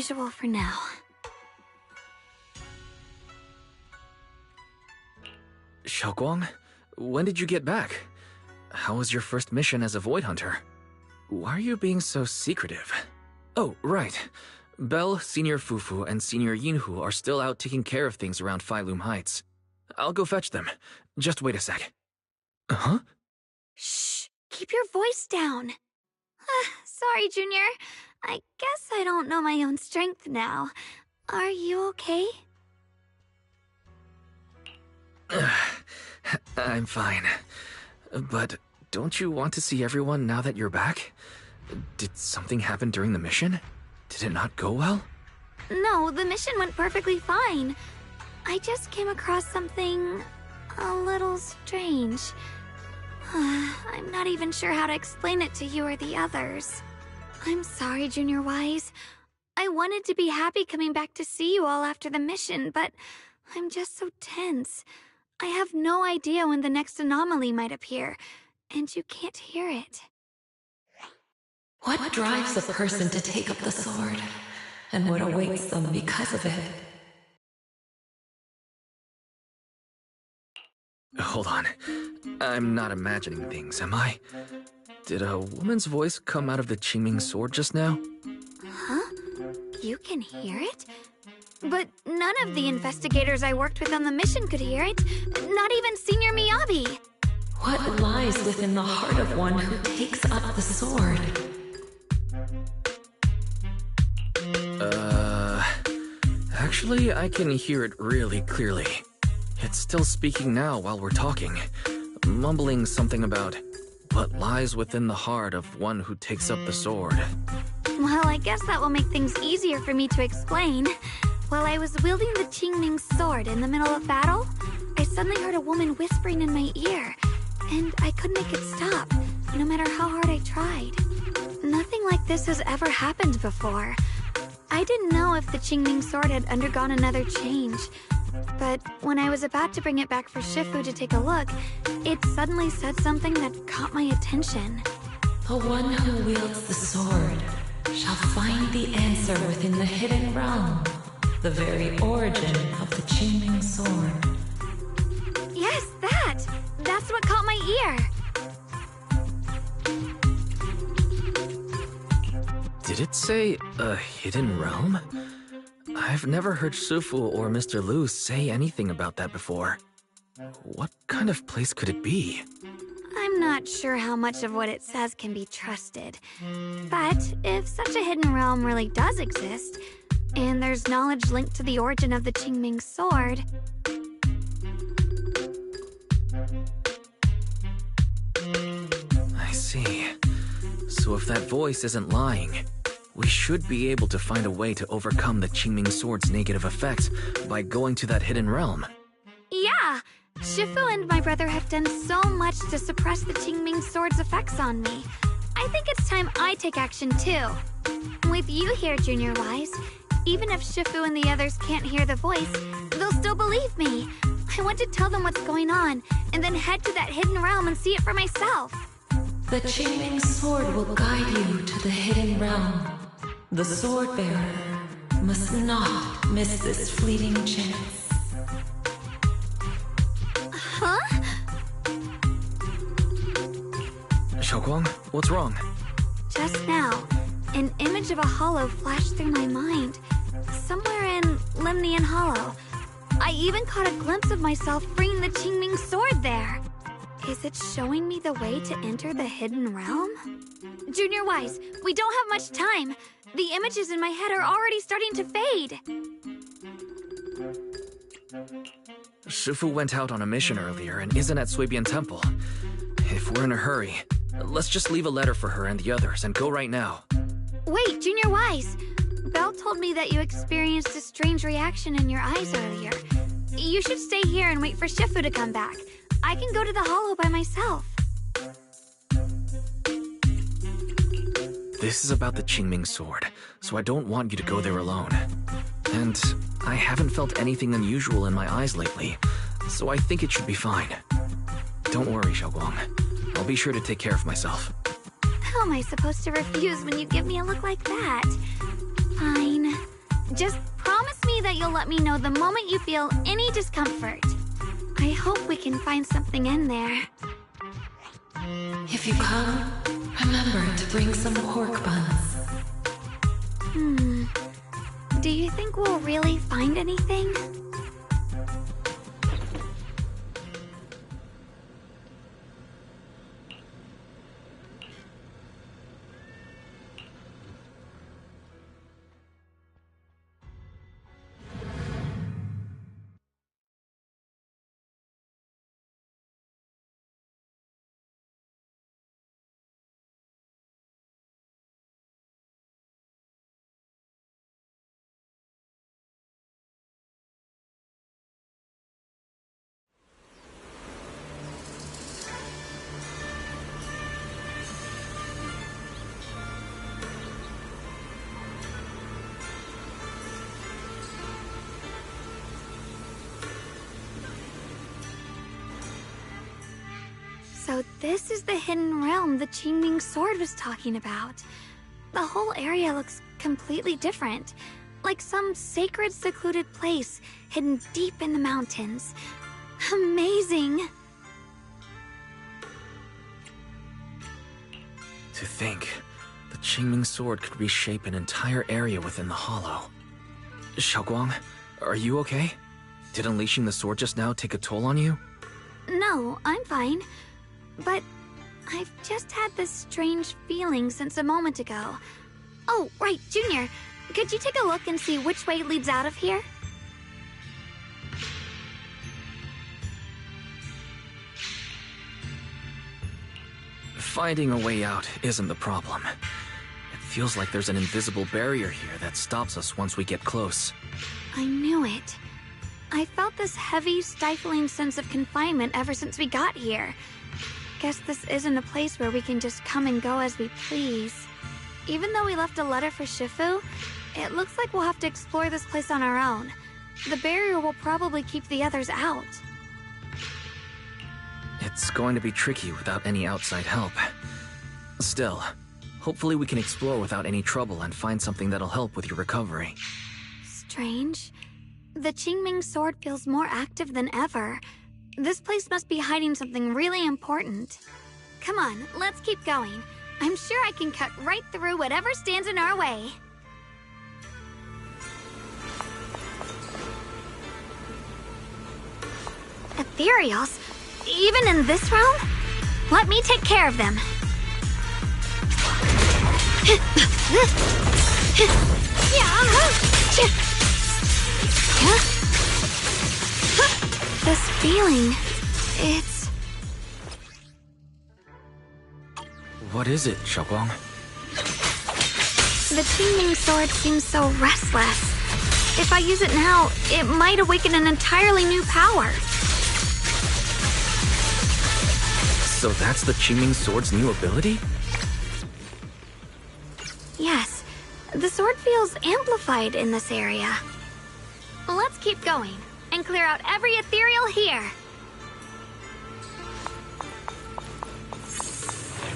usual for now. Xiaoguang, when did you get back? How was your first mission as a Void Hunter? Why are you being so secretive? Oh, right. Belle, Senior Fufu, and Senior Yinhu are still out taking care of things around Phylum Heights. I'll go fetch them. Just wait a sec. Huh? Shh! Keep your voice down. Sorry, Junior. I guess I don't know my own strength now. Are you okay? I'm fine. But don't you want to see everyone now that you're back? Did something happen during the mission? Did it not go well? No, the mission went perfectly fine. I just came across something a little strange. I'm not even sure how to explain it to you or the others. I'm sorry, Junior Wise. I wanted to be happy coming back to see you all after the mission, but I'm just so tense. I have no idea when the next anomaly might appear, and you can't hear it. What drives a person to take up the sword, and what awaits them because of it? Hold on. I'm not imagining things, am I? Did a woman's voice come out of the Qingming sword just now? Huh? You can hear it? But none of the investigators I worked with on the mission could hear it. Not even Senior Miyabi. What lies within the heart of one who takes up the sword? Actually, I can hear it really clearly. It's still speaking now while we're talking, mumbling something about what lies within the heart of one who takes up the sword. Well, I guess that will make things easier for me to explain. While I was wielding the Qingming sword in the middle of battle, I suddenly heard a woman whispering in my ear, and I couldn't make it stop, no matter how hard I tried. Nothing like this has ever happened before. I didn't know if the Qingming sword had undergone another change, but when I was about to bring it back for Shifu to take a look, it suddenly said something that caught my attention. The one who wields the sword shall find the answer within the hidden realm, the very origin of the Qingming sword. Yes, that's what caught my ear. Did it say a hidden realm? I've never heard Shifu or Mr. Lu say anything about that before. What kind of place could it be? I'm not sure how much of what it says can be trusted. But if such a hidden realm really does exist, and there's knowledge linked to the origin of the Qingming sword... I see. So if that voice isn't lying, we should be able to find a way to overcome the Qingming sword's negative effects by going to that hidden realm. Yeah! Shifu and my brother have done so much to suppress the Qingming sword's effects on me. I think it's time I take action too. With you here, Junior Wise, even if Shifu and the others can't hear the voice, they'll still believe me. I want to tell them what's going on, and then head to that hidden realm and see it for myself. The Qingming sword will guide you to the hidden realm. The sword bearer must not miss this fleeting chance. Huh? Xiaoguang, what's wrong? Just now, an image of a hollow flashed through my mind. Somewhere in Limnian Hollow. I even caught a glimpse of myself freeing the Qingming sword there. Is it showing me the way to enter the hidden realm? Junior Wise, we don't have much time. The images in my head are already starting to fade. Shifu went out on a mission earlier and isn't at Suibian Temple. If we're in a hurry, let's just leave a letter for her and the others and go right now. Wait, Junior Wise. Belle told me that you experienced a strange reaction in your eyes earlier. You should stay here and wait for Shifu to come back. I can go to the hollow by myself. This is about the Qingming sword, so I don't want you to go there alone. And I haven't felt anything unusual in my eyes lately, so I think it should be fine. Don't worry, Xiaoguang. I'll be sure to take care of myself. How am I supposed to refuse when you give me a look like that? Fine. Just promise me that you'll let me know the moment you feel any discomfort. I hope we can find something in there. If you come, remember to bring some pork buns. Do you think we'll really find anything? So this is the hidden realm the Qingming sword was talking about. The whole area looks completely different, like some sacred, secluded place hidden deep in the mountains. Amazing! To think, the Qingming sword could reshape an entire area within the hollow. Xiaoguang, are you okay? Did unleashing the sword just now take a toll on you? No, I'm fine. But I've just had this strange feeling since a moment ago. Oh, right, Junior. Could you take a look and see which way leads out of here? Finding a way out isn't the problem. It feels like there's an invisible barrier here that stops us once we get close. I knew it. I felt this heavy, stifling sense of confinement ever since we got here. Guess this isn't a place where we can just come and go as we please. Even though we left a letter for Shifu, it looks like we'll have to explore this place on our own. The barrier will probably keep the others out. It's going to be tricky without any outside help. Still, hopefully we can explore without any trouble and find something that'll help with your recovery. Strange. The Qingming sword feels more active than ever. This place must be hiding something really important. Come on, let's keep going. I'm sure I can cut right through whatever stands in our way. Ethereals? Even in this realm? Let me take care of them. This feeling, it's... What is it, Xiaoguang? The Qingming sword seems so restless. If I use it now, it might awaken an entirely new power. So that's the Qingming sword's new ability? Yes, the sword feels amplified in this area. Let's keep going and clear out every ethereal here.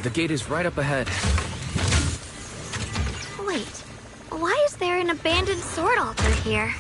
The gate is right up ahead. Wait, why is there an abandoned sword altar here?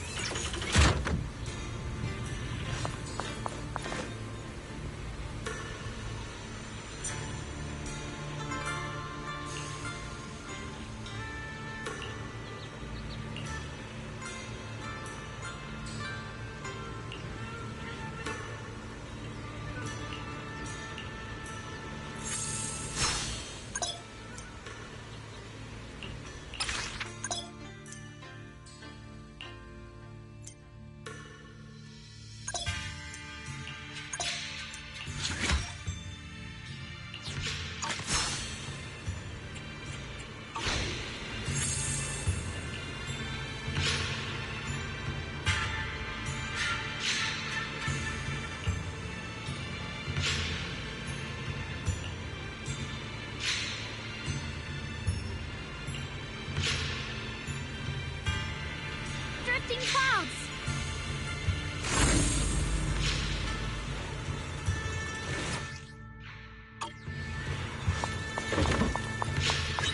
Drifting clouds!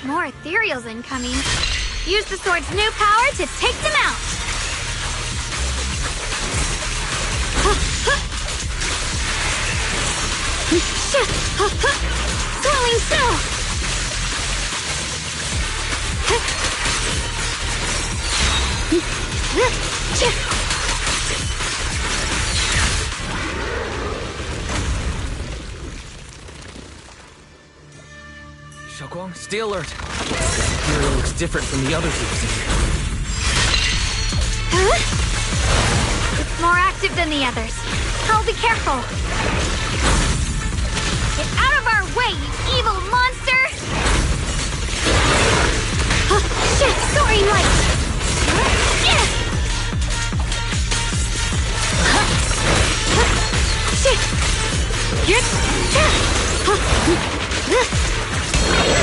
More ethereals incoming. Use the sword's new power to take them out! Swelling still! Xiaoguang, stay alert. This Imperial looks different from the others we've seen. It's more active than the others. I'll be careful. Get out of our way, you evil monster! Shit, soaring light! Shit!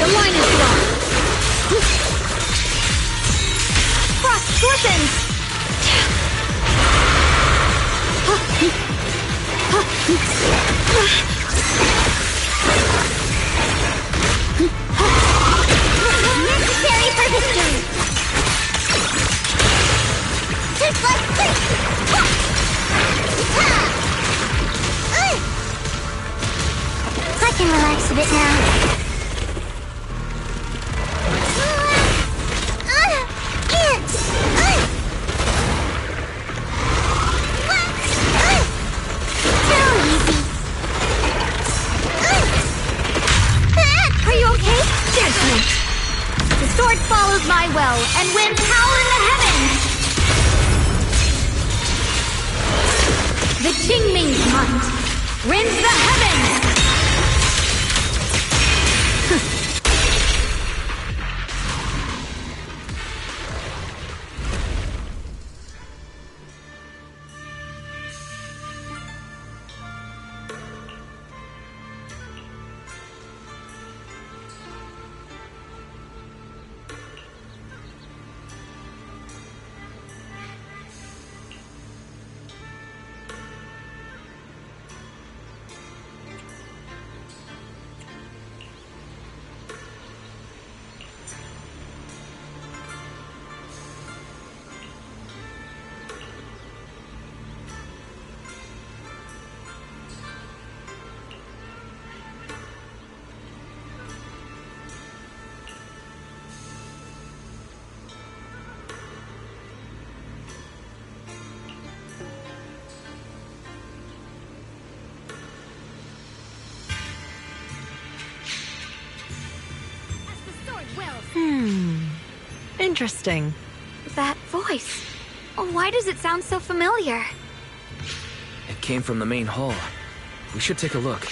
The line is blocked. Frost glistens! Necessary for history! Just like this! I can relax a bit now. Follows my will, and winds howl in the heavens! The Qingming's might rends the heavens! Interesting. That voice. Why does it sound so familiar? It came from the main hall. We should take a look.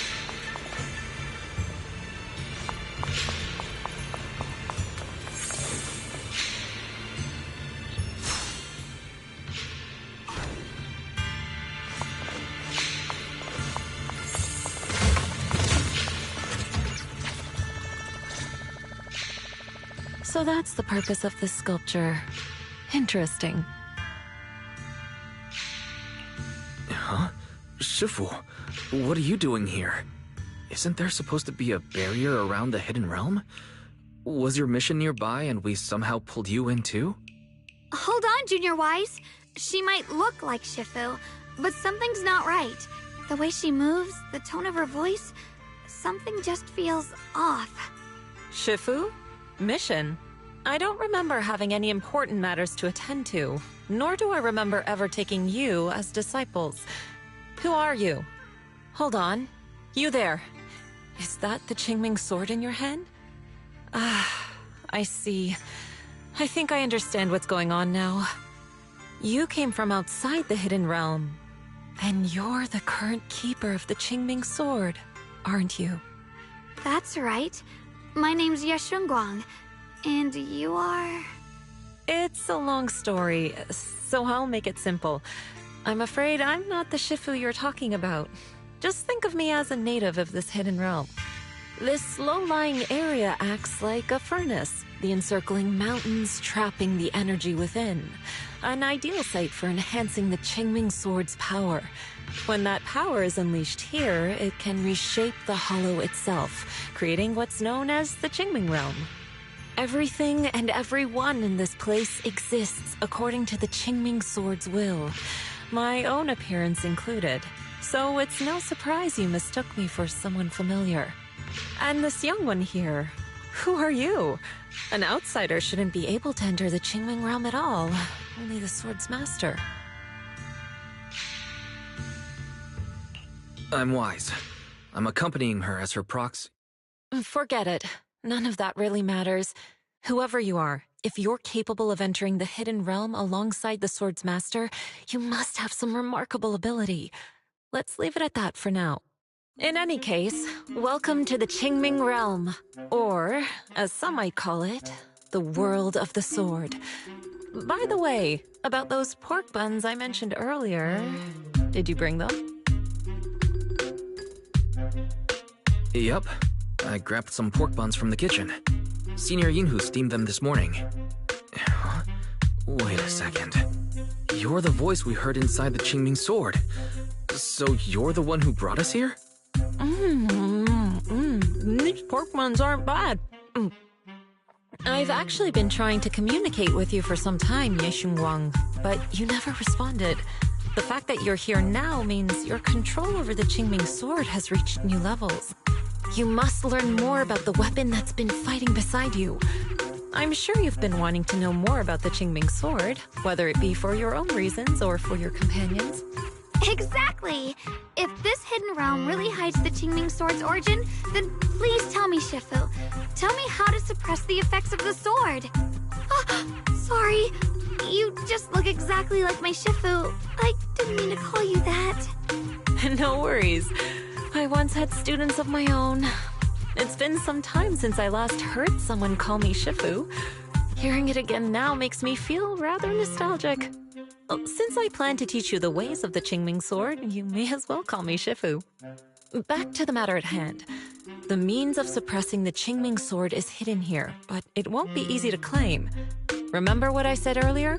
So that's the purpose of this sculpture. Interesting. Huh? Shifu, what are you doing here? Isn't there supposed to be a barrier around the hidden realm? Was your mission nearby and we somehow pulled you in too? Hold on, Junior Wise. She might look like Shifu, but something's not right. The way she moves, the tone of her voice, something just feels off. Shifu? Mission? I don't remember having any important matters to attend to, nor do I remember ever taking you as disciples. Who are you? Hold on. You there. Is that the Qingming sword in your hand? Ah, I see. I think I understand what's going on now. You came from outside the Hidden Realm, and you're the current keeper of the Qingming sword, aren't you? That's right. My name's Yeshunguang, and you are... It's a long story, so I'll make it simple. I'm afraid I'm not the Shifu you're talking about. Just think of me as a native of this hidden realm. This low-lying area acts like a furnace, the encircling mountains trapping the energy within. An ideal site for enhancing the Qingming sword's power. When that power is unleashed here, it can reshape the hollow itself, creating what's known as the Qingming realm. Everything and everyone in this place exists according to the Qingming sword's will, my own appearance included. So it's no surprise you mistook me for someone familiar. And this young one here, who are you? An outsider shouldn't be able to enter the Qingming realm at all. Only the sword's master. I'm Wise. I'm accompanying her as her proxy. Forget it. None of that really matters. Whoever you are, if you're capable of entering the hidden realm alongside the sword's master, you must have some remarkable ability. Let's leave it at that for now. In any case, welcome to the Qingming realm. Or, as some might call it, the world of the sword. By the way, about those pork buns I mentioned earlier, did you bring them? Yup. I grabbed some pork buns from the kitchen. Senior Yinhu steamed them this morning. Huh? Wait a second. You're the voice we heard inside the Qingming sword. So you're the one who brought us here? These pork buns aren't bad. I've actually been trying to communicate with you for some time, Ye Xunguang, but you never responded. The fact that you're here now means your control over the Qingming sword has reached new levels. You must learn more about the weapon that's been fighting beside you. I'm sure you've been wanting to know more about the Qingming sword, whether it be for your own reasons or for your companions. Exactly! If this hidden realm really hides the Qingming sword's origin, then please tell me, Shifu. Tell me how to suppress the effects of the sword. Oh, sorry. You just look exactly like my Shifu. I didn't mean to call you that. No worries. I once had students of my own. It's been some time since I last heard someone call me Shifu. Hearing it again now makes me feel rather nostalgic. Since I plan to teach you the ways of the Qingming sword, you may as well call me Shifu. Back to the matter at hand. The means of suppressing the Qingming sword is hidden here, but it won't be easy to claim. Remember what I said earlier?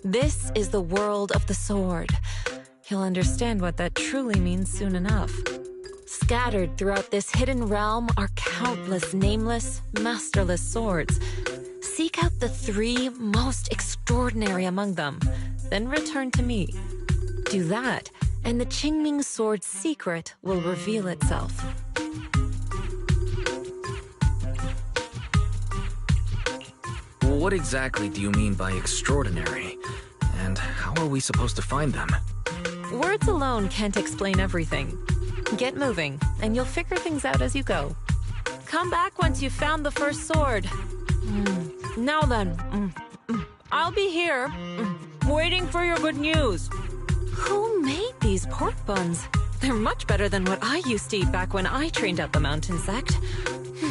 This is the world of the sword. You'll understand what that truly means soon enough. Scattered throughout this hidden realm are countless nameless, masterless swords. Seek out the 3 most extraordinary among them, then return to me. Do that, and the Qingming sword's secret will reveal itself. What exactly do you mean by extraordinary? And how are we supposed to find them? Words alone can't explain everything. Get moving, and you'll figure things out as you go. Come back once you've found the first sword. Now then, I'll be here, waiting for your good news. Who made these pork buns? They're much better than what I used to eat back when I trained at the mountain sect.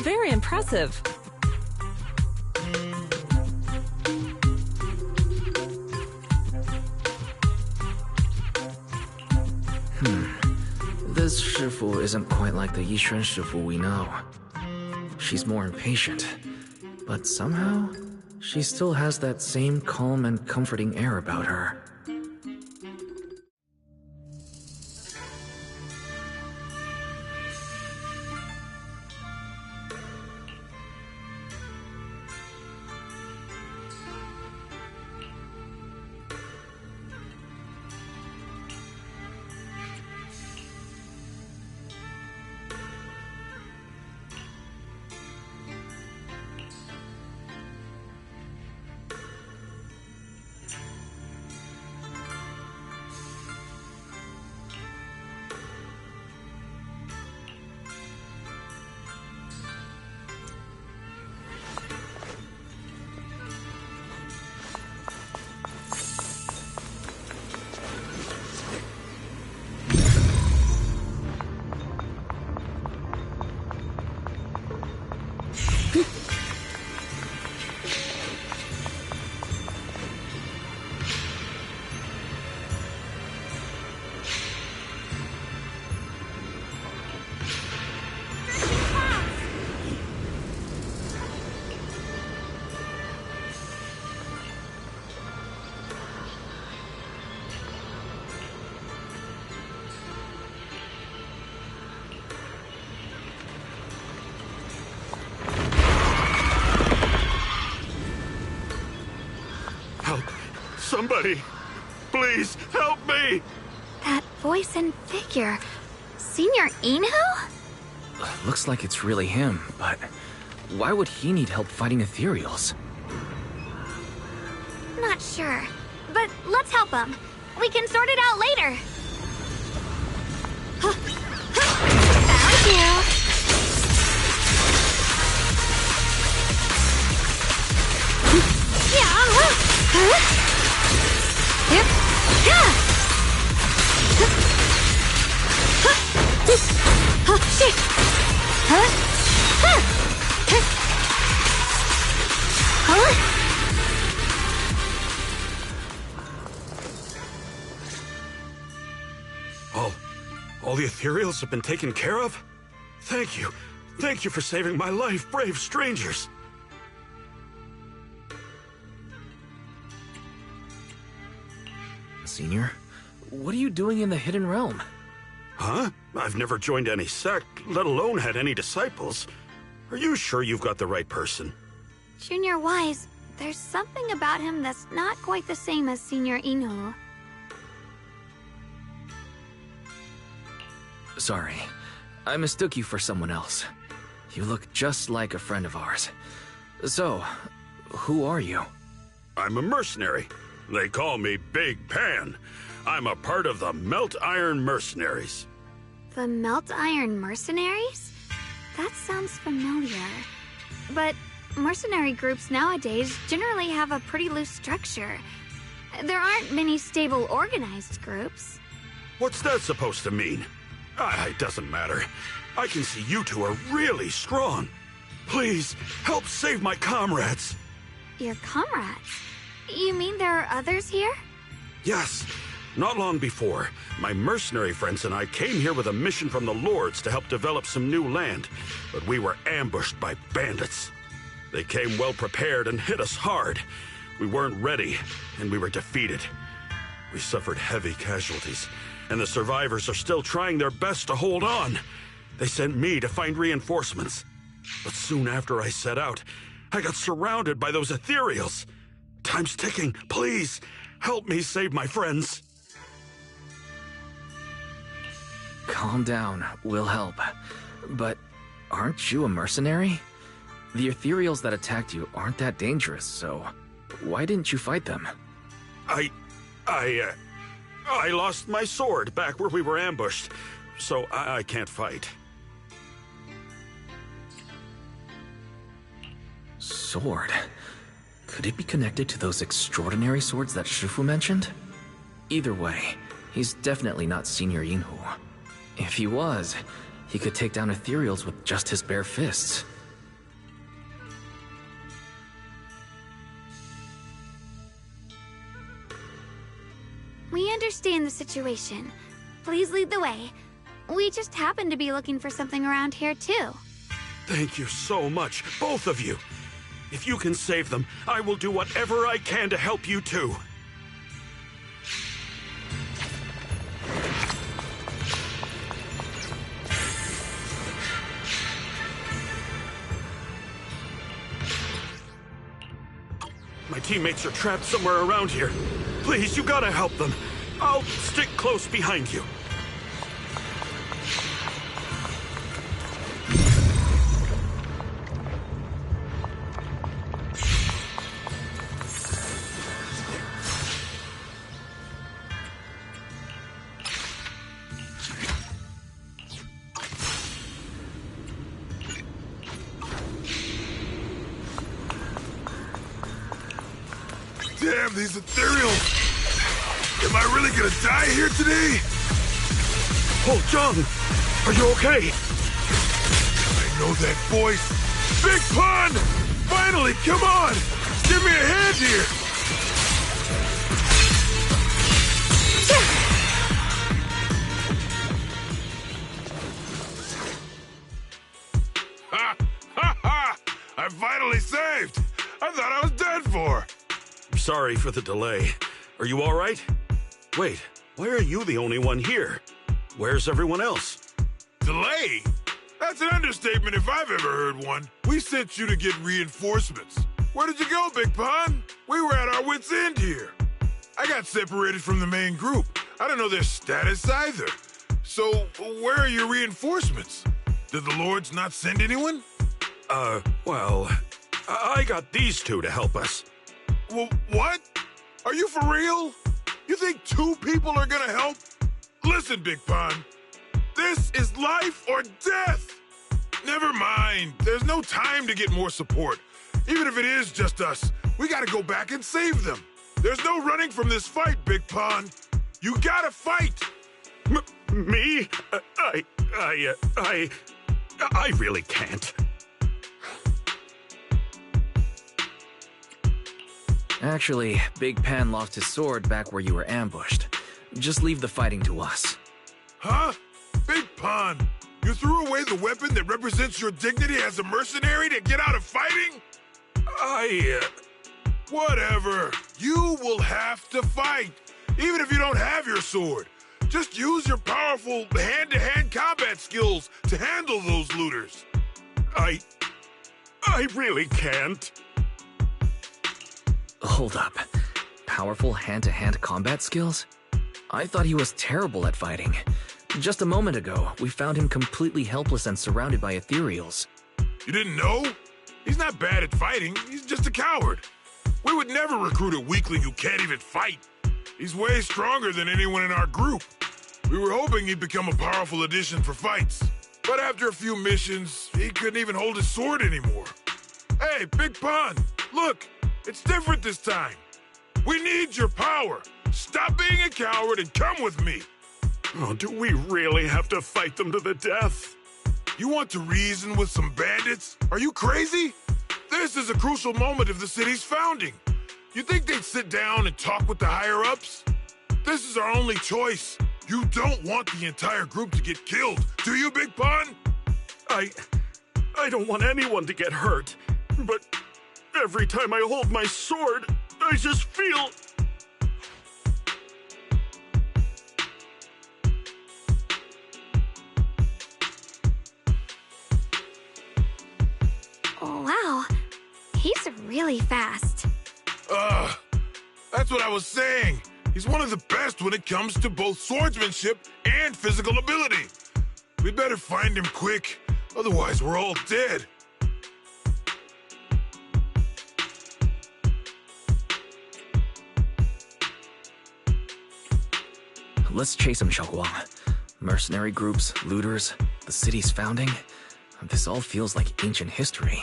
Very impressive. This Shifu isn't quite like the Yixuan Shifu we know. She's more impatient, but somehow, she still has that same calm and comforting air about her. Somebody, please help me! That voice and figure. Senior Inu? Looks like it's really him, but why would he need help fighting ethereals? Not sure. But let's help him. We can sort it out later. Found you. All the ethereals have been taken care of? Thank you. Thank you for saving my life, brave strangers. Senior, what are you doing in the Hidden Realm? Huh? I've never joined any sect, let alone had any disciples. Are you sure you've got the right person? Junior Wise, there's something about him that's not quite the same as Senior Inu. Sorry, I mistook you for someone else. You look just like a friend of ours. So, who are you? I'm a mercenary. They call me Big Pan. I'm a part of the Melt Iron Mercenaries. The Melt Iron Mercenaries? That sounds familiar. But mercenary groups nowadays generally have a pretty loose structure. There aren't many stable, organized groups. What's that supposed to mean? It doesn't matter. I can see you two are really strong. Please, help save my comrades. Your comrades? You mean there are others here? Yes. Not long before, my mercenary friends and I came here with a mission from the Lords to help develop some new land, but we were ambushed by bandits. They came well prepared and hit us hard. We weren't ready, and we were defeated. We suffered heavy casualties, and the survivors are still trying their best to hold on. They sent me to find reinforcements. But soon after I set out, I got surrounded by those ethereals. Time's ticking. Please, help me save my friends. Calm down, we'll help. But aren't you a mercenary? The ethereals that attacked you aren't that dangerous, so why didn't you fight them? I lost my sword back where we were ambushed, so I can't fight. Sword? Could it be connected to those extraordinary swords that Shufu mentioned? Either way, he's definitely not Senior Yinhu. If he was, he could take down ethereals with just his bare fists. We understand the situation. Please lead the way. We just happen to be looking for something around here, too. Thank you so much, both of you. If you can save them, I will do whatever I can to help you too. My teammates are trapped somewhere around here. Please, you gotta help them. I'll stick close behind you. Damn, these ethereals! Am I really gonna die here today? Oh, John! Are you okay? I know that voice! Big Pun! Finally, come on! Give me a hand here! Ha! Ha ha! I'm finally saved! I thought I was dead for! Sorry for the delay. Are you all right? Wait, why are you the only one here? Where's everyone else? Delay? That's an understatement if I've ever heard one. We sent you to get reinforcements. Where did you go, Big Pun? We were at our wits' end here. I got separated from the main group. I don't know their status either. So, where are your reinforcements? Did the Lords not send anyone? Well, I got these two to help us. Well, what? Are you for real? You think 2 people are gonna help? Listen, Big Pun. This is life or death. Never mind. There's no time to get more support. Even if it is just us, we gotta go back and save them. There's no running from this fight, Big Pun. You gotta fight. Me? I really can't. Actually, Big Pan lost his sword back where you were ambushed. Just leave the fighting to us. Huh? Big Pun, you threw away the weapon that represents your dignity as a mercenary to get out of fighting? Whatever. You will have to fight, even if you don't have your sword. Just use your powerful hand-to-hand combat skills to handle those looters. I really can't. Hold up. Powerful hand-to-hand combat skills? I thought he was terrible at fighting. Just a moment ago, we found him completely helpless and surrounded by ethereals. You didn't know? He's not bad at fighting. He's just a coward. We would never recruit a weakling who can't even fight. He's way stronger than anyone in our group. We were hoping he'd become a powerful addition for fights. But after a few missions, he couldn't even hold his sword anymore. Hey, Big Pun, look, it's different this time. We need your power. Stop being a coward and come with me. Oh, do we really have to fight them to the death? You want to reason with some bandits? Are you crazy? This is a crucial moment of the city's founding. You think they'd sit down and talk with the higher-ups? This is our only choice. You don't want the entire group to get killed, do you, Big Pun? I don't want anyone to get hurt, but every time I hold my sword, I just feel... Wow, he's really fast. That's what I was saying. He's one of the best when it comes to both swordsmanship and physical ability. We better find him quick, otherwise we're all dead. Let's chase him, Xiaoguang. Mercenary groups, looters, the city's founding. This all feels like ancient history.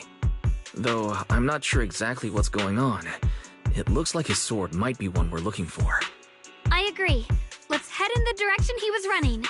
Though I'm not sure exactly what's going on. It looks like his sword might be one we're looking for. I agree. Let's head in the direction he was running.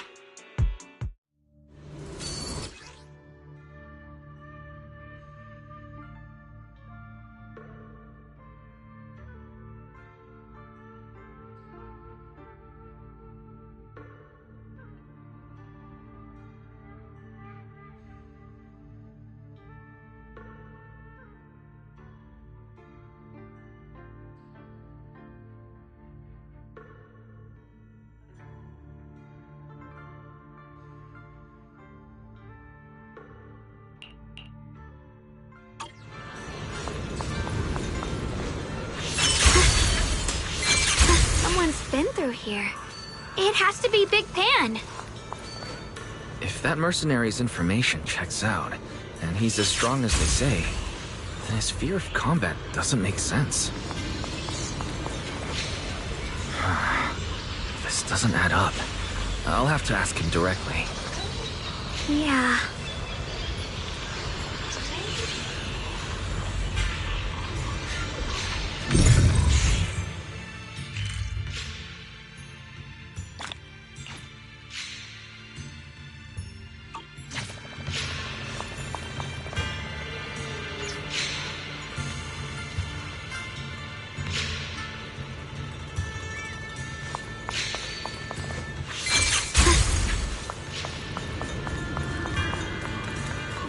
Someone's been through here. It has to be Big Pan. If that mercenary's information checks out, and he's as strong as they say, then his fear of combat doesn't make sense. This doesn't add up. I'll have to ask him directly. Yeah.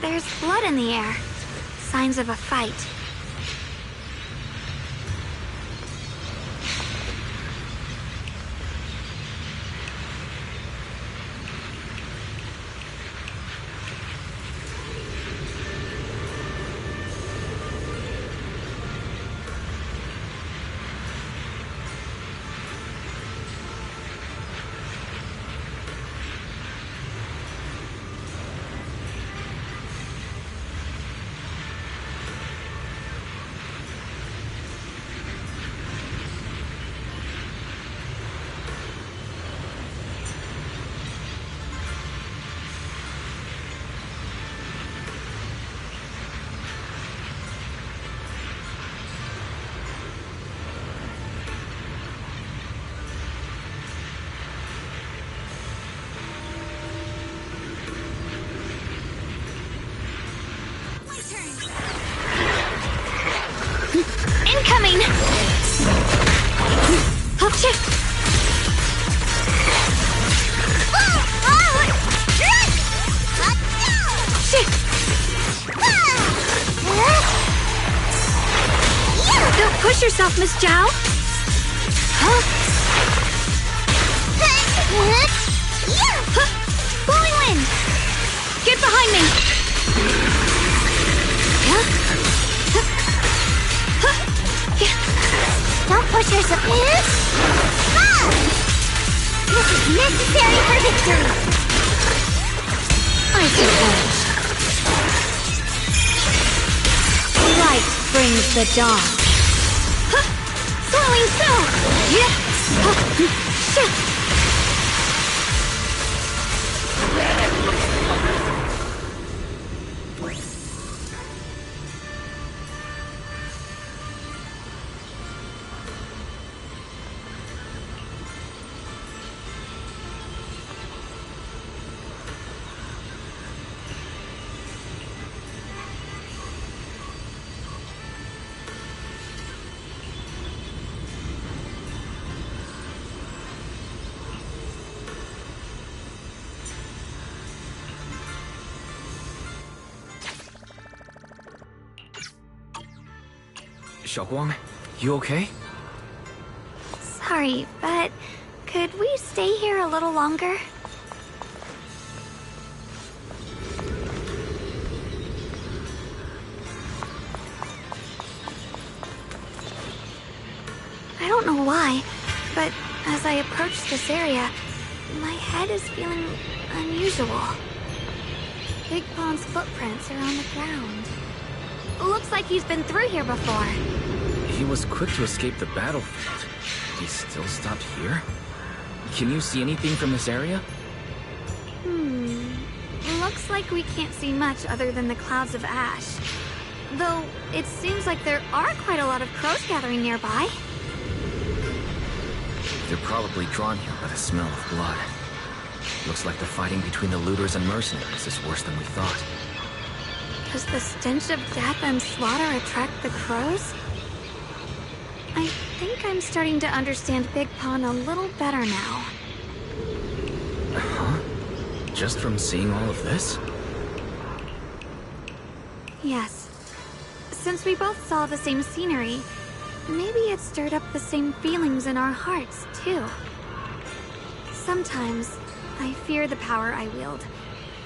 There's blood in the air. Signs of a fight. yourself, Miss Zhao! Huh? Blowing wind! Get behind me! Don't push yourself. This is necessary for victory. I suppose. Light brings the dawn. Swirling snow! Shit! Xiaoguang, you okay? Sorry, but could we stay here a little longer? I don't know why, but as I approach this area, my head is feeling unusual. Big Pond's footprints are on the ground. Looks like he's been through here before. He was quick to escape the battlefield. He still stopped here? Can you see anything from this area? Looks like we can't see much other than the clouds of ash. Though, it seems like there are quite a lot of crows gathering nearby. They're probably drawn here by the smell of blood. Looks like the fighting between the looters and mercenaries is worse than we thought. Does the stench of death and slaughter attract the crows? I think I'm starting to understand Big Pond a little better now. Huh? Just from seeing all of this? Yes. Since we both saw the same scenery, maybe it stirred up the same feelings in our hearts, too. Sometimes, I fear the power I wield.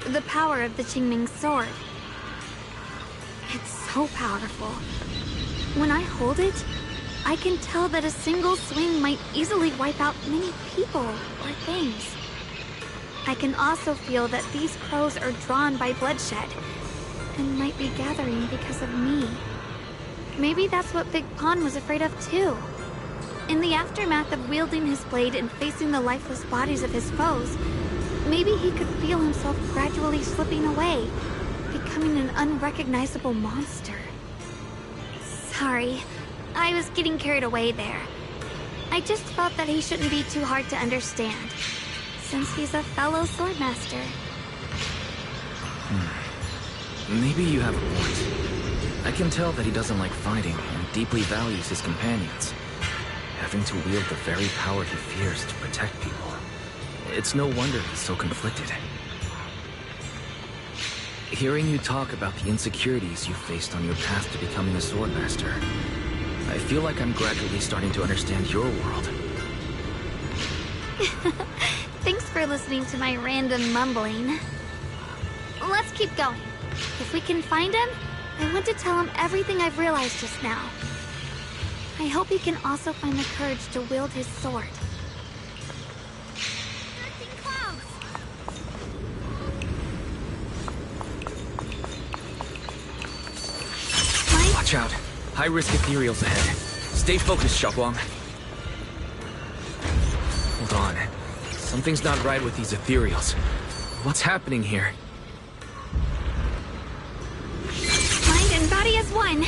The power of the Qingming sword. It's so powerful. When I hold it, I can tell that a single swing might easily wipe out many people or things. I can also feel that these crows are drawn by bloodshed, and might be gathering because of me. Maybe that's what Big Pond was afraid of too. In the aftermath of wielding his blade and facing the lifeless bodies of his foes, maybe he could feel himself gradually slipping away, becoming an unrecognizable monster. Sorry, I was getting carried away there. I just felt that he shouldn't be too hard to understand, since he's a fellow swordmaster. Maybe you have a point. I can tell that he doesn't like fighting and deeply values his companions. Having to wield the very power he fears to protect people. It's no wonder he's so conflicted. Hearing you talk about the insecurities you faced on your path to becoming a swordmaster, I feel like I'm gradually starting to understand your world. Thanks for listening to my random mumbling. Let's keep going. If we can find him, I want to tell him everything I've realized just now. I hope he can also find the courage to wield his sword. Watch out. High-risk ethereals ahead. Stay focused, Xiaoguang. Hold on. Something's not right with these ethereals. What's happening here? Mind and body as one.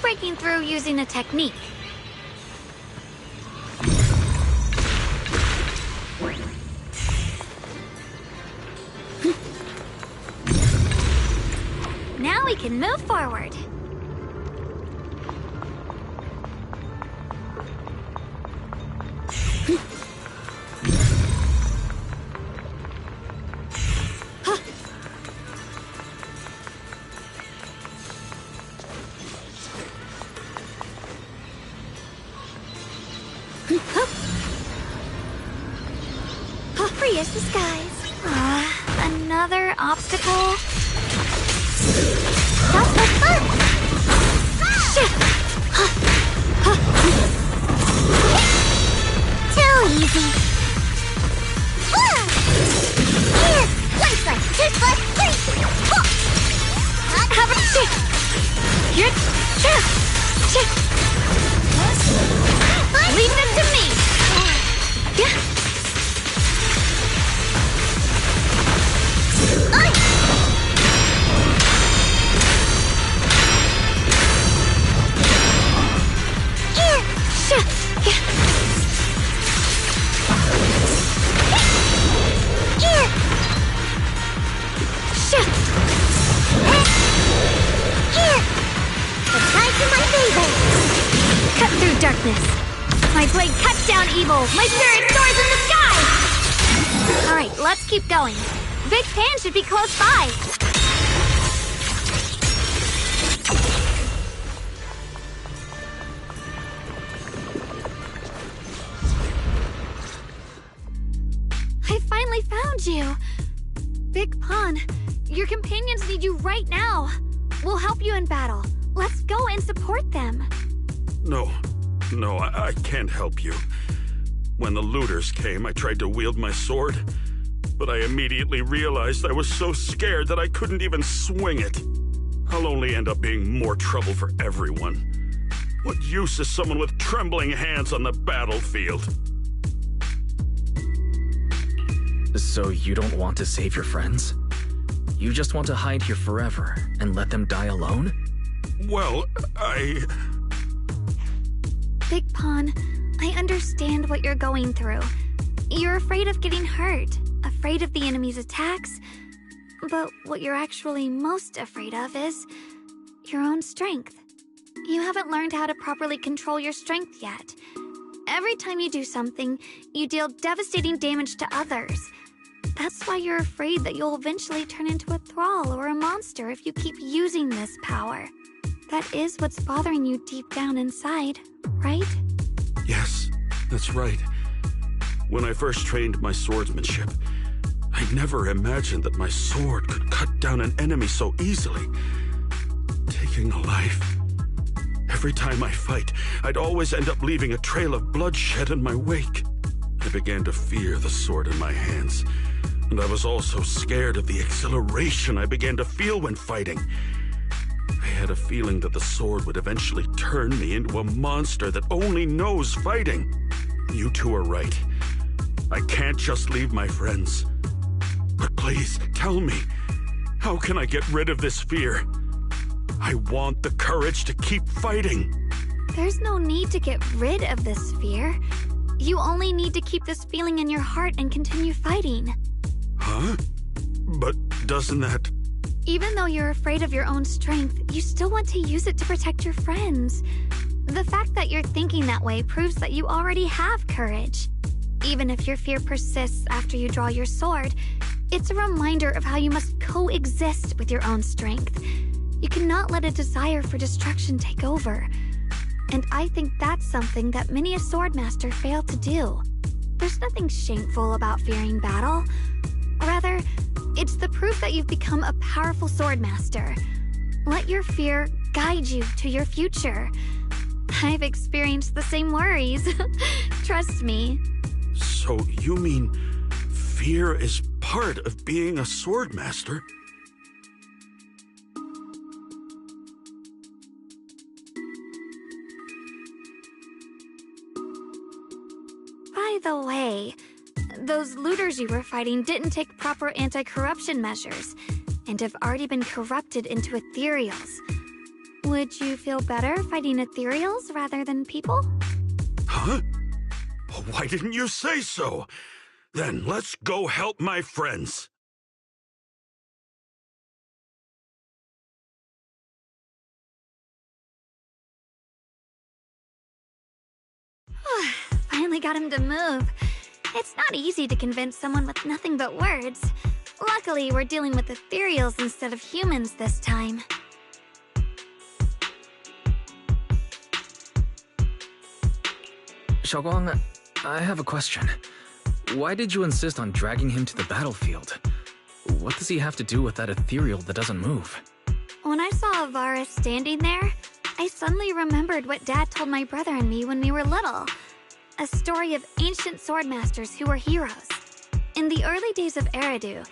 breaking through using a technique. Now we can move forward. Free as the skies. Another obstacle. That's the fun! Shit! Too easy. Here! One foot, two foot, three! Have a shit! Here, shit! Shit! Leave it to me! Yeah. Darkness. My blade cuts down evil. My spirit soars in the sky. All right, let's keep going. Big Pan should be close by. I finally found you. Big Pan, your companions need you right now. We'll help you in battle. Let's go and support them. No, I can't help you. When the looters came, I tried to wield my sword, but I immediately realized I was so scared that I couldn't even swing it. I'll only end up being more trouble for everyone. What use is someone with trembling hands on the battlefield? So you don't want to save your friends? You just want to hide here forever and let them die alone? Well, Big Pan, I understand what you're going through. You're afraid of getting hurt, afraid of the enemy's attacks, but what you're actually most afraid of is your own strength. You haven't learned how to properly control your strength yet. Every time you do something, you deal devastating damage to others. That's why you're afraid that you'll eventually turn into a thrall or a monster if you keep using this power. That is what's bothering you deep down inside, right? Yes, that's right. When I first trained my swordsmanship, I never imagined that my sword could cut down an enemy so easily, taking a life. Every time I fight, I'd always end up leaving a trail of bloodshed in my wake. I began to fear the sword in my hands, and I was also scared of the exhilaration I began to feel when fighting. I had a feeling that the sword would eventually turn me into a monster that only knows fighting. You two are right. I can't just leave my friends. But please, tell me, how can I get rid of this fear? I want the courage to keep fighting. There's no need to get rid of this fear. You only need to keep this feeling in your heart and continue fighting. Huh? But doesn't that... Even though you're afraid of your own strength, you still want to use it to protect your friends. The fact that you're thinking that way proves that you already have courage. Even if your fear persists after you draw your sword, it's a reminder of how you must coexist with your own strength. You cannot let a desire for destruction take over. And I think that's something that many a swordmaster fail to do. There's nothing shameful about fearing battle. Rather, it's the proof that you've become a powerful swordmaster. Let your fear guide you to your future. I've experienced the same worries. Trust me. So you mean fear is part of being a swordmaster? By the way, those looters you were fighting didn't take proper anti-corruption measures and have already been corrupted into ethereals. Would you feel better fighting ethereals rather than people? Huh? Well, why didn't you say so? Then let's go help my friends. Finally got him to move. It's not easy to convince someone with nothing but words. Luckily, we're dealing with ethereals instead of humans this time. Xiaoguang, I have a question. Why did you insist on dragging him to the battlefield? What does he have to do with that ethereal that doesn't move? When I saw Avaris standing there, I suddenly remembered what Dad told my brother and me when we were little. A story of ancient swordmasters who were heroes. In the early days of Eridu,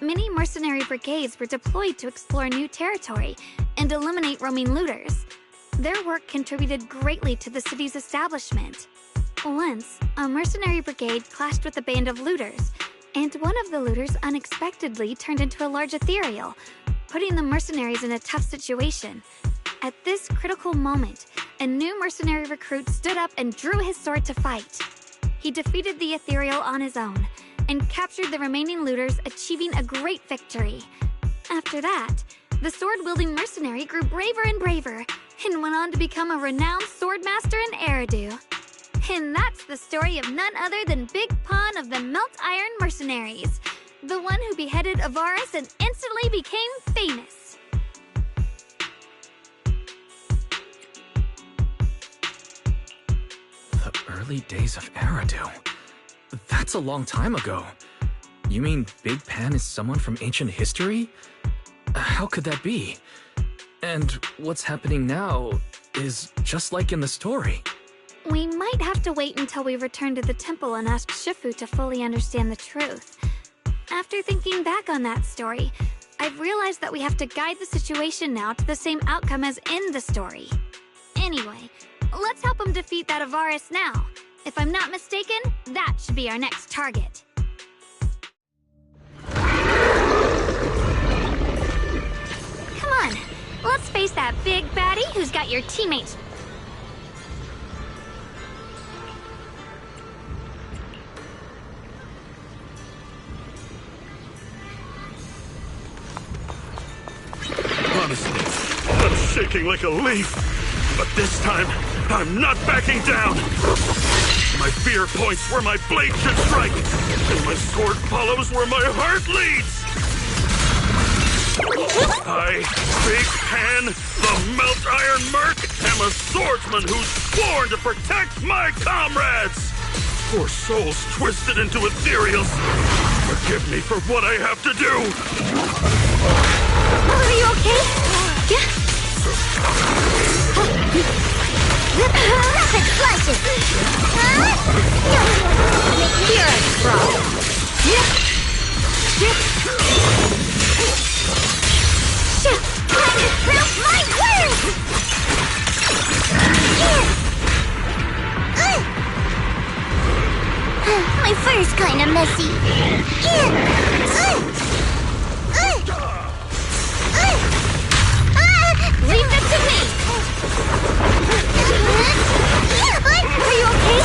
many mercenary brigades were deployed to explore new territory and eliminate roaming looters. Their work contributed greatly to the city's establishment. Once, a mercenary brigade clashed with a band of looters, and one of the looters unexpectedly turned into a large ethereal, putting the mercenaries in a tough situation. At this critical moment, a new mercenary recruit stood up and drew his sword to fight. He defeated the ethereal on his own, and captured the remaining looters, achieving a great victory. After that, the sword-wielding mercenary grew braver and braver, and went on to become a renowned swordmaster in Eridu. And that's the story of none other than Big Pon of the Melt Iron Mercenaries, the one who beheaded Avaris and instantly became famous. The early days of Eridu. That's a long time ago. You mean Big Pan is someone from ancient history? How could that be? And what's happening now is just like in the story. We might have to wait until we return to the temple and ask Shifu to fully understand the truth. After thinking back on that story, I've realized that we have to guide the situation now to the same outcome as in the story. Anyway, let's help him defeat that Avaris now. If I'm not mistaken, that should be our next target. Come on, let's face that big baddie who's got your teammates. Honestly, I'm shaking like a leaf. But this time, I'm not backing down. My fear points where my blade should strike, and my sword follows where my heart leads. I, Big Pan, the Melt Iron Merc, am a swordsman who's sworn to protect my comrades. Poor souls twisted into ethereals. Forgive me for what I have to do. Are you okay? Yeah? Rapid flushes! You're a fraud. Time to prove my worth! My fur's kinda messy. Leave that to me! Are you okay?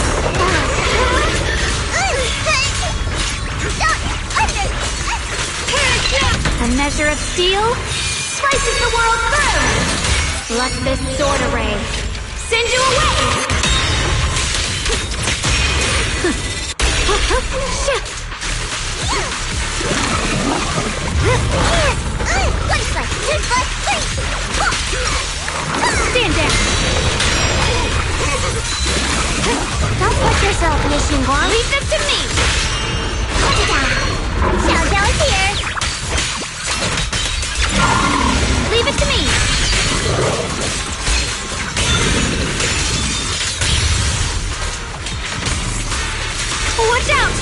A measure of steel slices the world through! Let this sword array send you away! One foot, 2 foot, 3! Stand down! Don't put yourself in a Xinguang. Leave this to me! Xiaojiao's here! Leave it to me! Watch out!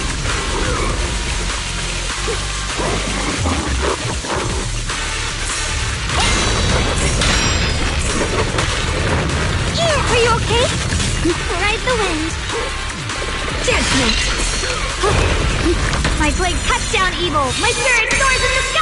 Are you okay? Ride the wind. Judgment. My blade cuts down evil. My spirit soars in the sky.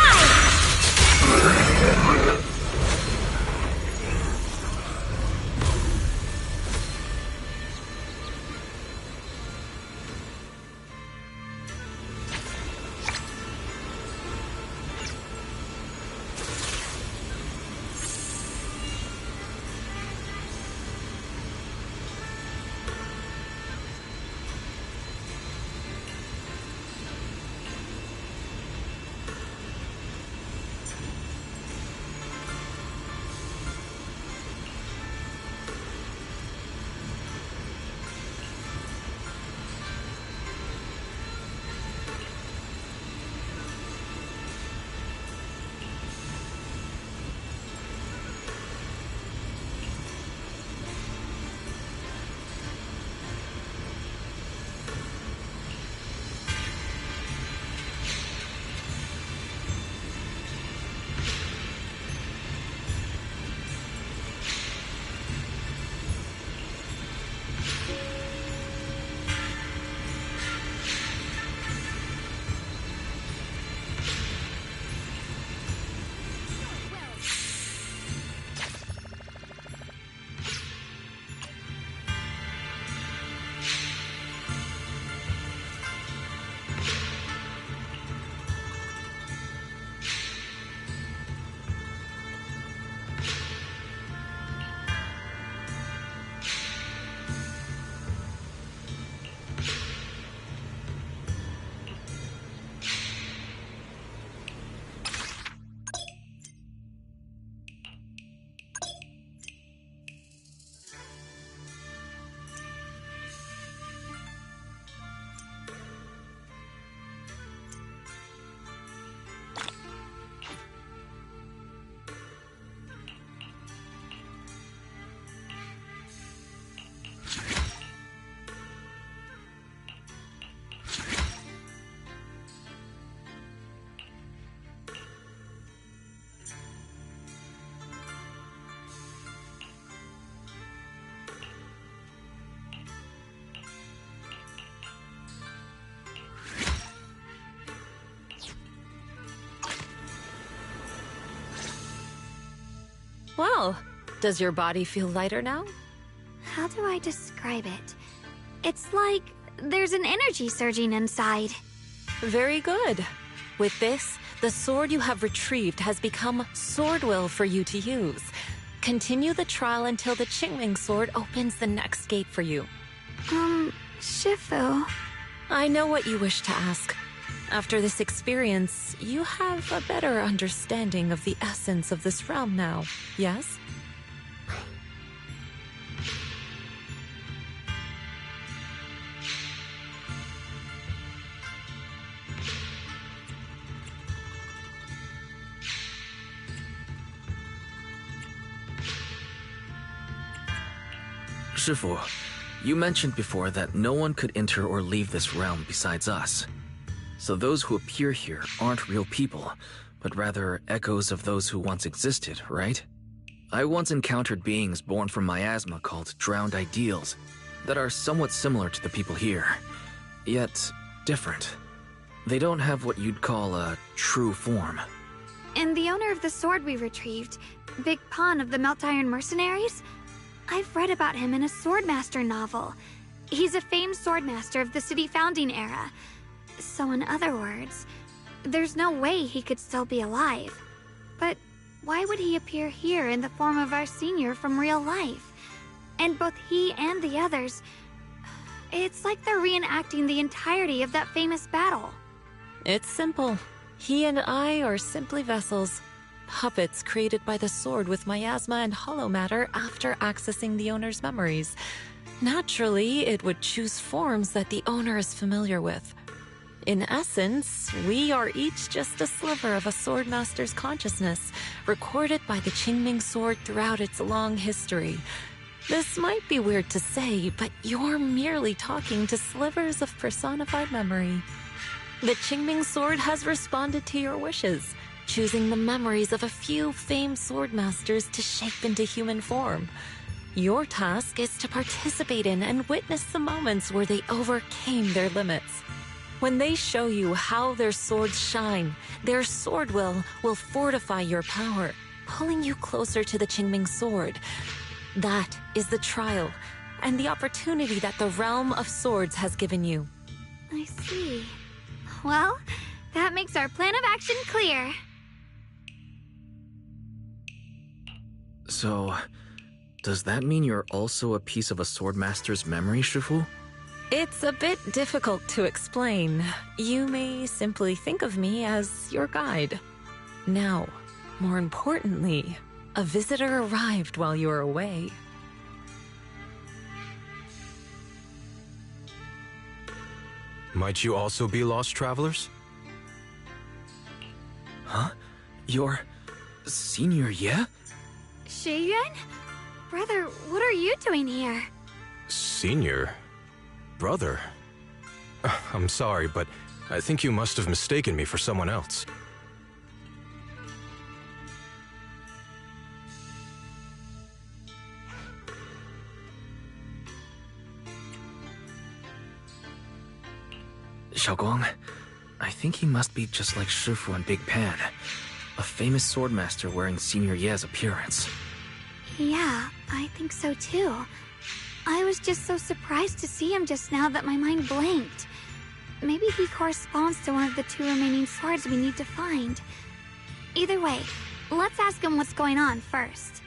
Well, does your body feel lighter now? How do I describe it? It's like there's an energy surging inside. Very good. With this, the sword you have retrieved has become sword will for you to use. Continue the trial until the Qingming sword opens the next gate for you. Shifu. I know what you wish to ask. After this experience, you have a better understanding of the essence of this realm now, yes? Shifu, you mentioned before that no one could enter or leave this realm besides us. So those who appear here aren't real people, but rather echoes of those who once existed, right? I once encountered beings born from miasma called drowned ideals that are somewhat similar to the people here, yet different. They don't have what you'd call a true form. And the owner of the sword we retrieved, Big Pon of the Melt Iron Mercenaries? I've read about him in a Swordmaster novel. He's a famed swordmaster of the city founding era. So in other words, there's no way he could still be alive. But why would he appear here in the form of our senior from real life? And both he and the others, it's like they're reenacting the entirety of that famous battle. It's simple. He and I are simply vessels. Puppets created by the sword with miasma and hollow matter after accessing the owner's memories. Naturally, it would choose forms that the owner is familiar with. In essence, we are each just a sliver of a swordmaster's consciousness, recorded by the Qingming sword throughout its long history. This might be weird to say, but you're merely talking to slivers of personified memory. The Qingming sword has responded to your wishes, choosing the memories of a few famed swordmasters to shape into human form. Your task is to participate in and witness the moments where they overcame their limits. When they show you how their swords shine, their sword will fortify your power, pulling you closer to the Qingming sword. That is the trial, and the opportunity that the realm of swords has given you. I see. Well, that makes our plan of action clear. So, does that mean you're also a piece of a swordmaster's memory, Shifu? It's a bit difficult to explain. You may simply think of me as your guide. Now, more importantly, a visitor arrived while you were away. Might you also be lost travelers? Huh? Your senior, yeah? Shiyuan? Brother, what are you doing here? Senior? Brother? I'm sorry, but I think you must have mistaken me for someone else. Xiaoguang, I think he must be just like Shifu and Big Pan, a famous swordmaster wearing Senior Ye's appearance. Yeah, I think so too. I was just so surprised to see him just now that my mind blanked. Maybe he corresponds to one of the two remaining swords we need to find. Either way, let's ask him what's going on first.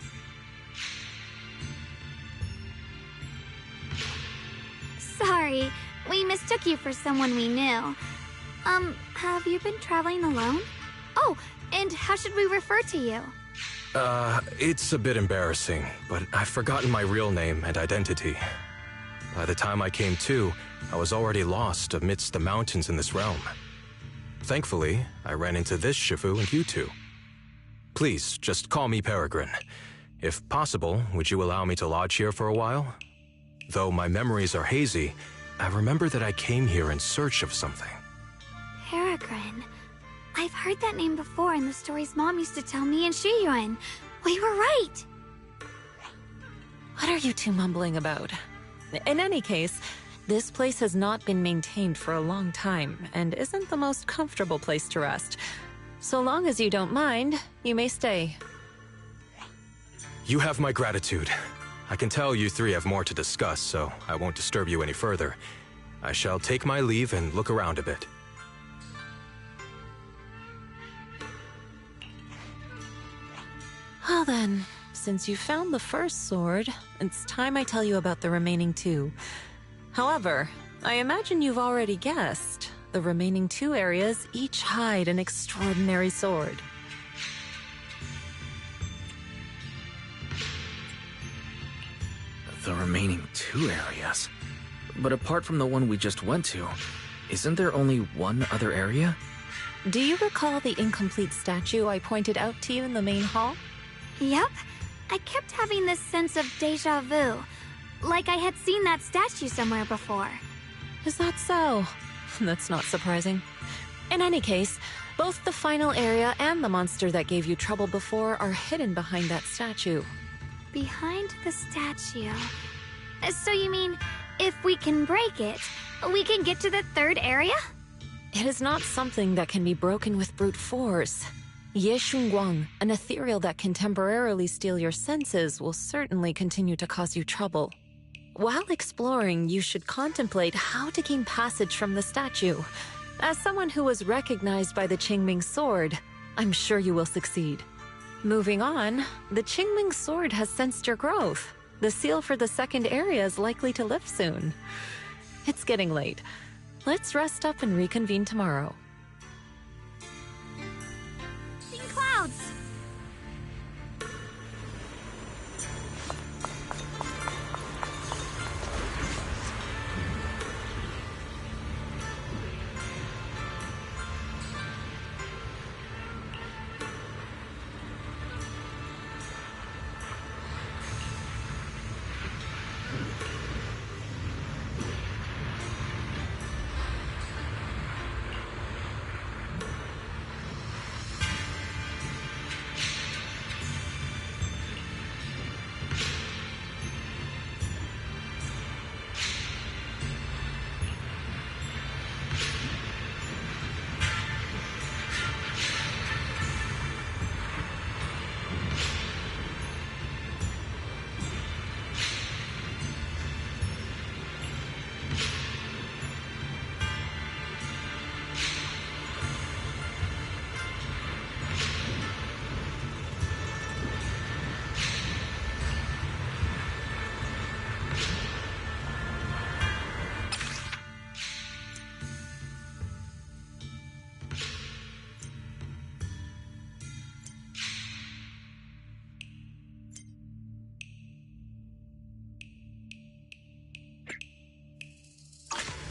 Sorry, we mistook you for someone we knew. Have you been traveling alone? Oh, and how should we refer to you? It's a bit embarrassing, but I've forgotten my real name and identity. By the time I came to, I was already lost amidst the mountains in this realm. Thankfully, I ran into this Shifu and you two. Please, just call me Peregrine. If possible, would you allow me to lodge here for a while? Though my memories are hazy, I remember that I came here in search of something. Peregrine. I've heard that name before in the stories Mom used to tell me and Shiyuan. We were right! What are you two mumbling about? In any case, this place has not been maintained for a long time and isn't the most comfortable place to rest. So long as you don't mind, you may stay. You have my gratitude. I can tell you three have more to discuss, so I won't disturb you any further. I shall take my leave and look around a bit. Well then, since you found the first sword, it's time I tell you about the remaining two. However, I imagine you've already guessed. The remaining two areas each hide an extraordinary sword. The remaining two areas? But apart from the one we just went to, isn't there only one other area? Do you recall the incomplete statue I pointed out to you in the main hall? Yep. I kept having this sense of deja vu. Like I had seen that statue somewhere before. Is that so? That's not surprising. In any case, both the final area and the monster that gave you trouble before are hidden behind that statue. Behind the statue. So you mean, if we can break it, we can get to the third area? It is not something that can be broken with brute force. Ye Shunguang, an ethereal that can temporarily steal your senses, will certainly continue to cause you trouble. While exploring, you should contemplate how to gain passage from the statue. As someone who was recognized by the Qingming sword, I'm sure you will succeed. Moving on, the Qingming sword has sensed your growth. The seal for the second area is likely to lift soon. It's getting late. Let's rest up and reconvene tomorrow. Seeing clouds!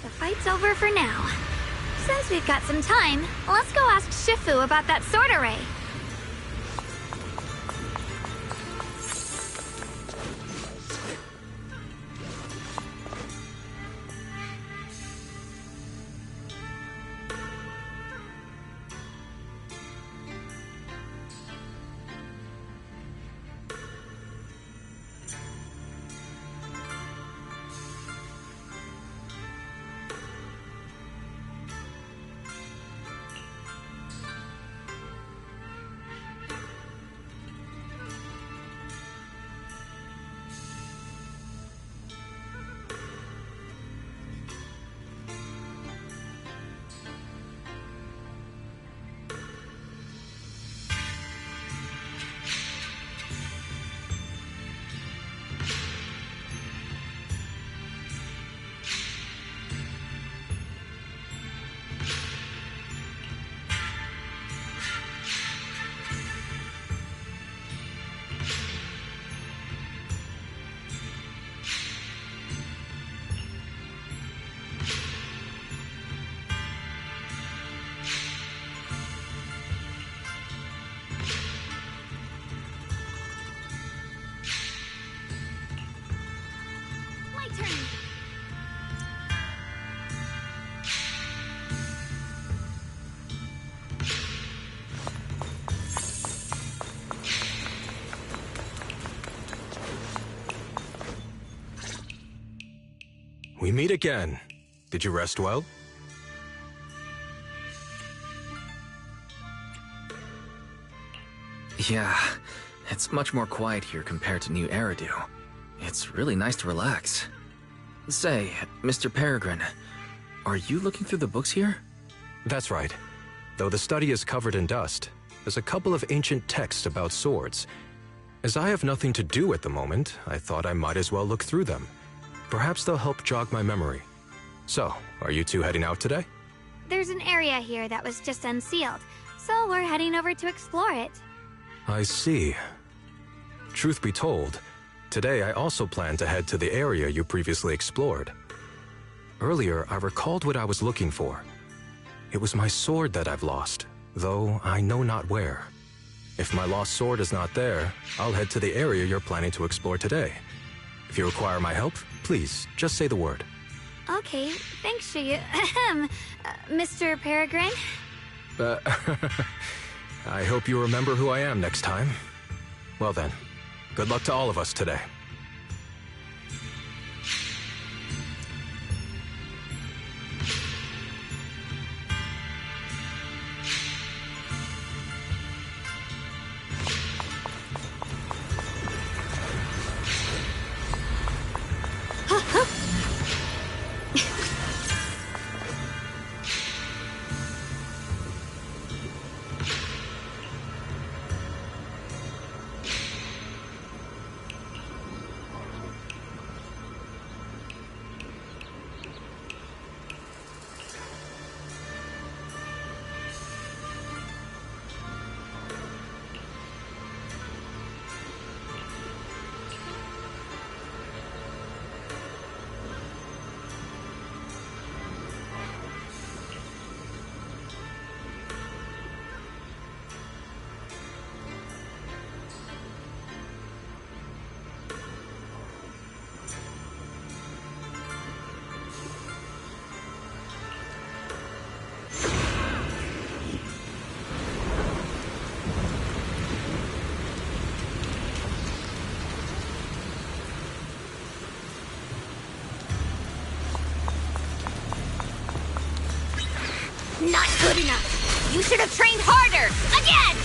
The fight's over for now. Since we've got some time, let's go ask Shifu about that sword array. My turn. We meet again. Did you rest well? Yeah, It's much more quiet here compared to New Eridu. It's really nice to relax. Say, Mr. Peregrine, are you looking through the books here? That's right. Though the study is covered in dust, there's a couple of ancient texts about swords. As I have nothing to do at the moment, I thought I might as well look through them. Perhaps they'll help jog my memory. So, are you two heading out today? There's an area here that was just unsealed, so we're heading over to explore it. I see. Truth be told, today I also plan to head to the area you previously explored. Earlier, I recalled what I was looking for. It was my sword that I've lost, though I know not where. If my lost sword is not there, I'll head to the area you're planning to explore today. If you require my help, please, just say the word. Okay, thanks, Shuyu. Mr. Peregrine? I hope you remember who I am next time. Well then, good luck to all of us today. Not good enough. You should have trained harder. Again!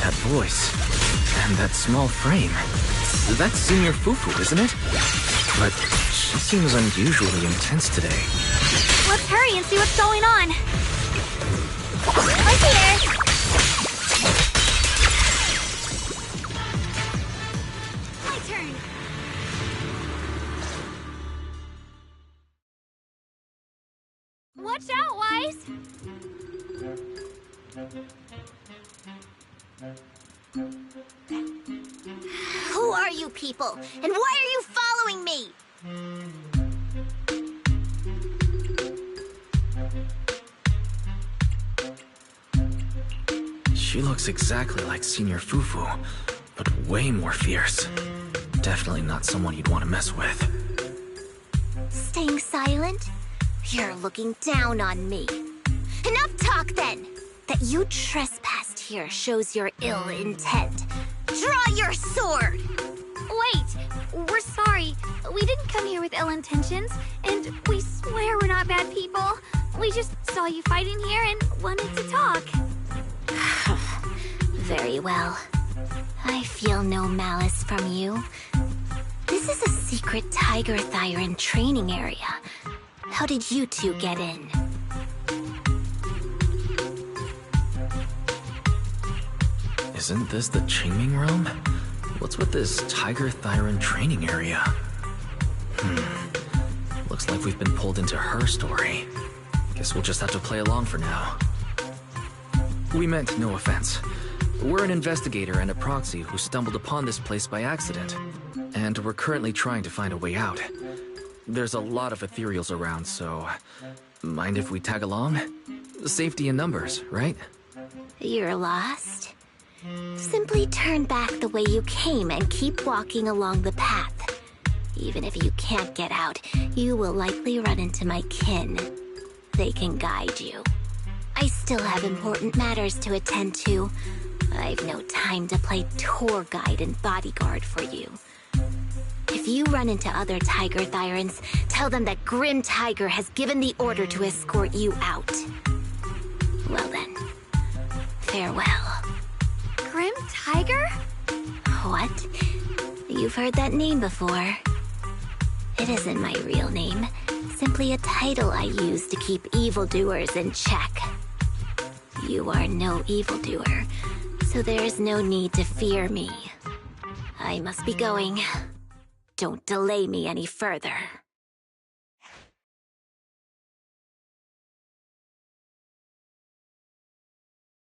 That voice. And that small frame. That's Senior Fufu, isn't it? But she seems unusually intense today. Let's hurry and see what's going on. Right here. My turn. Watch out, Wise. Who are you people? And why are you following me? She looks exactly like Senior Fufu, but way more fierce. Definitely not someone you'd want to mess with. Staying silent? You're looking down on me. Enough talk, then! That you trespassed here shows your ill intent. Draw your sword! Wait, we're sorry. We didn't come here with ill intentions, and we swear we're not bad people. We just saw you fighting here and wanted to talk. Very well. I feel no malice from you. This is a secret Tiger Thyron training area. How did you two get in? Isn't this the Qingming realm? What's with this Tiger Thyron training area? Looks like we've been pulled into her story. Guess we'll just have to play along for now. We meant no offense. We're an investigator and a proxy who stumbled upon this place by accident. And we're currently trying to find a way out. There's a lot of ethereals around, so... mind if we tag along? Safety in numbers, right? You're lost? Simply turn back the way you came and keep walking along the path. Even if you can't get out, you will likely run into my kin. They can guide you. I still have important matters to attend to. I've no time to play tour guide and bodyguard for you. If you run into other Tiger Thyrans, tell them that Grim Tiger has given the order to escort you out. Well then, farewell. Grim Tiger? What? You've heard that name before. It isn't my real name. Simply a title I use to keep evildoers in check. You are no evildoer, so there is no need to fear me. I must be going. Don't delay me any further.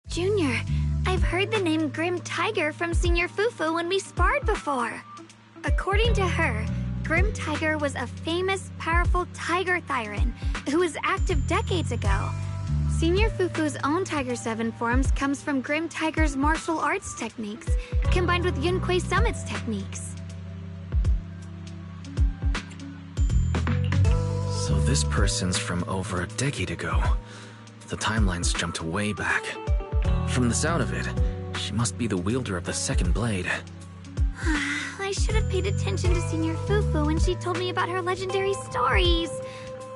Junior, I've heard the name Grim Tiger from Senior Fufu when we sparred before. According to her, Grim Tiger was a famous, powerful Tiger Thyran who was active decades ago. Senior Fufu's own Tiger 7 forms comes from Grim Tiger's martial arts techniques, combined with Yunquei Summit's techniques. So this person's from over a decade ago. The timeline's jumped way back. From the sound of it, she must be the wielder of the second blade. I should have paid attention to Senior Fufu when she told me about her legendary stories.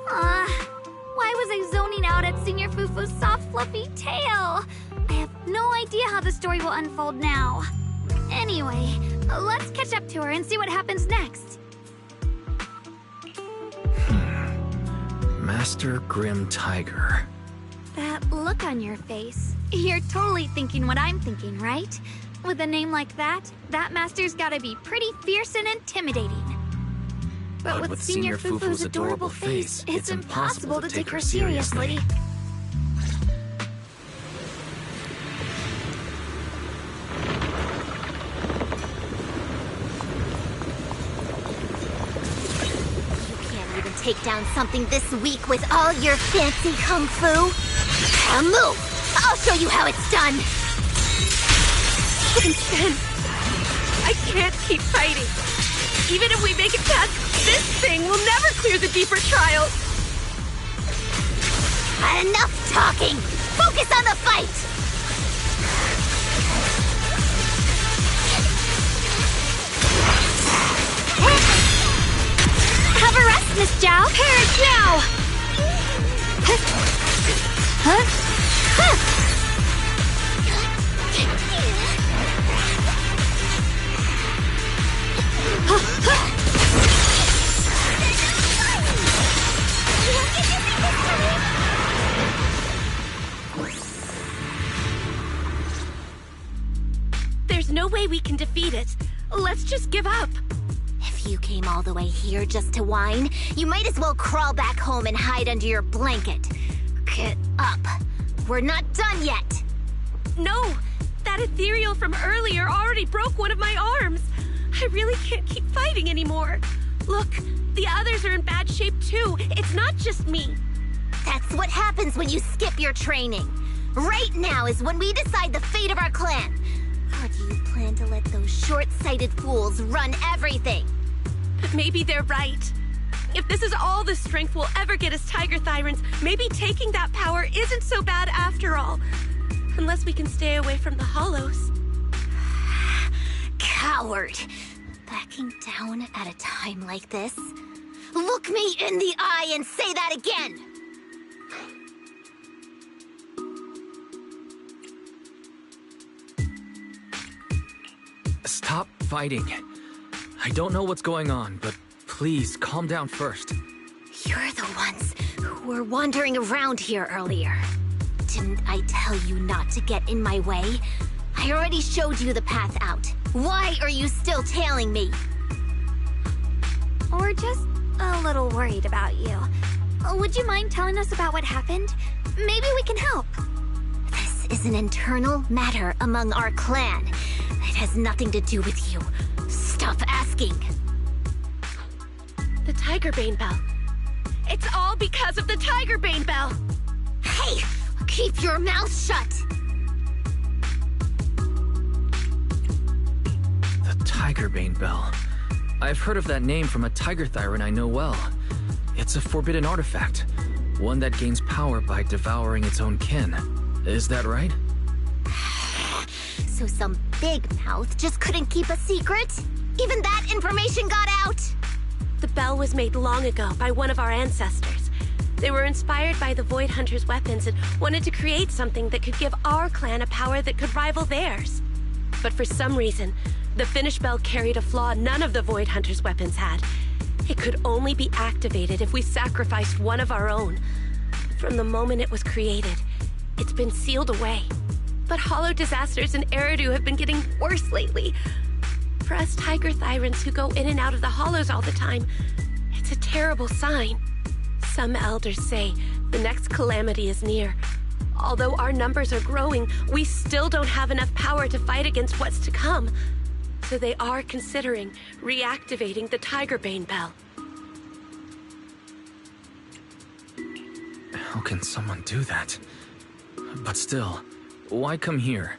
Why was I zoning out at Senior Fufu's soft, fluffy tail? I have no idea how the story will unfold now. Anyway, let's catch up to her and see what happens next. Master Grim Tiger. That look on your face. You're totally thinking what I'm thinking, right? With a name like that, that master's gotta be pretty fierce and intimidating. But with Senior Fufu's adorable face, it's impossible to take her seriously. You can't even take down something this weak with all your fancy kung fu. Now move! I'll show you how it's done! Instead, I can't keep fighting. Even if we make it past this thing, we'll never clear the deeper trials. Enough talking! Focus on the fight! Have a rest, Miss Zhao. Parents now! There's no way we can defeat it. Let's just give up. If you came all the way here just to whine, you might as well crawl back home and hide under your blanket. Get up. We're not done yet. No, that ethereal from earlier already broke one of my arms. I really can't keep fighting anymore. Look, the others are in bad shape too. It's not just me. That's what happens when you skip your training. Right now is when we decide the fate of our clan. Or do you plan to let those short-sighted fools run everything? But maybe they're right. If this is all the strength we'll ever get as Tiger Thyrans, maybe taking that power isn't so bad after all. Unless we can stay away from the Hollows. Coward! Backing down at a time like this? Look me in the eye and say that again! Stop fighting. I don't know what's going on, but please calm down first. You're the ones who were wandering around here earlier. Didn't I tell you not to get in my way? I already showed you the path out. Why are you still tailing me? We're just a little worried about you. Would you mind telling us about what happened? Maybe we can help. This is an internal matter among our clan. It has nothing to do with you. Stop asking. The Tiger Bane Bell. It's all because of the Tiger Bane Bell. Hey! Keep your mouth shut! The Tiger Bane Bell. I've heard of that name from a Tiger Thyran I know well. It's a forbidden artifact, one that gains power by devouring its own kin. Is that right? So some big mouth just couldn't keep a secret? Even that information got out? The bell was made long ago by one of our ancestors. They were inspired by the Void Hunter's weapons and wanted to create something that could give our clan a power that could rival theirs. but for some reason, the finished bell carried a flaw none of the Void Hunter's weapons had. It could only be activated if we sacrificed one of our own. From the moment it was created, it's been sealed away. But hollow disasters in Eridu have been getting worse lately. For us Tiger Thyrans who go in and out of the hollows all the time, it's a terrible sign. Some elders say the next calamity is near. Although our numbers are growing, we still don't have enough power to fight against what's to come. So they are considering reactivating the Tigerbane Bell. How can someone do that? But still, why come here?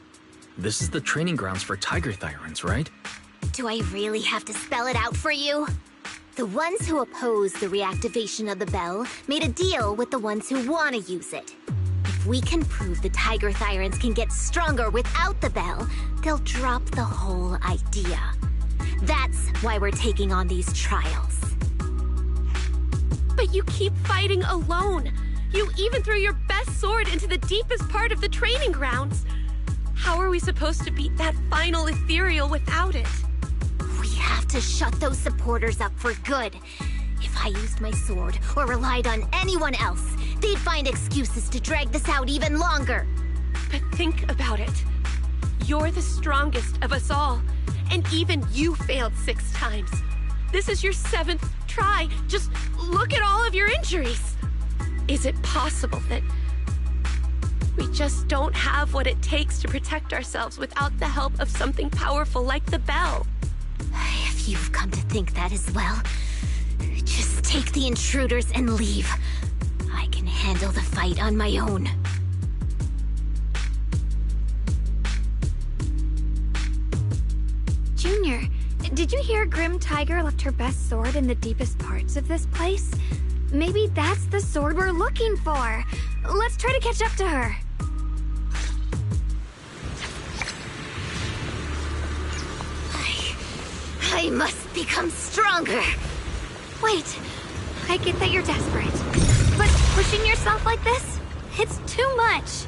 This is the training grounds for Tiger Thyrans, right? Do I really have to spell it out for you? The ones who oppose the reactivation of the bell made a deal with the ones who want to use it. If we can prove the Tiger Thyrans can get stronger without the bell, they'll drop the whole idea. That's why we're taking on these trials. But you keep fighting alone. You even threw your best sword into the deepest part of the training grounds. How are we supposed to beat that final ethereal without it? We have to shut those supporters up for good. If I used my sword or relied on anyone else, they'd find excuses to drag this out even longer. But think about it. You're the strongest of us all, and even you failed 6 times. This is your 7th try. Just look at all of your injuries. Is it possible that we just don't have what it takes to protect ourselves without the help of something powerful like the bell? If you've come to think that as well, just take the intruders and leave. I can handle the fight on my own. Junior, did you hear Grim Tiger left her best sword in the deepest parts of this place? Maybe that's the sword we're looking for. Let's try to catch up to her. I must become stronger. Wait, I get that you're desperate. But pushing yourself like this? It's too much.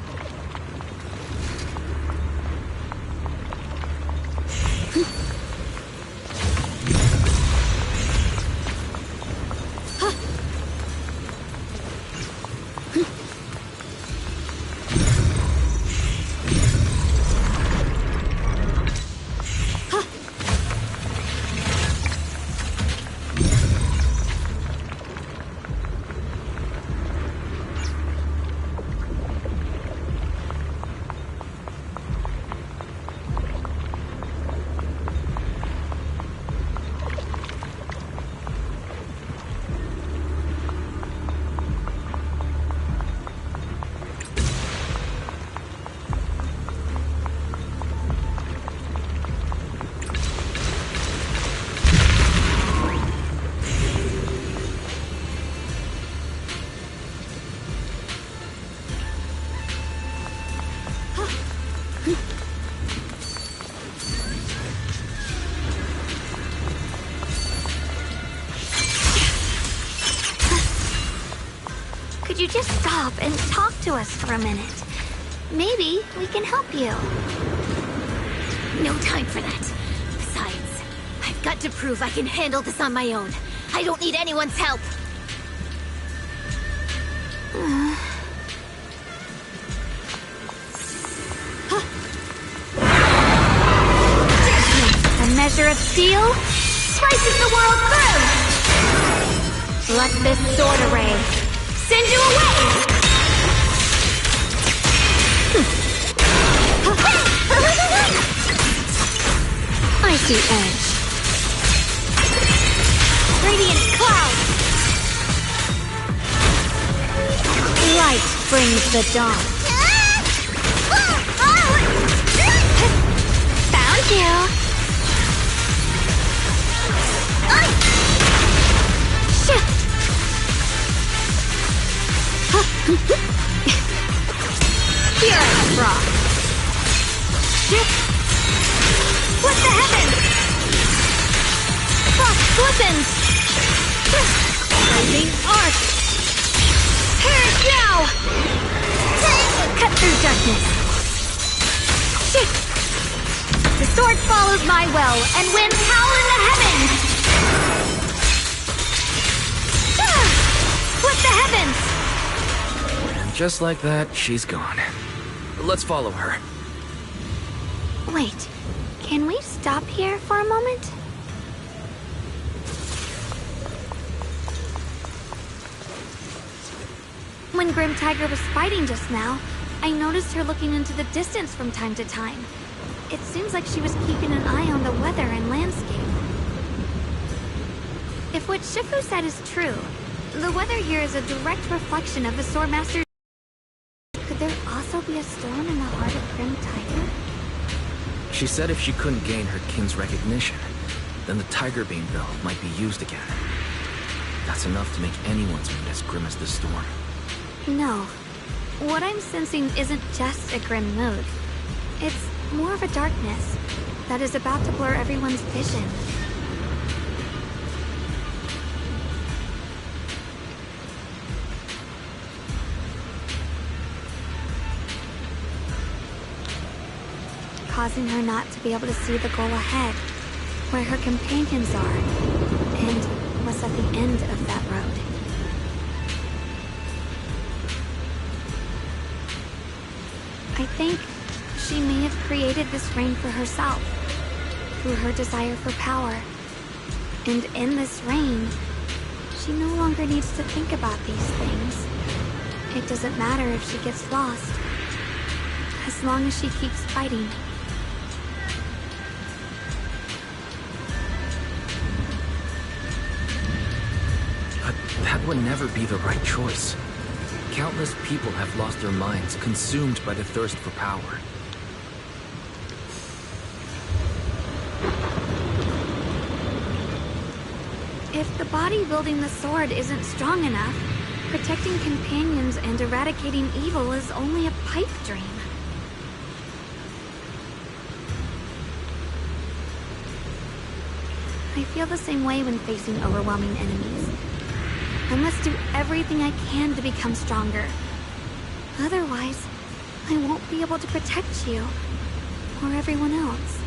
Could you just stop and talk to us for a minute? Maybe we can help you. No time for that. Besides, I've got to prove I can handle this on my own. I don't need anyone's help. A measure of steel slices the world through. Let this sword array send you away. I see edge. Radiant cloud. Light brings the dawn. Found you. Shift. Here I rock. Shift. Split the heavens. Frost glistens. Rising arc. Perish now. Cut through darkness. Shift. The follows my will and wins power in the heavens! Ah! Split the heavens! And just like that, she's gone. Let's follow her. Wait, can we stop here for a moment? When Grim Tiger was fighting just now, I noticed her looking into the distance from time to time. It seems like she was keeping an eye on the weather and landscape. If what Shifu said is true, the weather here is a direct reflection of the Swordmaster's. Could there also be a storm in the heart of Grim Tiger? She said if she couldn't gain her king's recognition, then the Tiger Beam Bell might be used again. That's enough to make anyone's mood as grim as the storm. No. What I'm sensing isn't just a grim mood. It's more of a darkness that is about to blur everyone's vision. Causing her not to be able to see the goal ahead, where her companions are, and what's at the end of that road. I think she may have created this rain for herself, through her desire for power. And in this rain, she no longer needs to think about these things. It doesn't matter if she gets lost, as long as she keeps fighting. But that would never be the right choice. Countless people have lost their minds, consumed by the thirst for power. If the body wielding the sword isn't strong enough, protecting companions and eradicating evil is only a pipe dream. I feel the same way when facing overwhelming enemies. I must do everything I can to become stronger. Otherwise, I won't be able to protect you, or everyone else.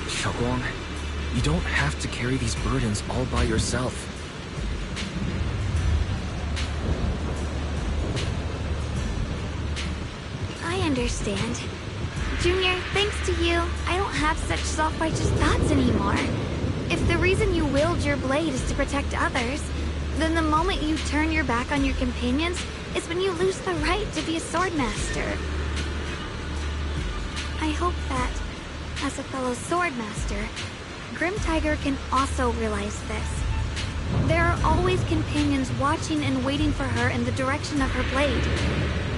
Xiaoguang, you don't have to carry these burdens all by yourself. I understand. Junior, thanks to you, I don't have such self-righteous thoughts anymore. If the reason you wield your blade is to protect others, then the moment you turn your back on your companions is when you lose the right to be a swordmaster. I hope that, as a fellow swordmaster, Grim Tiger can also realize this. There are always companions watching and waiting for her in the direction of her blade.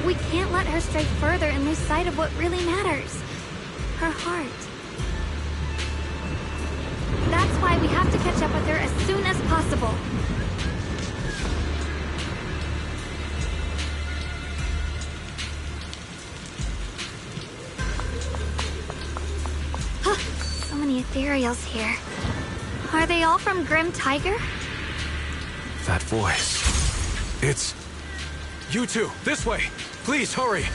We can't let her stray further and lose sight of what really matters. Her heart. That's why we have to catch up with her as soon as possible. So many ethereals here. Are they all from Grim Tiger? That voice. It's... You two, this way! Please, hurry!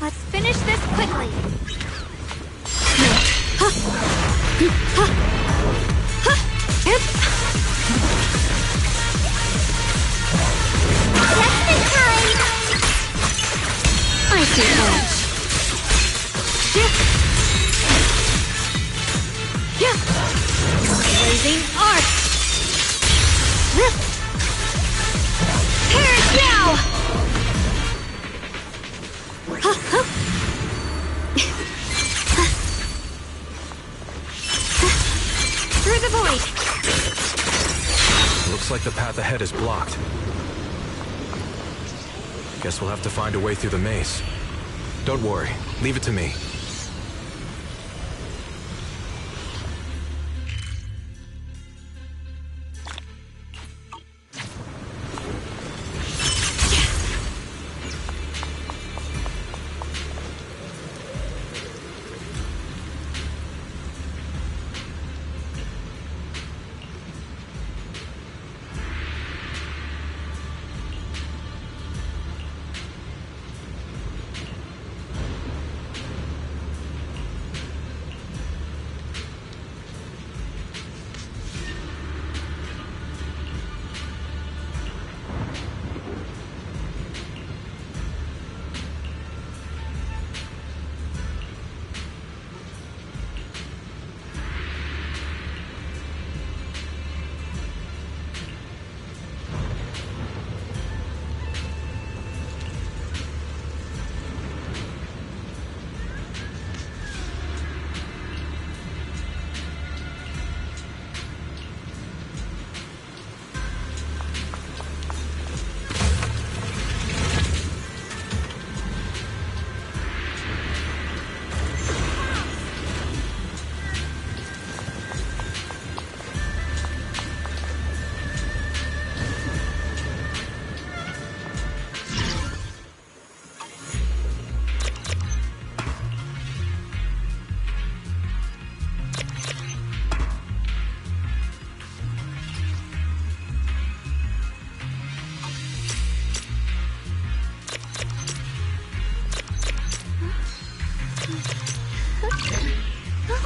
Let's finish this quickly. I see edge. Blazing arc. Perish now! Through the void! Looks like the path ahead is blocked. Guess we'll have to find a way through the maze. Don't worry, leave it to me.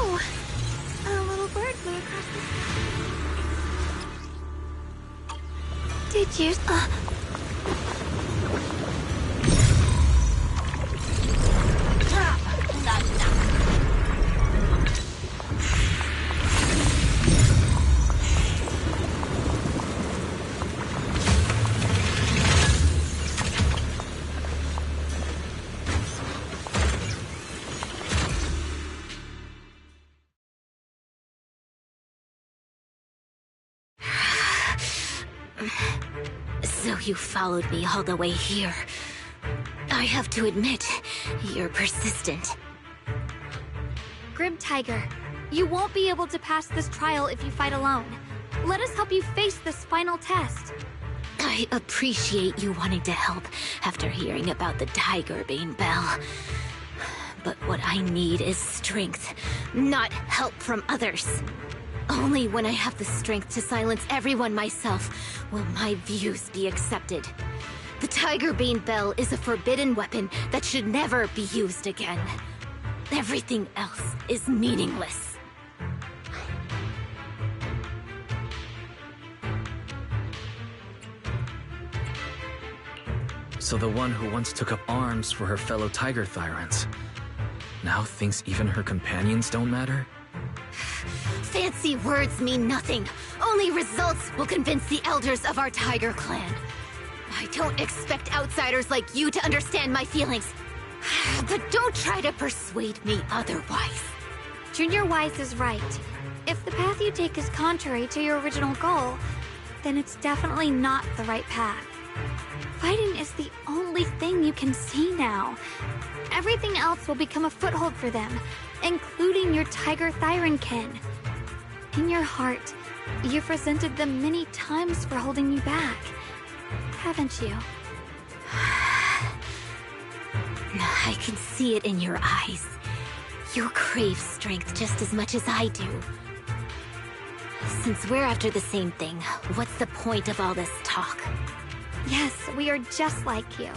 Oh, a little bird flew across the sky. Did you... So you followed me all the way here. I have to admit, you're persistent. Grim Tiger, you won't be able to pass this trial if you fight alone. Let us help you face this final test. I appreciate you wanting to help after hearing about the Tiger Bane Bell. But what I need is strength, not help from others. Only when I have the strength to silence everyone myself will my views be accepted. The Tiger Bane Bell is a forbidden weapon that should never be used again. Everything else is meaningless. So the one who once took up arms for her fellow Tiger Thyrans now thinks even her companions don't matter? Fancy words mean nothing. Only results will convince the elders of our Tiger Clan. I don't expect outsiders like you to understand my feelings. But don't try to persuade me otherwise. Junior Wise is right. If the path you take is contrary to your original goal, then it's definitely not the right path. Fighting is the only thing you can see now. Everything else will become a foothold for them, including your Tiger Thyran kin. In your heart, you've resented them many times for holding you back, haven't you? I can see it in your eyes. You crave strength just as much as I do. Since we're after the same thing, what's the point of all this talk? Yes, we are just like you.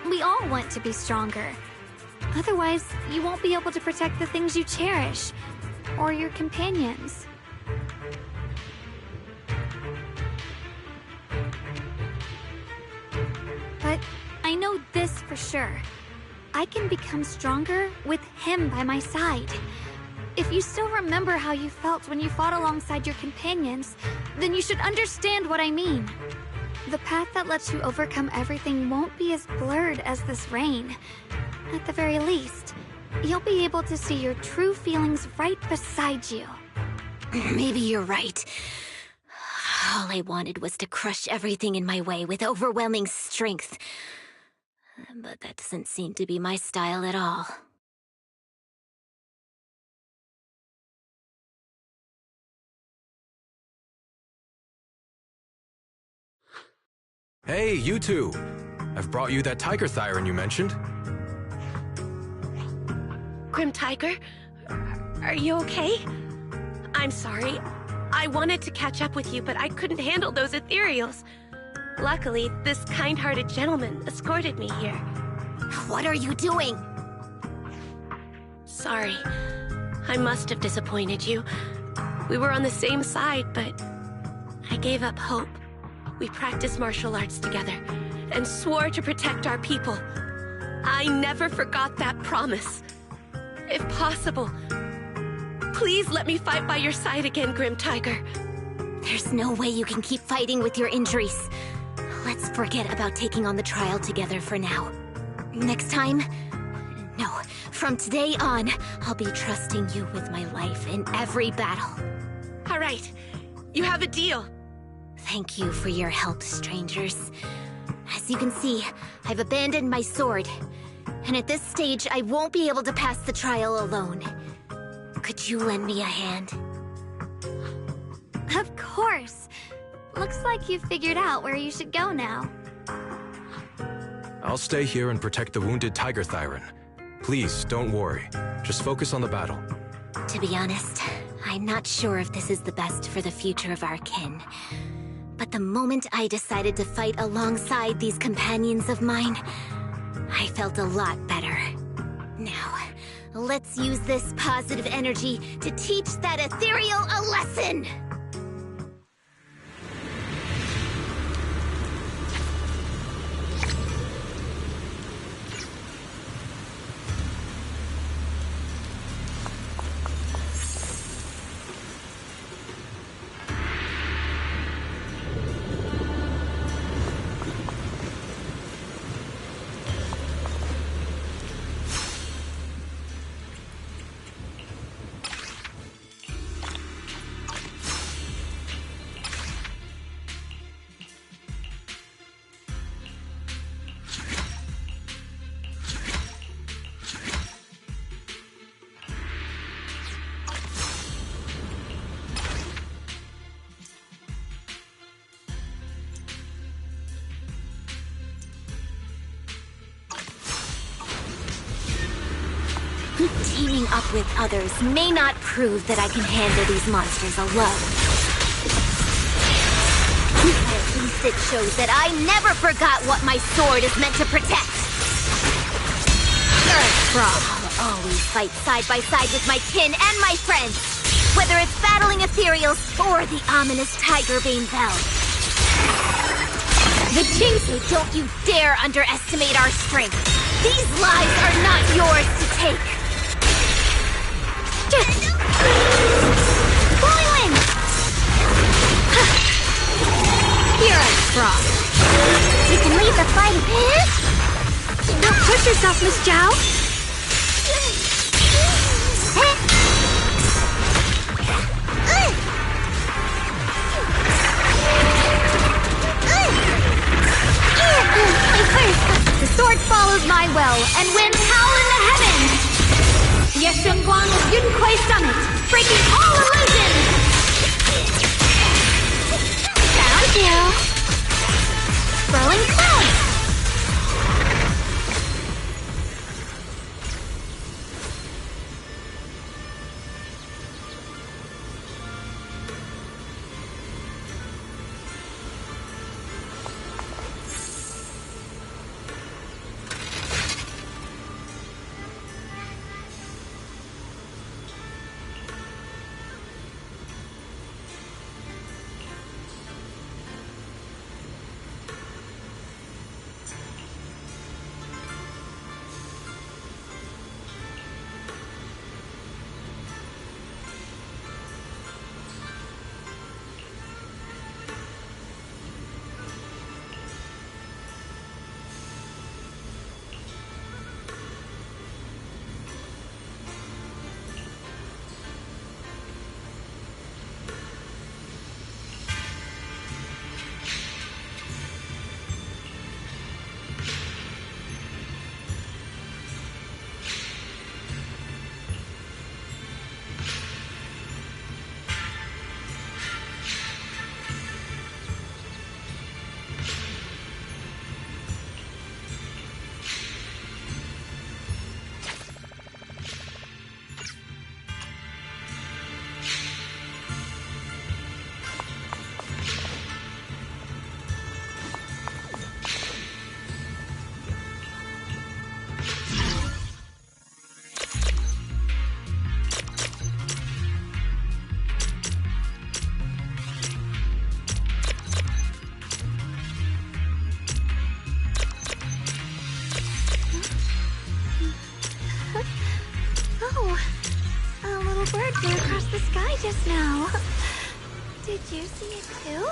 We all want to be stronger. Otherwise, you won't be able to protect the things you cherish, or your companions. But I know this for sure. I can become stronger with him by my side. If you still remember how you felt when you fought alongside your companions, then you should understand what I mean. The path that lets you overcome everything won't be as blurred as this rain. At the very least, you'll be able to see your true feelings right beside you. Maybe you're right. All I wanted was to crush everything in my way with overwhelming strength. But that doesn't seem to be my style at all. Hey, you two! I've brought you that tiger thyron you mentioned. Grim Tiger, are you okay? I'm sorry. I wanted to catch up with you, but I couldn't handle those ethereals. Luckily, this kind-hearted gentleman escorted me here. What are you doing? Sorry. I must have disappointed you. We were on the same side, but I gave up hope. We practiced martial arts together and swore to protect our people. I never forgot that promise. If possible, please let me fight by your side again, Grim Tiger. There's no way you can keep fighting with your injuries. Let's forget about taking on the trial together for now. Next time? No, from today on, I'll be trusting you with my life in every battle. All right, you have a deal. Thank you for your help, strangers. As you can see, I've abandoned my sword. And at this stage, I won't be able to pass the trial alone. Could you lend me a hand? Of course. Looks like you've figured out where you should go now. I'll stay here and protect the wounded tiger thyron. Please, don't worry. Just focus on the battle. To be honest, I'm not sure if this is the best for the future of our kin. But the moment I decided to fight alongside these companions of mine, I felt a lot better. Now, let's use this positive energy to teach that ethereal a lesson! Teaming up with others may not prove that I can handle these monsters alone. At least it shows that I never forgot what my sword is meant to protect. I'll always fight side by side with my kin and my friends, whether it's battling ethereals or the ominous Tigerbane Bell. The Jing say don't you dare underestimate our strength. These lives are not yours to take. Flying Wind! Here I Frog. You can leave the fight. Don't push yourself, Miss Zhao. The sword follows my will, and winds howl in the heavens! Yeshun Guang of Yun Kuei Summit, breaking all illusions! Found you! Rolling clouds! Did you see it too?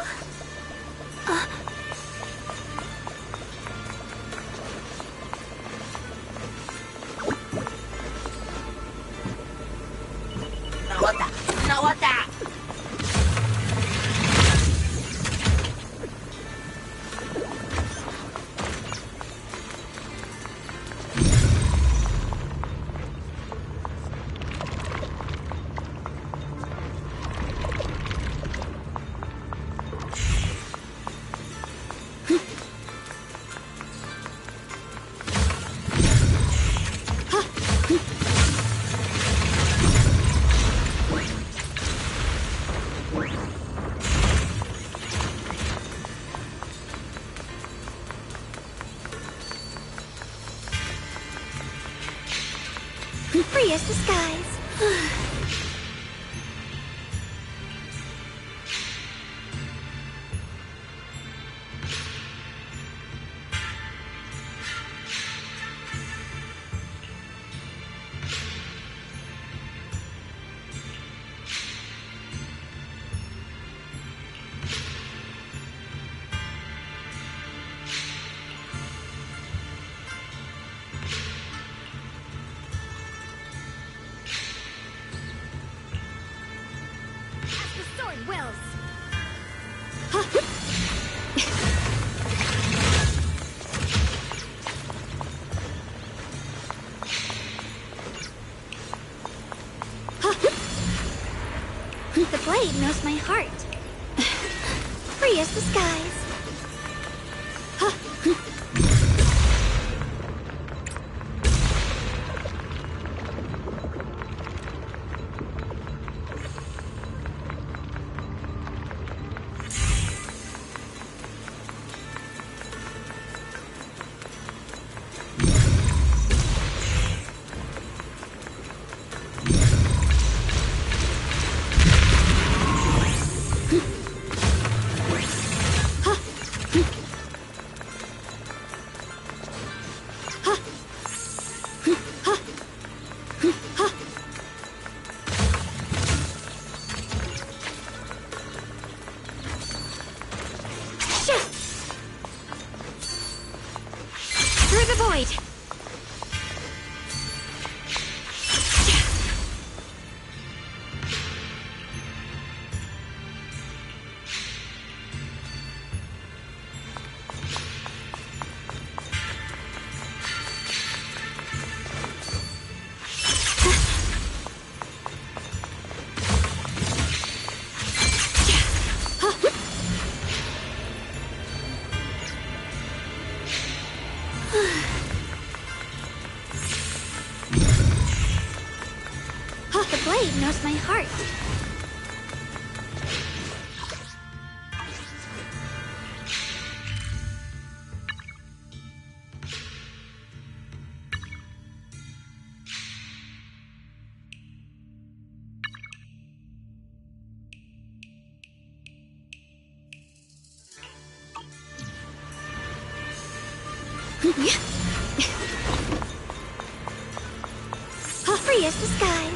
Free as the skies. The sword wills. The blade knows my heart. Free as the skies. Through the void! The blade knows my heart. Free as the skies.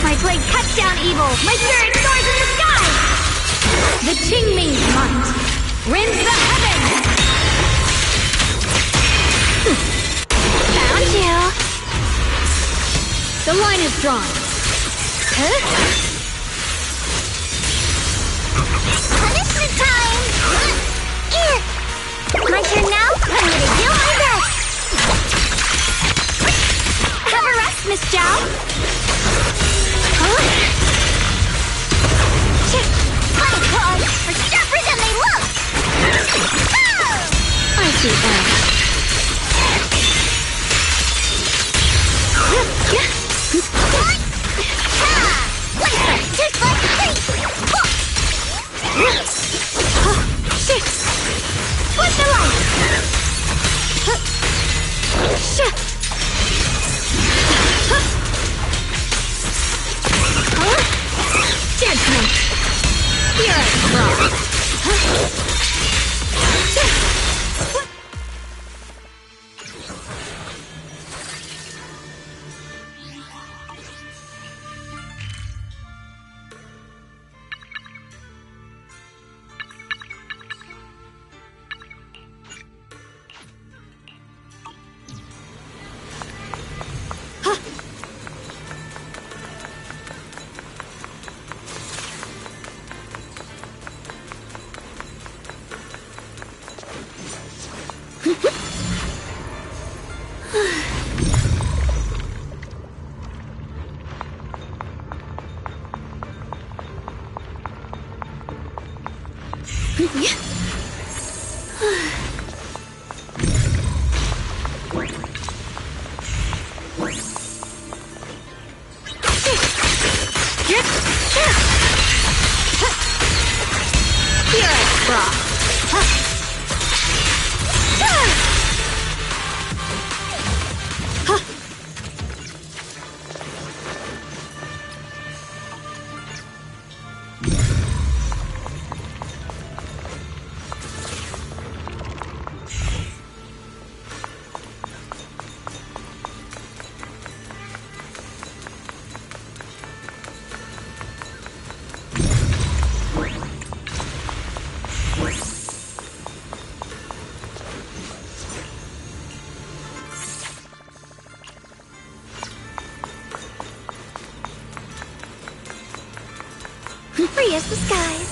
My blade cuts down evil. My spirit soars in the sky. The Qingming's might rends the heavens. Found you. The line is drawn. Punishment time! My turn now? I'm gonna do my best! Have a rest, Miss Zhao. My claws are sharper than they look! I see that. Split the light! Judgment. Here I come. Free as the skies.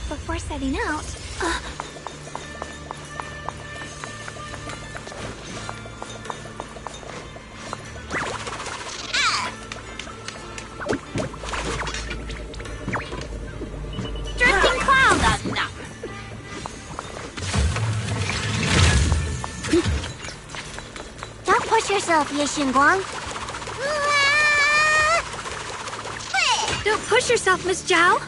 Before setting out, Drifting clouds! Don't push yourself, Ye Xingguang. don't push yourself, Miss Zhao.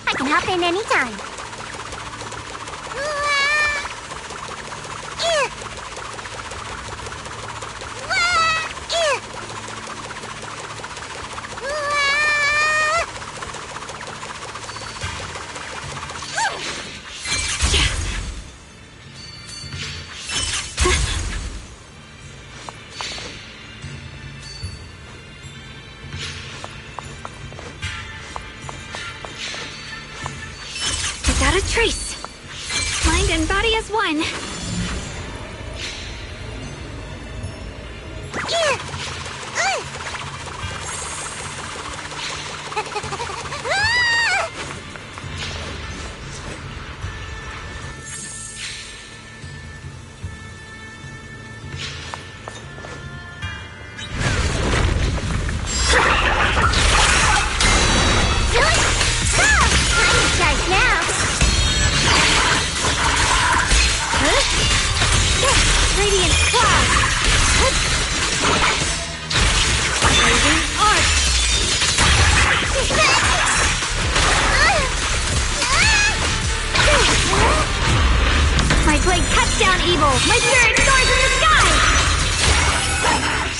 I can hop in anytime. Without a trace. Mind and body as one. Radiant cloud! Strike down evil! My spirit soars in the sky!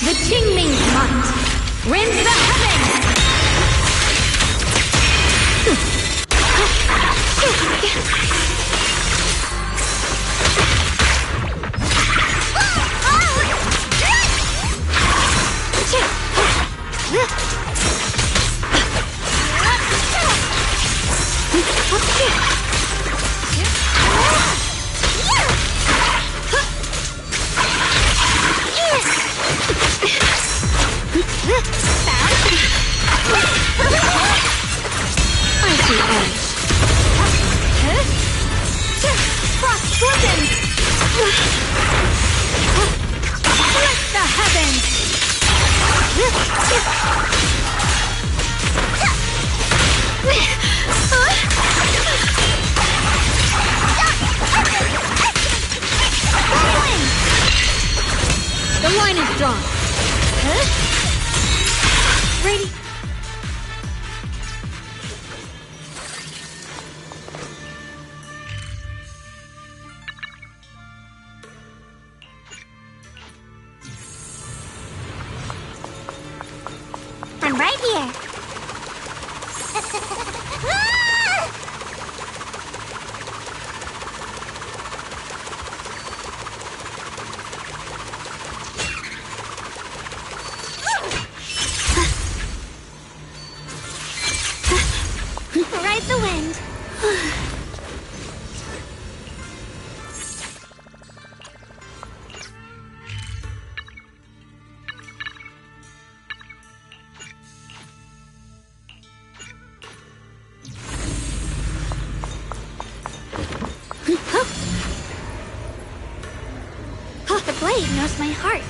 The Qingming's might! Rend the heavens! The line is drawn. Ready. I'm right here. Ride the wind. The blade knows my heart.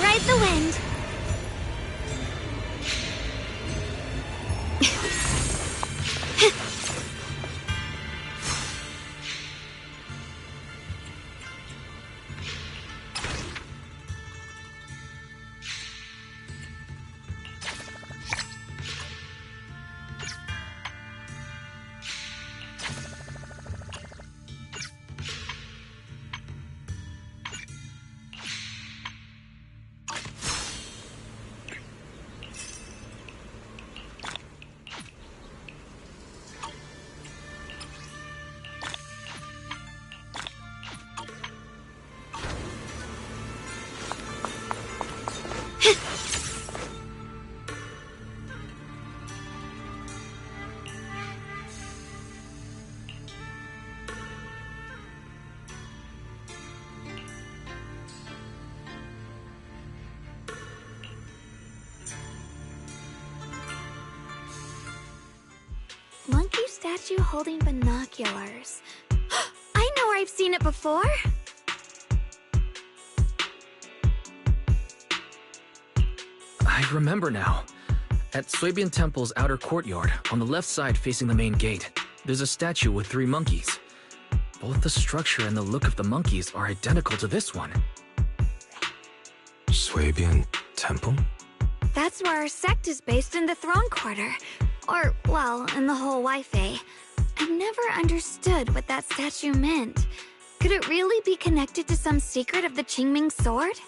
Ride the wind. Monkey statue holding binoculars. I know where I've seen it before. I remember now. At Suibian Temple's outer courtyard, on the left side facing the main gate, there's a statue with 3 monkeys. Both the structure and the look of the monkeys are identical to this one. Suibian Temple? That's where our sect is based, in the Throne Quarter. Or, well, in the whole Wi-Fi. I never understood what that statue meant. Could it really be connected to some secret of the Qingming sword?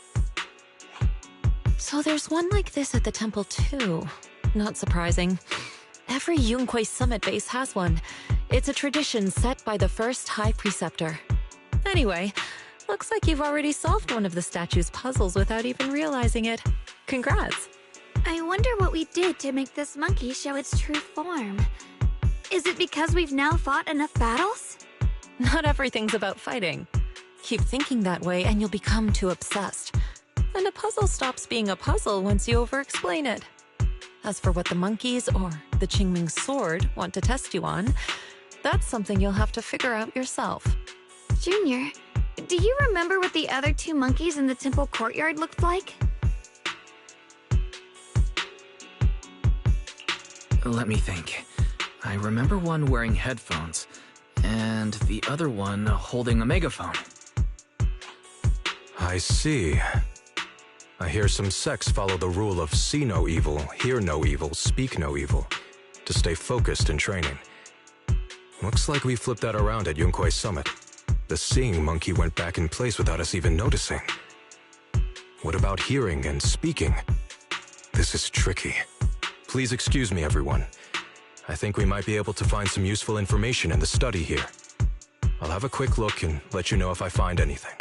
So there's one like this at the temple too. Not surprising. Every Yunquei summit base has one. It's a tradition set by the first High Preceptor. Anyway, looks like you've already solved one of the statue's puzzles without even realizing it. Congrats! I wonder what we did to make this monkey show its true form. Is it because we've now fought enough battles? Not everything's about fighting. Keep thinking that way and you'll become too obsessed. And a puzzle stops being a puzzle once you over-explain it. As for what the monkeys or the Qingming sword want to test you on, that's something you'll have to figure out yourself. Junior, do you remember what the other 2 monkeys in the temple courtyard looked like? Let me think. I remember one wearing headphones, and the other one holding a megaphone. I see. I hear some sects follow the rule of see no evil, hear no evil, speak no evil, to stay focused in training. Looks like we flipped that around at Yunkwei Summit. The seeing monkey went back in place without us even noticing. What about hearing and speaking? This is tricky. Please excuse me, everyone. I think we might be able to find some useful information in the study here. I'll have a quick look and let you know if I find anything.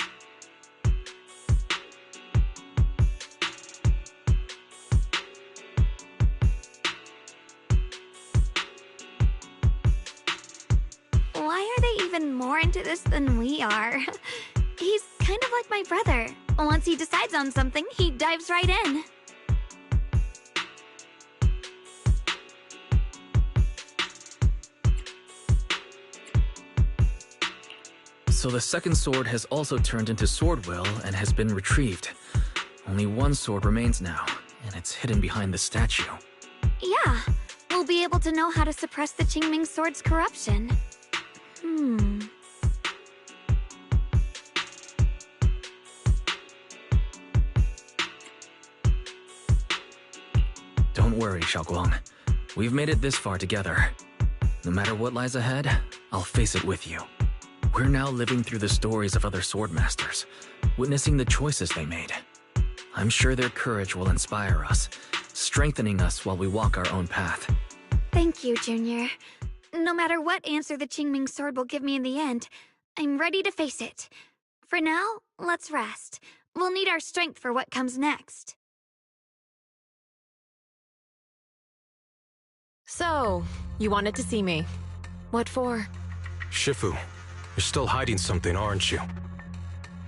Why are they even more into this than we are? He's kind of like my brother. Once he decides on something, he dives right in. So the second sword has also turned into sword will and has been retrieved. Only one sword remains now, and it's hidden behind the statue. Yeah, we'll be able to know how to suppress the Qingming sword's corruption. Don't worry, Xiaoguang. We've made it this far together. No matter what lies ahead, I'll face it with you. We're now living through the stories of other swordmasters, witnessing the choices they made. I'm sure their courage will inspire us, strengthening us while we walk our own path. Thank you, Junior. No matter what answer the Qingming sword will give me in the end, I'm ready to face it. For now, let's rest. We'll need our strength for what comes next. So, you wanted to see me. What for? Shifu, you're still hiding something, aren't you?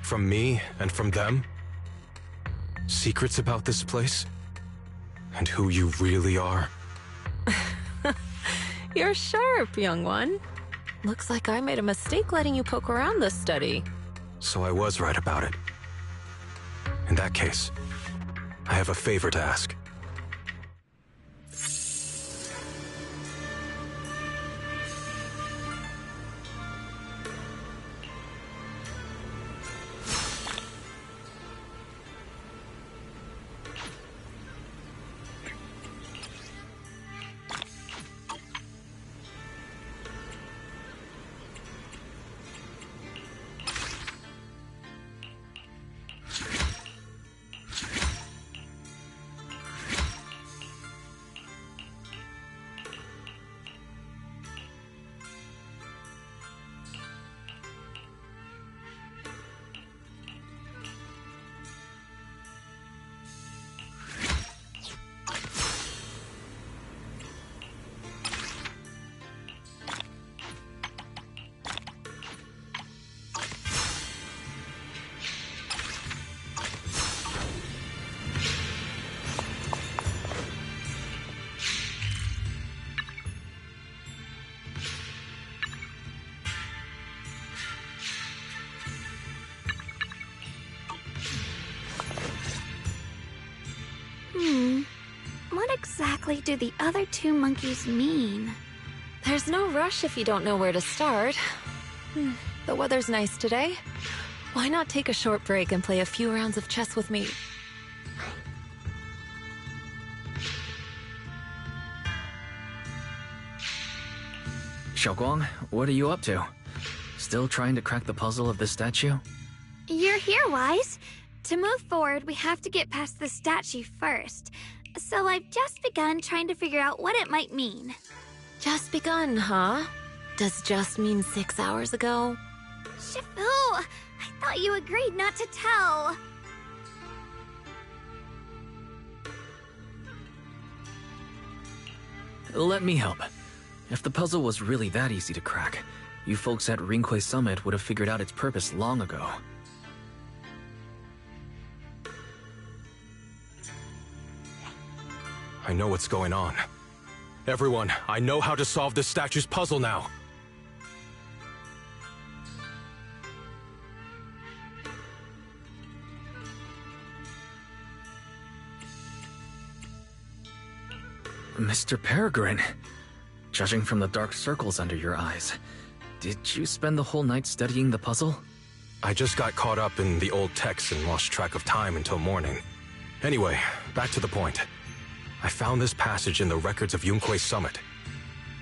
From me and from them? Secrets about this place? And who you really are? You're sharp, young one. Looks like I made a mistake letting you poke around this study. So I was right about it. In that case, I have a favor to ask. What exactly do the other two monkeys mean? There's no rush if you don't know where to start. The weather's nice today. Why not take a short break and play a few rounds of chess with me? Xiaoguang, what are you up to? Still trying to crack the puzzle of this statue? You're here, Wise. To move forward, we have to get past the statue first. So I've just begun trying to figure out what it might mean. Just begun, huh? Does just mean 6 hours ago? Shifu! I thought you agreed not to tell. Let me help. If the puzzle was really that easy to crack, you folks at Rinkwei Summit would have figured out its purpose long ago. I know what's going on. Everyone, I know how to solve this statue's puzzle now. Mr. Peregrine, judging from the dark circles under your eyes, Did you spend the whole night studying the puzzle? I just got caught up in the old texts and lost track of time until morning. Anyway, back to the point. I found this passage in the records of Yunkui's summit.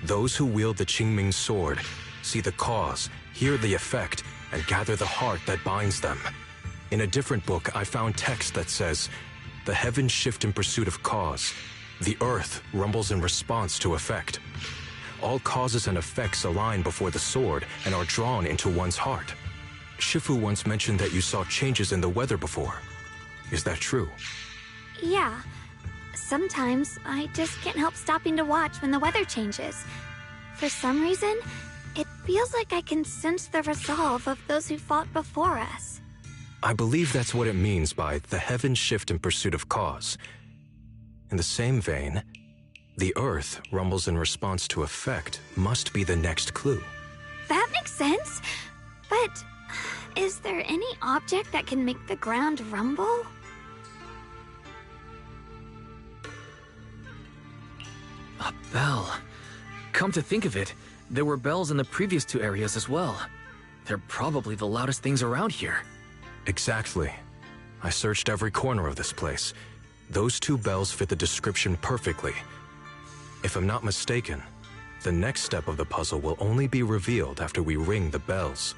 Those who wield the Qingming sword see the cause, hear the effect, and gather the heart that binds them. In a different book, I found text that says, "The heavens shift in pursuit of cause. The earth rumbles in response to effect. All causes and effects align before the sword and are drawn into one's heart." Shifu once mentioned that you saw changes in the weather before. Is that true? Yeah. Sometimes I just can't help stopping to watch when the weather changes. For some reason, it feels like I can sense the resolve of those who fought before us. I believe that's what it means by the heavens shift in pursuit of cause. In the same vein, the earth rumbles in response to effect must be the next clue. That makes sense. But is there any object that can make the ground rumble? A bell. Come to think of it, there were bells in the previous two areas as well. They're probably the loudest things around here. Exactly. I searched every corner of this place. Those two bells fit the description perfectly. If I'm not mistaken, the next step of the puzzle will only be revealed after we ring the bells.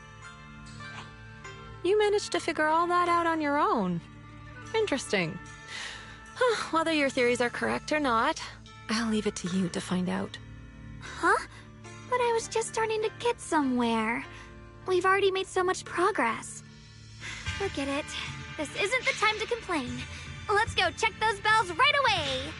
You managed to figure all that out on your own. Interesting. Whether your theories are correct or not, I'll leave it to you to find out. Huh? But I was just starting to get somewhere. We've already made so much progress. Forget it. This isn't the time to complain. Let's go check those bells right away!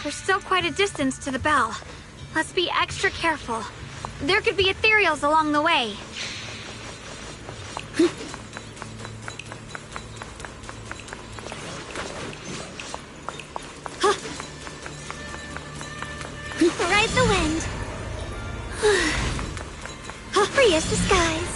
There's still quite a distance to the bell. Let's be extra careful. There could be ethereals along the way. Ride the wind. Free as the skies.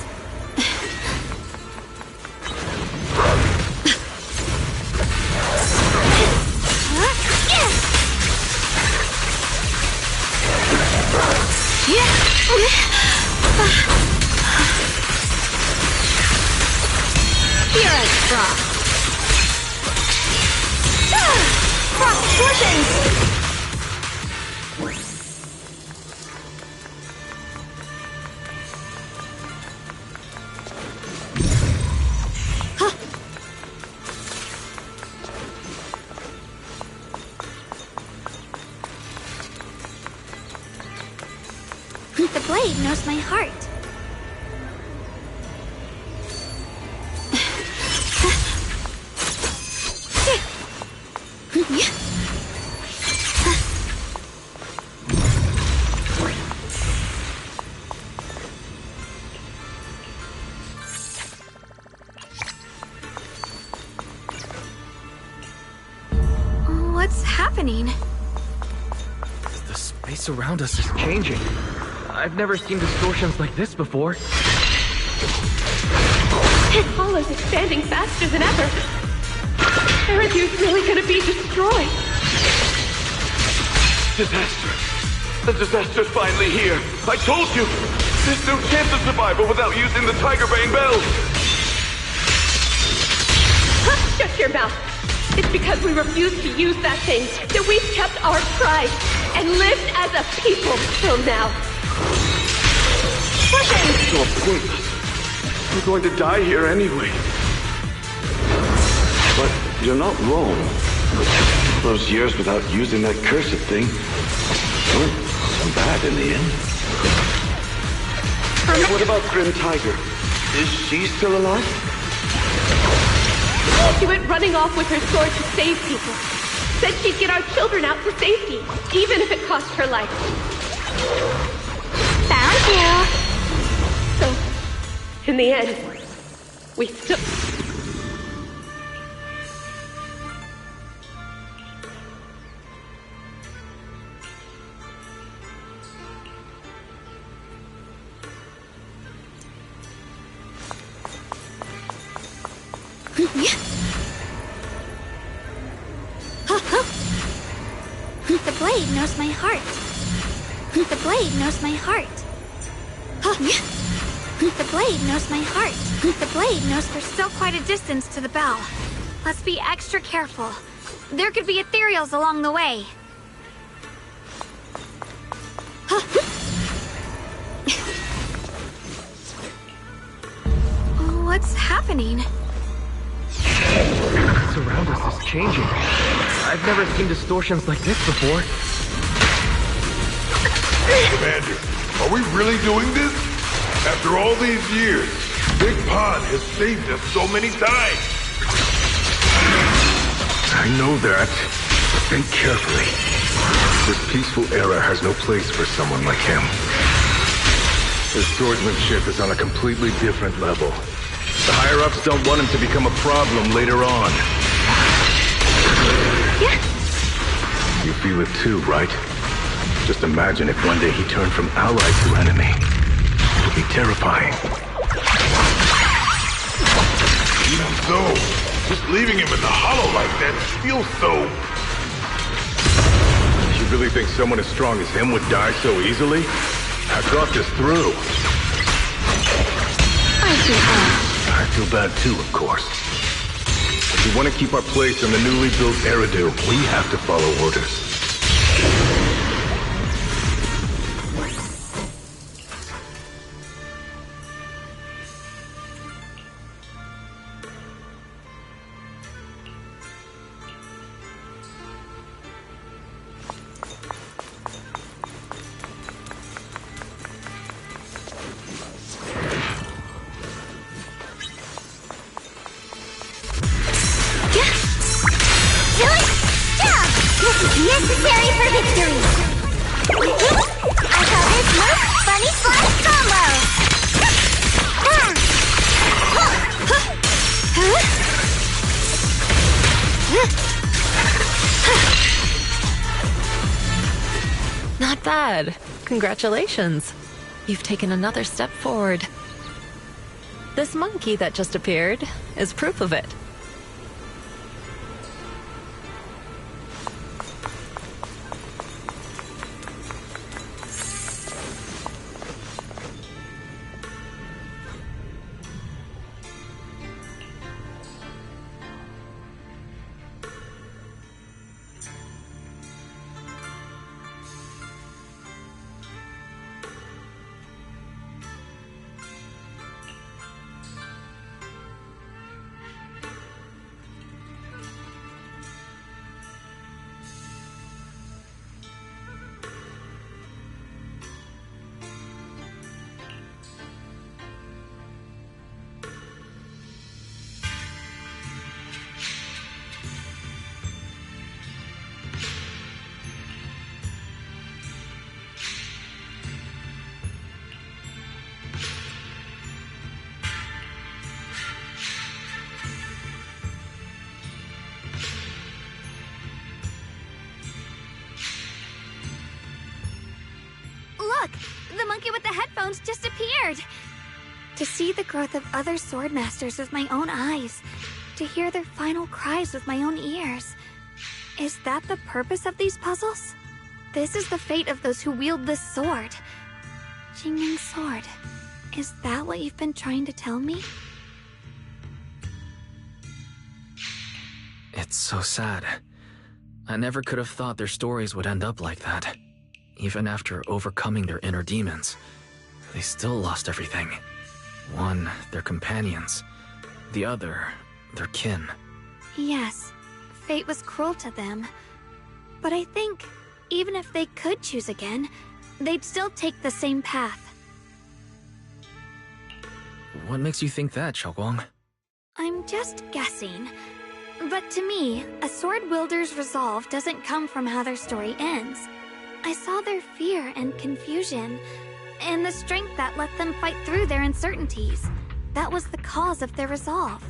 Here is frost. Frost portions. The blade knows my heart. What's happening? The space around us is changing. I've never seen distortions like this before. Hall is expanding faster than ever. Erethiir's really gonna be destroyed. Disaster. The disaster's finally here. I told you! There's no chance of survival without using the Tiger Bane bells! Shut your mouth. It's because we refused to use that thing that we've kept our pride and lived as a people till now. It's all pointless. We're going to die here anyway. But you're not wrong. Those years without using that cursed thing weren't so bad in the end. What about Grim Tiger? Is she still alive? She went running off with her sword to save people. Said she'd get our children out to safety, even if it cost her life. Found you. So, in the end, we still... The blade knows my heart. The blade knows my heart. The blade knows my heart. The blade knows there's still quite a distance to the bell. Let's be extra careful. There could be ethereals along the way. What's happening? What's around us is changing. I've never seen distortions like this before. Commander, are we really doing this? After all these years, Big Pond has saved us so many times. I know that. Think carefully. This peaceful era has no place for someone like him. His swordsmanship is on a completely different level. The higher-ups don't want him to become a problem later on. You feel it too, right? Just imagine if one day he turned from ally to enemy. It would be terrifying. Even so, just leaving him in the hollow like that feels so... You really think someone as strong as him would die so easily? I thought this through. I feel bad too, of course. If we want to keep our place on the newly built Eridu, we have to follow orders. Necessary for victory! I call this move Bunny Slice Combo! Not bad. Congratulations. You've taken another step forward. This monkey that just appeared is proof of it. Look! The monkey with the headphones just appeared! To see the growth of other swordmasters with my own eyes, to hear their final cries with my own ears. Is that the purpose of these puzzles? This is the fate of those who wield this sword. Qingming's sword. Is that what you've been trying to tell me? It's so sad. I never could have thought their stories would end up like that. Even after overcoming their inner demons, they still lost everything. One, their companions. The other, their kin. Yes, fate was cruel to them. But I think, even if they could choose again, they'd still take the same path. What makes you think that, Xiaoguang? I'm just guessing. But to me, a sword wielder's resolve doesn't come from how their story ends. I saw their fear and confusion, and the strength that let them fight through their uncertainties. That was the cause of their resolve.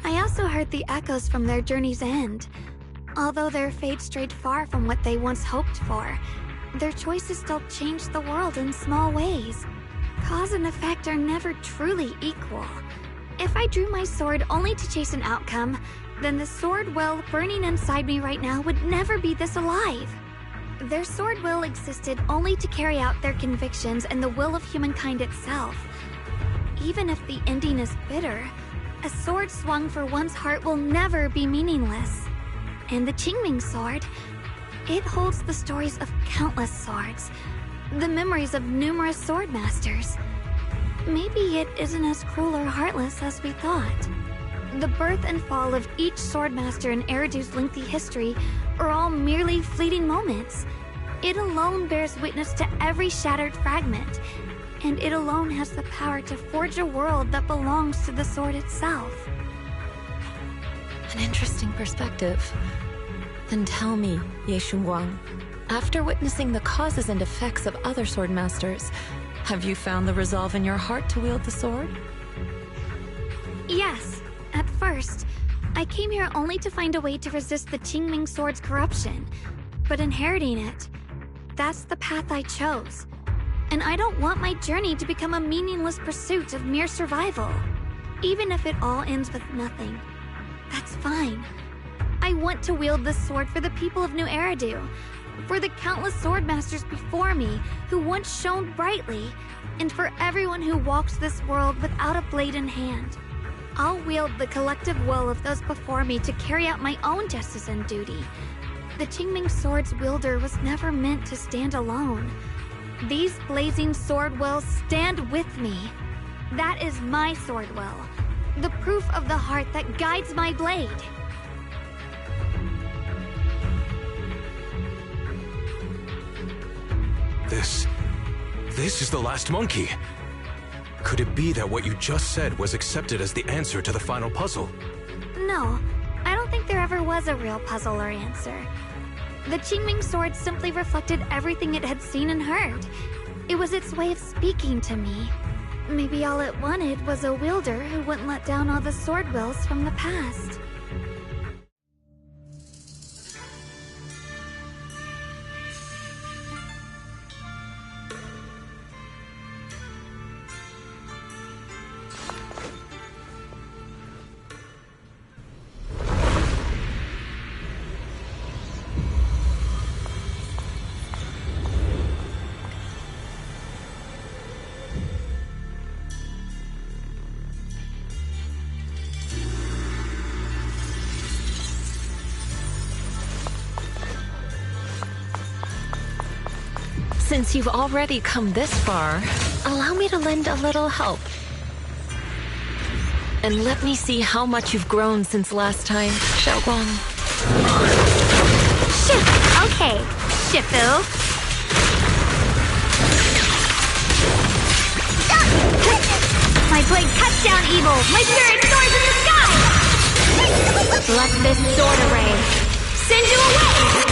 I also heard the echoes from their journey's end. Although their fate strayed far from what they once hoped for, their choices still changed the world in small ways. Cause and effect are never truly equal. If I drew my sword only to chase an outcome, then the sword will burning inside me right now would never be this alive. Their sword will existed only to carry out their convictions and the will of humankind itself. Even if the ending is bitter, a sword swung for one's heart will never be meaningless. And the Qingming sword, it holds the stories of countless swords, the memories of numerous sword masters. Maybe it isn't as cruel or heartless as we thought. The birth and fall of each swordmaster in Eridu's lengthy history are all merely fleeting moments. It alone bears witness to every shattered fragment, and it alone has the power to forge a world that belongs to the sword itself. An interesting perspective. Then tell me, Ye Shunguang, after witnessing the causes and effects of other swordmasters, have you found the resolve in your heart to wield the sword? Yes. At first, I came here only to find a way to resist the Qingming sword's corruption. But inheriting it, that's the path I chose. And I don't want my journey to become a meaningless pursuit of mere survival. Even if it all ends with nothing, that's fine. I want to wield this sword for the people of New Eridu, for the countless swordmasters before me who once shone brightly, and for everyone who walks this world without a blade in hand. I'll wield the collective will of those before me to carry out my own justice and duty. The Qingming sword's wielder was never meant to stand alone. These blazing sword wills stand with me. That is my sword will, the proof of the heart that guides my blade. This is the last monkey. Could it be that what you just said was accepted as the answer to the final puzzle? No, I don't think there ever was a real puzzle or answer. The Qingming sword simply reflected everything it had seen and heard. It was its way of speaking to me. Maybe all it wanted was a wielder who wouldn't let down all the sword wills from the past. Since you've already come this far, allow me to lend a little help. And let me see how much you've grown since last time, Xiaoguang. Okay, Shifu. My blade cuts down evil! My spirit soars in the sky! Let this sword array send you away!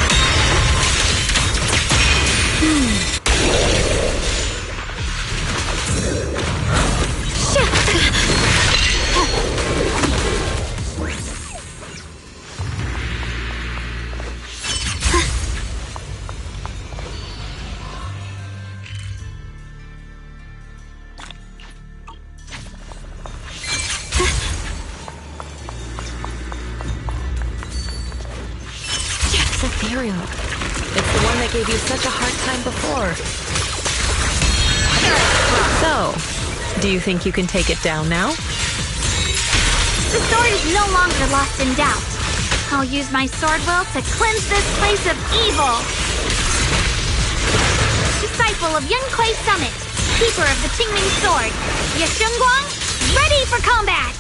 Ethereal. It's the one that gave you such a hard time before. So, do you think you can take it down now? The sword is no longer lost in doubt. I'll use my sword will to cleanse this place of evil. Disciple of Yunquei Summit, keeper of the Qingming sword, Ye Shunguang, ready for combat!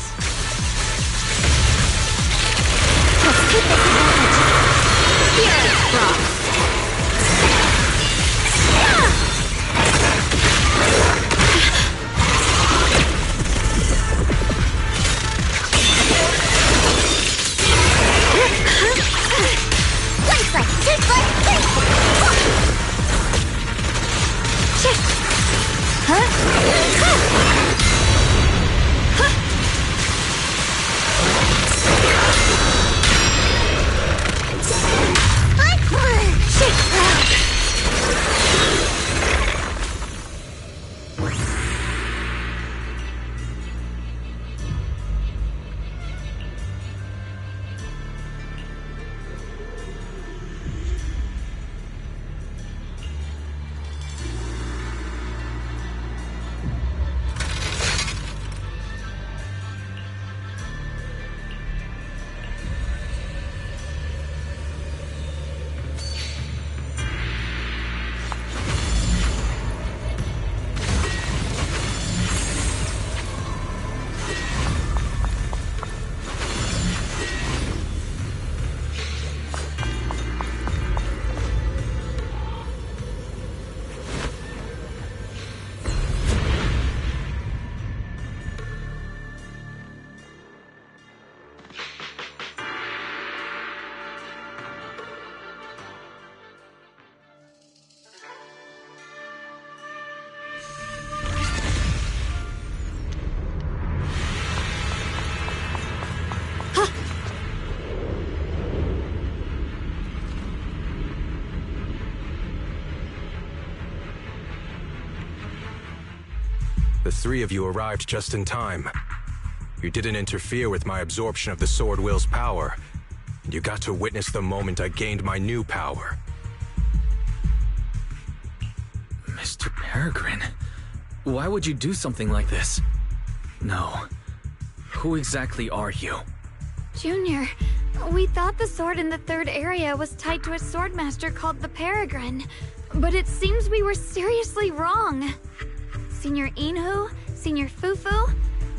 Let's keep this advantage. Spirit Frost. The three of you arrived just in time. You didn't interfere with my absorption of the Sword Will's power, and you got to witness the moment I gained my new power. Mr. Peregrine, why would you do something like this? No. Who exactly are you? Junior, we thought the sword in the third area was tied to a swordmaster called the Peregrine, but it seems we were seriously wrong. Senior Inhu, Senior Fufu,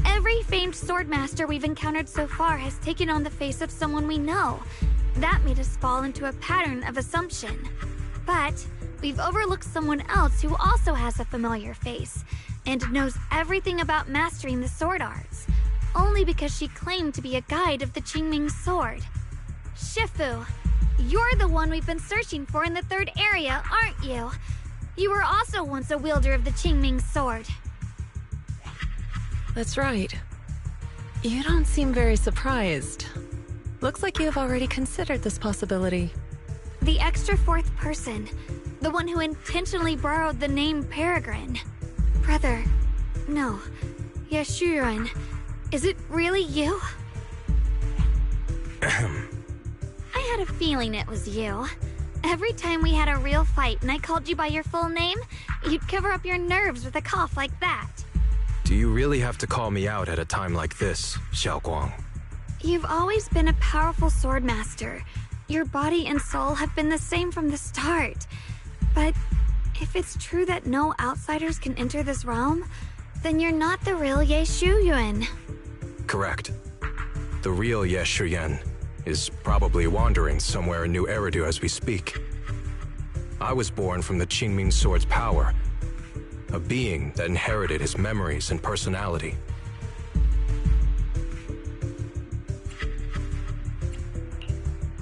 every famed swordmaster we've encountered so far has taken on the face of someone we know. That made us fall into a pattern of assumption. But we've overlooked someone else who also has a familiar face and knows everything about mastering the sword arts, only because she claimed to be a guide of the Qingming sword. Shifu, you're the one we've been searching for in the third area, aren't you? You were also once a wielder of the Qingming sword. That's right. You don't seem very surprised. Looks like you have already considered this possibility. The extra fourth person, the one who intentionally borrowed the name Peregrine. Brother, no, Yashuren, is it really you? I had a feeling it was you. Every time we had a real fight and I called you by your full name, you'd cover up your nerves with a cough like that. Do you really have to call me out at a time like this, Xiaoguang? You've always been a powerful swordmaster. Your body and soul have been the same from the start. But if it's true that no outsiders can enter this realm, then you're not the real Ye Shuyuan. Correct. The real Ye Shuyan is probably wandering somewhere in New Eridu as we speak. I was born from the Qingming sword's power, a being that inherited his memories and personality.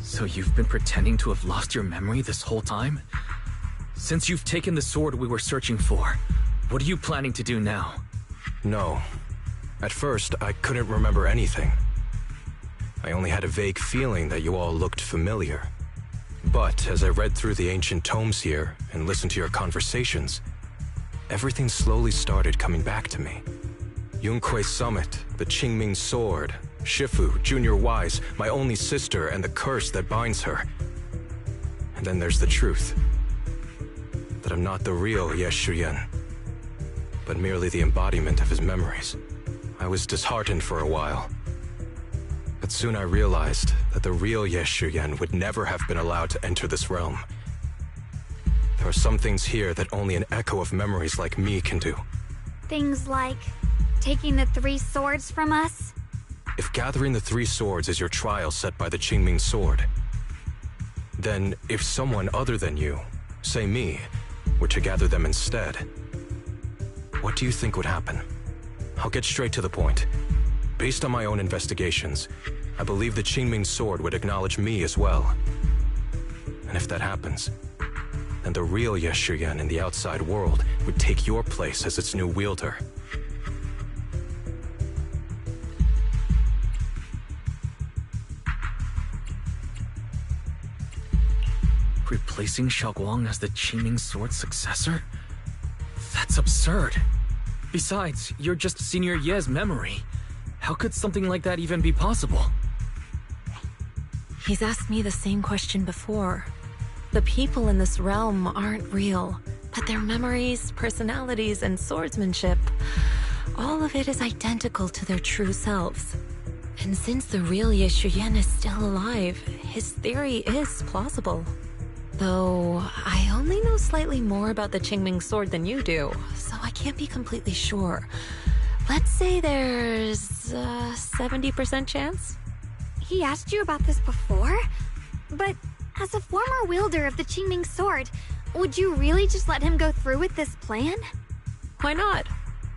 So you've been pretending to have lost your memory this whole time? Since you've taken the sword we were searching for, what are you planning to do now? No. At first, I couldn't remember anything. I only had a vague feeling that you all looked familiar. But as I read through the ancient tomes here and listened to your conversations, everything slowly started coming back to me. Yunque's summit, the Qingming sword, Shifu, Junior Wise, my only sister, and the curse that binds her. And then there's the truth. That I'm not the real Ye Shuyan, but merely the embodiment of his memories. I was disheartened for a while. But soon I realized that the real Ye Shuyan would never have been allowed to enter this realm. There are some things here that only an echo of memories like me can do. Things like taking the 3 swords from us? If gathering the 3 swords is your trial set by the Qingming sword, then if someone other than you, say me, were to gather them instead, what do you think would happen? I'll get straight to the point. Based on my own investigations, I believe the Qingming sword would acknowledge me as well. And if that happens, then the real Ye Shuyan in the outside world would take your place as its new wielder. Replacing Xiaoguang as the Qingming sword's successor? That's absurd. Besides, you're just Senior Ye's memory. How could something like that even be possible? He's asked me the same question before. The people in this realm aren't real, but their memories, personalities, and swordsmanship, all of it is identical to their true selves. And since the real Ye Shuyan is still alive, his theory is plausible. Though, I only know slightly more about the Qingming sword than you do, so I can't be completely sure. Let's say there's a 70% chance? He asked you about this before? But as a former wielder of the Qingming sword, would you really just let him go through with this plan? Why not?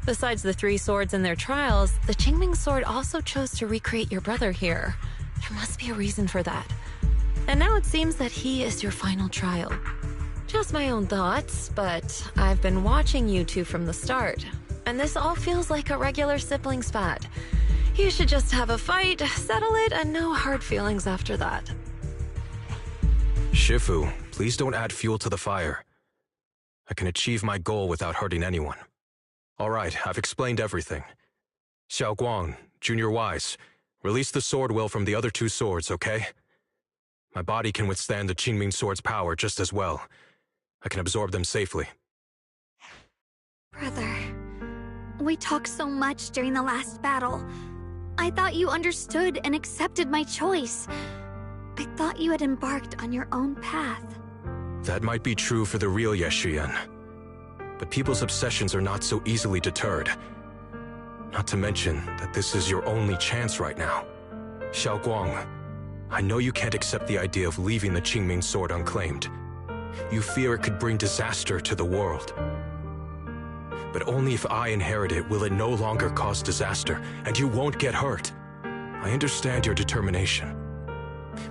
Besides the 3 swords and their trials, the Qingming sword also chose to recreate your brother here. There must be a reason for that. And now it seems that he is your final trial. Just my own thoughts, but I've been watching you two from the start, and this all feels like a regular sibling spat. You should just have a fight, settle it, and no hard feelings after that. Shifu, please don't add fuel to the fire. I can achieve my goal without hurting anyone. All right, I've explained everything. Xiao Guang, Junior Wise, release the sword will from the other two swords, okay? My body can withstand the Qingming sword's power just as well. I can absorb them safely. Brother, we talked so much during the last battle. I thought you understood and accepted my choice. I thought you had embarked on your own path. That might be true for the real Yeshuyan. But people's obsessions are not so easily deterred. Not to mention that this is your only chance right now. Xiao Guang, I know you can't accept the idea of leaving the Qingming sword unclaimed. You fear it could bring disaster to the world. But only if I inherit it will it no longer cause disaster, and you won't get hurt. I understand your determination.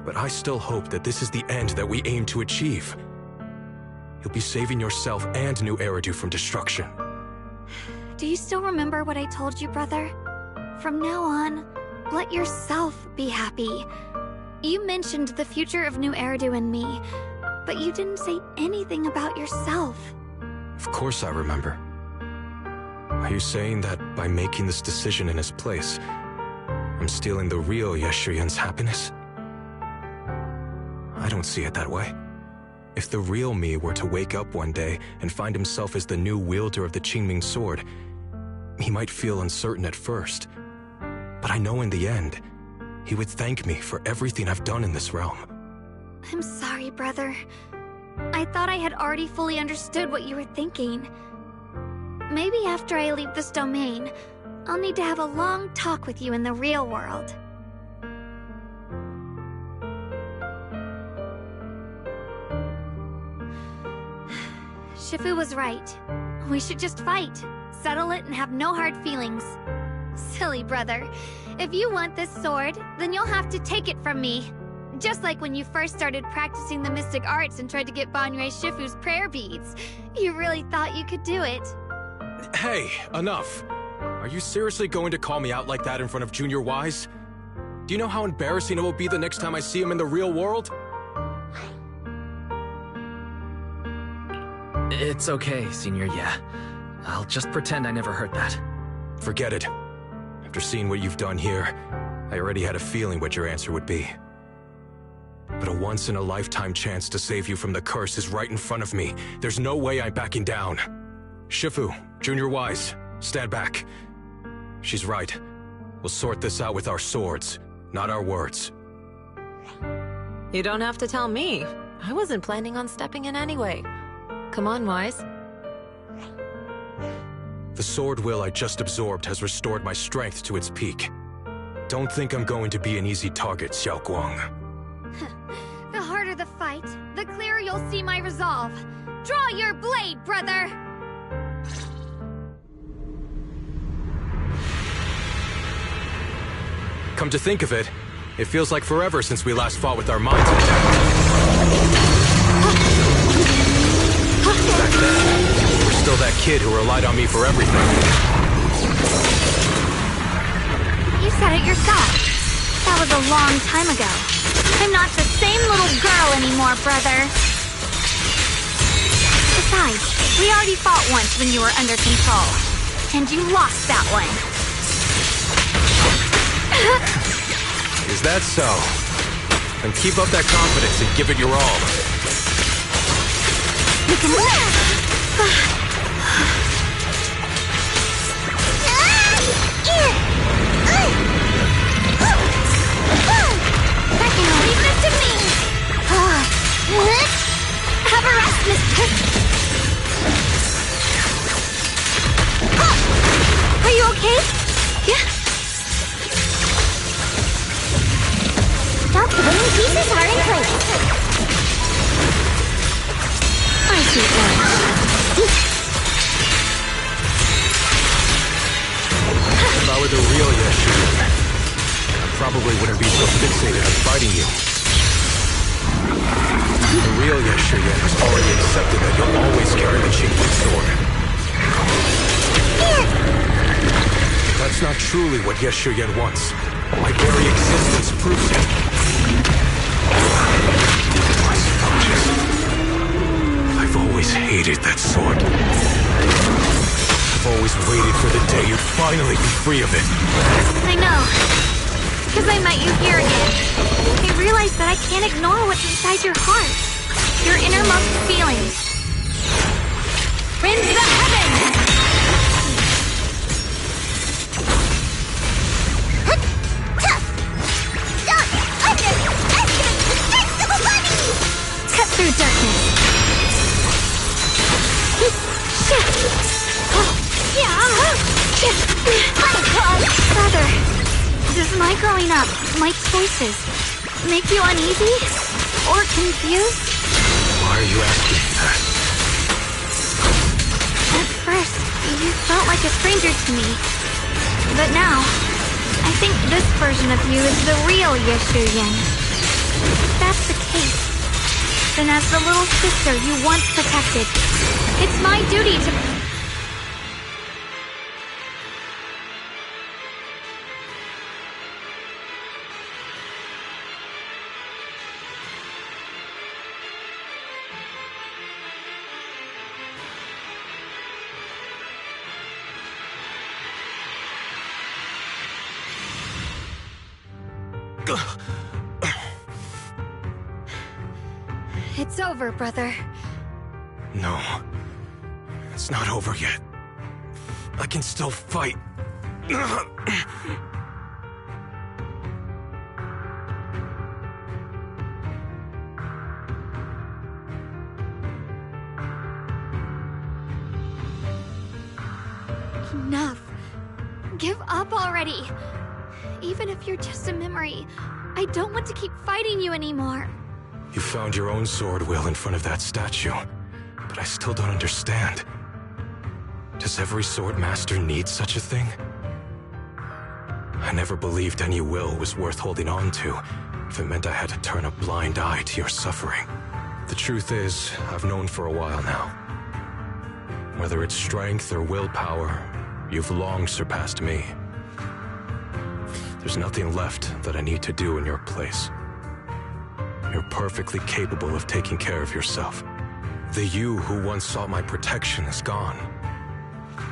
But I still hope that this is the end that we aim to achieve. You'll be saving yourself and New Eridu from destruction. Do you still remember what I told you, brother? From now on, let yourself be happy. You mentioned the future of New Eridu and me, but you didn't say anything about yourself. Of course I remember. Are you saying that by making this decision in his place, I'm stealing the real Yeshuyan's happiness? I don't see it that way. If the real me were to wake up one day and find himself as the new wielder of the Qingming sword, he might feel uncertain at first. But I know in the end, he would thank me for everything I've done in this realm. I'm sorry, brother. I thought I had already fully understood what you were thinking. Maybe after I leave this domain, I'll need to have a long talk with you in the real world. Shifu was right. We should just fight, settle it, and have no hard feelings. Silly brother. If you want this sword, then you'll have to take it from me. Just like when you first started practicing the mystic arts and tried to get Banrei Shifu's prayer beads. You really thought you could do it. Hey, enough. Are you seriously going to call me out like that in front of Junior Wise? Do you know how embarrassing it will be the next time I see him in the real world? It's okay, Senior, yeah. I'll just pretend I never heard that. Forget it. After seeing what you've done here, I already had a feeling what your answer would be. But a once-in-a-lifetime chance to save you from the curse is right in front of me. There's no way I'm backing down. Shifu, Junior Wise, stand back. She's right. We'll sort this out with our swords, not our words. You don't have to tell me. I wasn't planning on stepping in anyway. Come on, Wise. The sword will I just absorbed has restored my strength to its peak. Don't think I'm going to be an easy target, Xiao Guang. The harder the fight, the clearer you'll see my resolve. Draw your blade, brother! Come to think of it, it feels like forever since we last fought with our minds intact. Back then, you were still that kid who relied on me for everything. You said it yourself. That was a long time ago. I'm not the same little girl anymore, brother. Besides, we already fought once when you were under control. And you lost that one. Is that so? Then keep up that confidence and give it your all. You can... Leave this to me! Have a rest, mister! Are you okay? Yeah? Stop, the winning pieces are in place. I see one. If I were the real Yeshu, I probably wouldn't be so fixated on fighting you. The real Yeshu has already accepted that you'll always carry the Qingming sword. That's not truly what Yeshuyan wants. My very existence proves it. I suppose. I've always hated that sword. I've I've always waited for the day you'd finally be free of it. I know. Because I met you here again. I realized that I can't ignore what's inside your heart. Your innermost feelings. Into the heavens! Don't underestimate the strength of a body! Cut through darkness. Brother, does my growing up, my choices, make you uneasy? Or confused? Why are you asking me that? At first, you felt like a stranger to me. But now, I think this version of you is the real Yeshu Yin. If that's the case, then as the little sister you once protected, it's my duty to... It's over, brother. No. It's not over yet. I can still fight. Enough. Give up already. Even if you're just a memory, I don't want to keep fighting you anymore. You found your own sword, Will, in front of that statue. But I still don't understand. Does every sword master need such a thing? I never believed any will was worth holding on to, if it meant I had to turn a blind eye to your suffering. The truth is, I've known for a while now. Whether it's strength or willpower, you've long surpassed me. There's nothing left that I need to do in your place. You're perfectly capable of taking care of yourself. The you who once sought my protection is gone.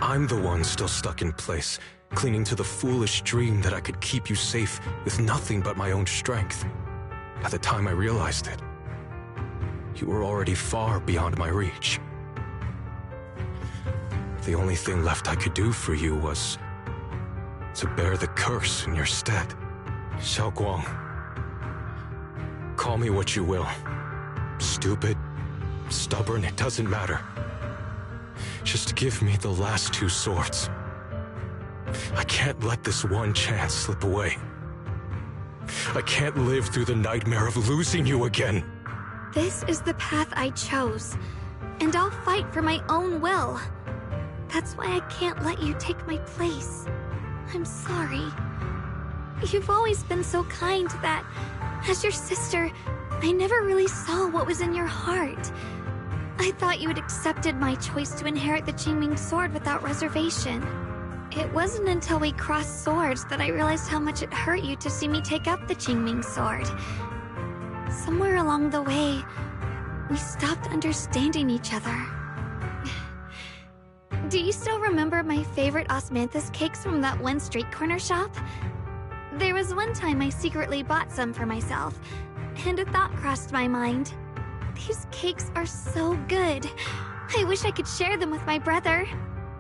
I'm the one still stuck in place, clinging to the foolish dream that I could keep you safe with nothing but my own strength. By the time I realized it, you were already far beyond my reach. The only thing left I could do for you was to bear the curse in your stead. Xiaoguang. Call me what you will. Stupid, stubborn, it doesn't matter. Just give me the last two swords. I can't let this one chance slip away. I can't live through the nightmare of losing you again. This is the path I chose, and I'll fight for my own will. That's why I can't let you take my place. I'm sorry. You've always been so kind that, as your sister, I never really saw what was in your heart. I thought you had accepted my choice to inherit the Qingming sword without reservation. It wasn't until we crossed swords that I realized how much it hurt you to see me take up the Qingming sword. Somewhere along the way, we stopped understanding each other. Do you still remember my favorite osmanthus cakes from that one street corner shop? There was one time I secretly bought some for myself, and a thought crossed my mind. These cakes are so good. I wish I could share them with my brother.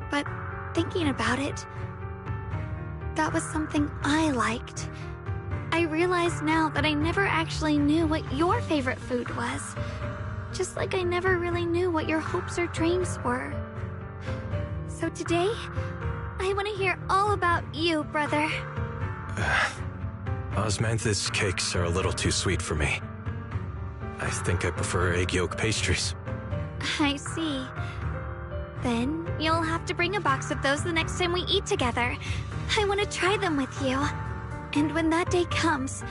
But thinking about it, that was something I liked. I realize now that I never actually knew what your favorite food was. Just like I never really knew what your hopes or dreams were. So today, I want to hear all about you, brother. Osmanthus cakes are a little too sweet for me. I think I prefer egg yolk pastries. I see. Then you'll have to bring a box of those the next time we eat together. I want to try them with you. And when that day comes,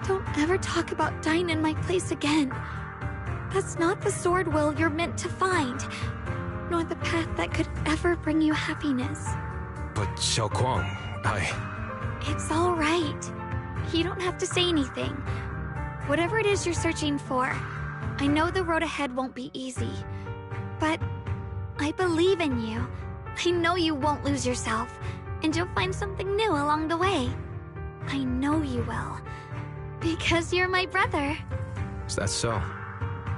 don't ever talk about dying in my place again. That's not the sword will you're meant to find, nor the path that could ever bring you happiness. But Xiaoguang, It's all right. You don't have to say anything. Whatever it is you're searching for, I know the road ahead won't be easy. But I believe in you, I know you won't lose yourself, and you'll find something new along the way. I know you will. Because you're my brother. Is that so?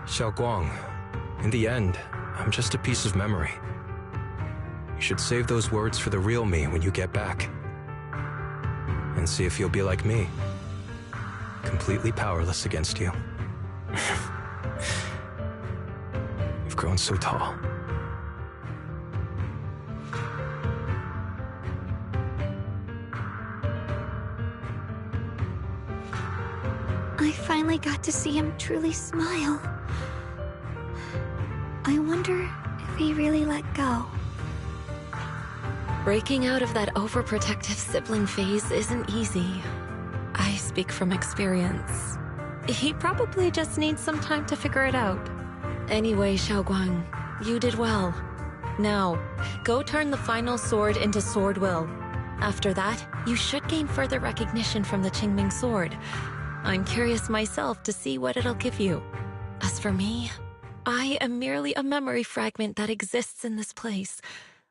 Xiaoguang, in the end, I'm just a piece of memory. You should save those words for the real me when you get back. And see if you'll be like me. Completely powerless against you. You've grown so tall. I finally got to see him truly smile. I wonder if he really let go. Breaking out of that overprotective sibling phase isn't easy. I speak from experience. He probably just needs some time to figure it out. Anyway, Xiaoguang, you did well. Now, go turn the final sword into Sword Will. After that, you should gain further recognition from the Qingming sword. I'm curious myself to see what it'll give you. As for me, I am merely a memory fragment that exists in this place.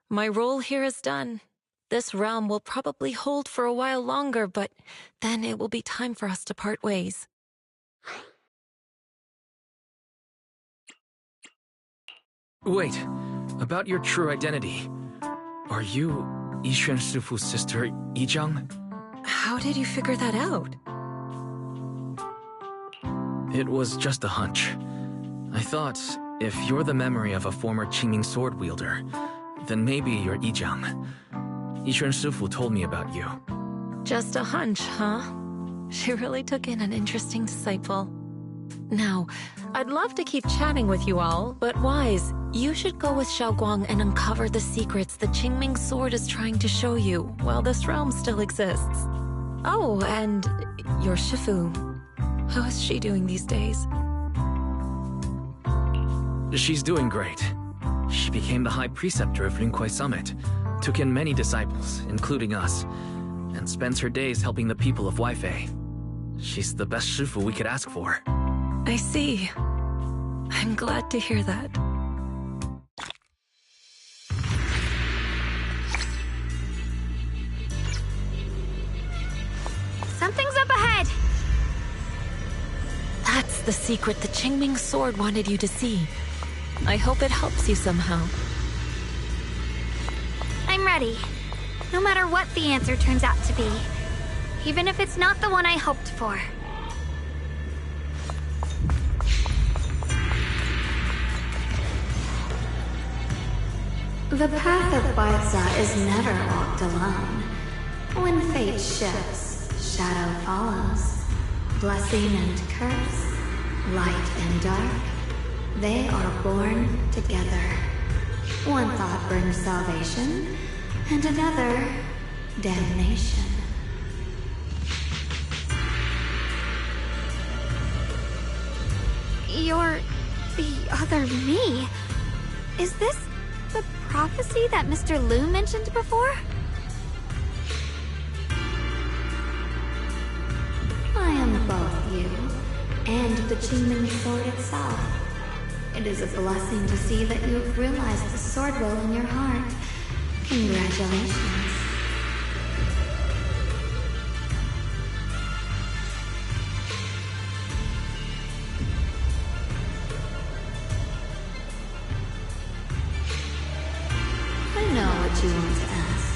My role here is done. This realm will probably hold for a while longer, but then it will be time for us to part ways. Wait, about your true identity. Are you Yixuan Shifu's sister, Yizhang? How did you figure that out? It was just a hunch. I thought, if you're the memory of a former Qingming sword wielder, then maybe you're Yizhang. Yixuan Shifu told me about you. Just a hunch, huh? She really took in an interesting disciple. Now, I'd love to keep chatting with you all, but Wise, you should go with Xiaoguang and uncover the secrets the Qingming sword is trying to show you while this realm still exists. Oh, and your Shifu. How is she doing these days? She's doing great. She became the High Preceptor of Lin Kuei Summit, took in many disciples, including us, and spends her days helping the people of Weifei. She's the best Shifu we could ask for. I see. I'm glad to hear that. Something's up ahead! That's the secret the Qingming sword wanted you to see. I hope it helps you somehow. I'm ready. No matter what the answer turns out to be. Even if it's not the one I hoped for. The path of Baiza is never walked alone. When fate shifts, shadow follows. Blessing and curse, light and dark, they are born together. One thought brings salvation, and another, damnation. You're the other me. Is this the prophecy that Mr. Lu mentioned before? I am both you and the Qingming sword itself. It is a blessing to see that you have realized the sword will in your heart. Congratulations. I know what you want to ask.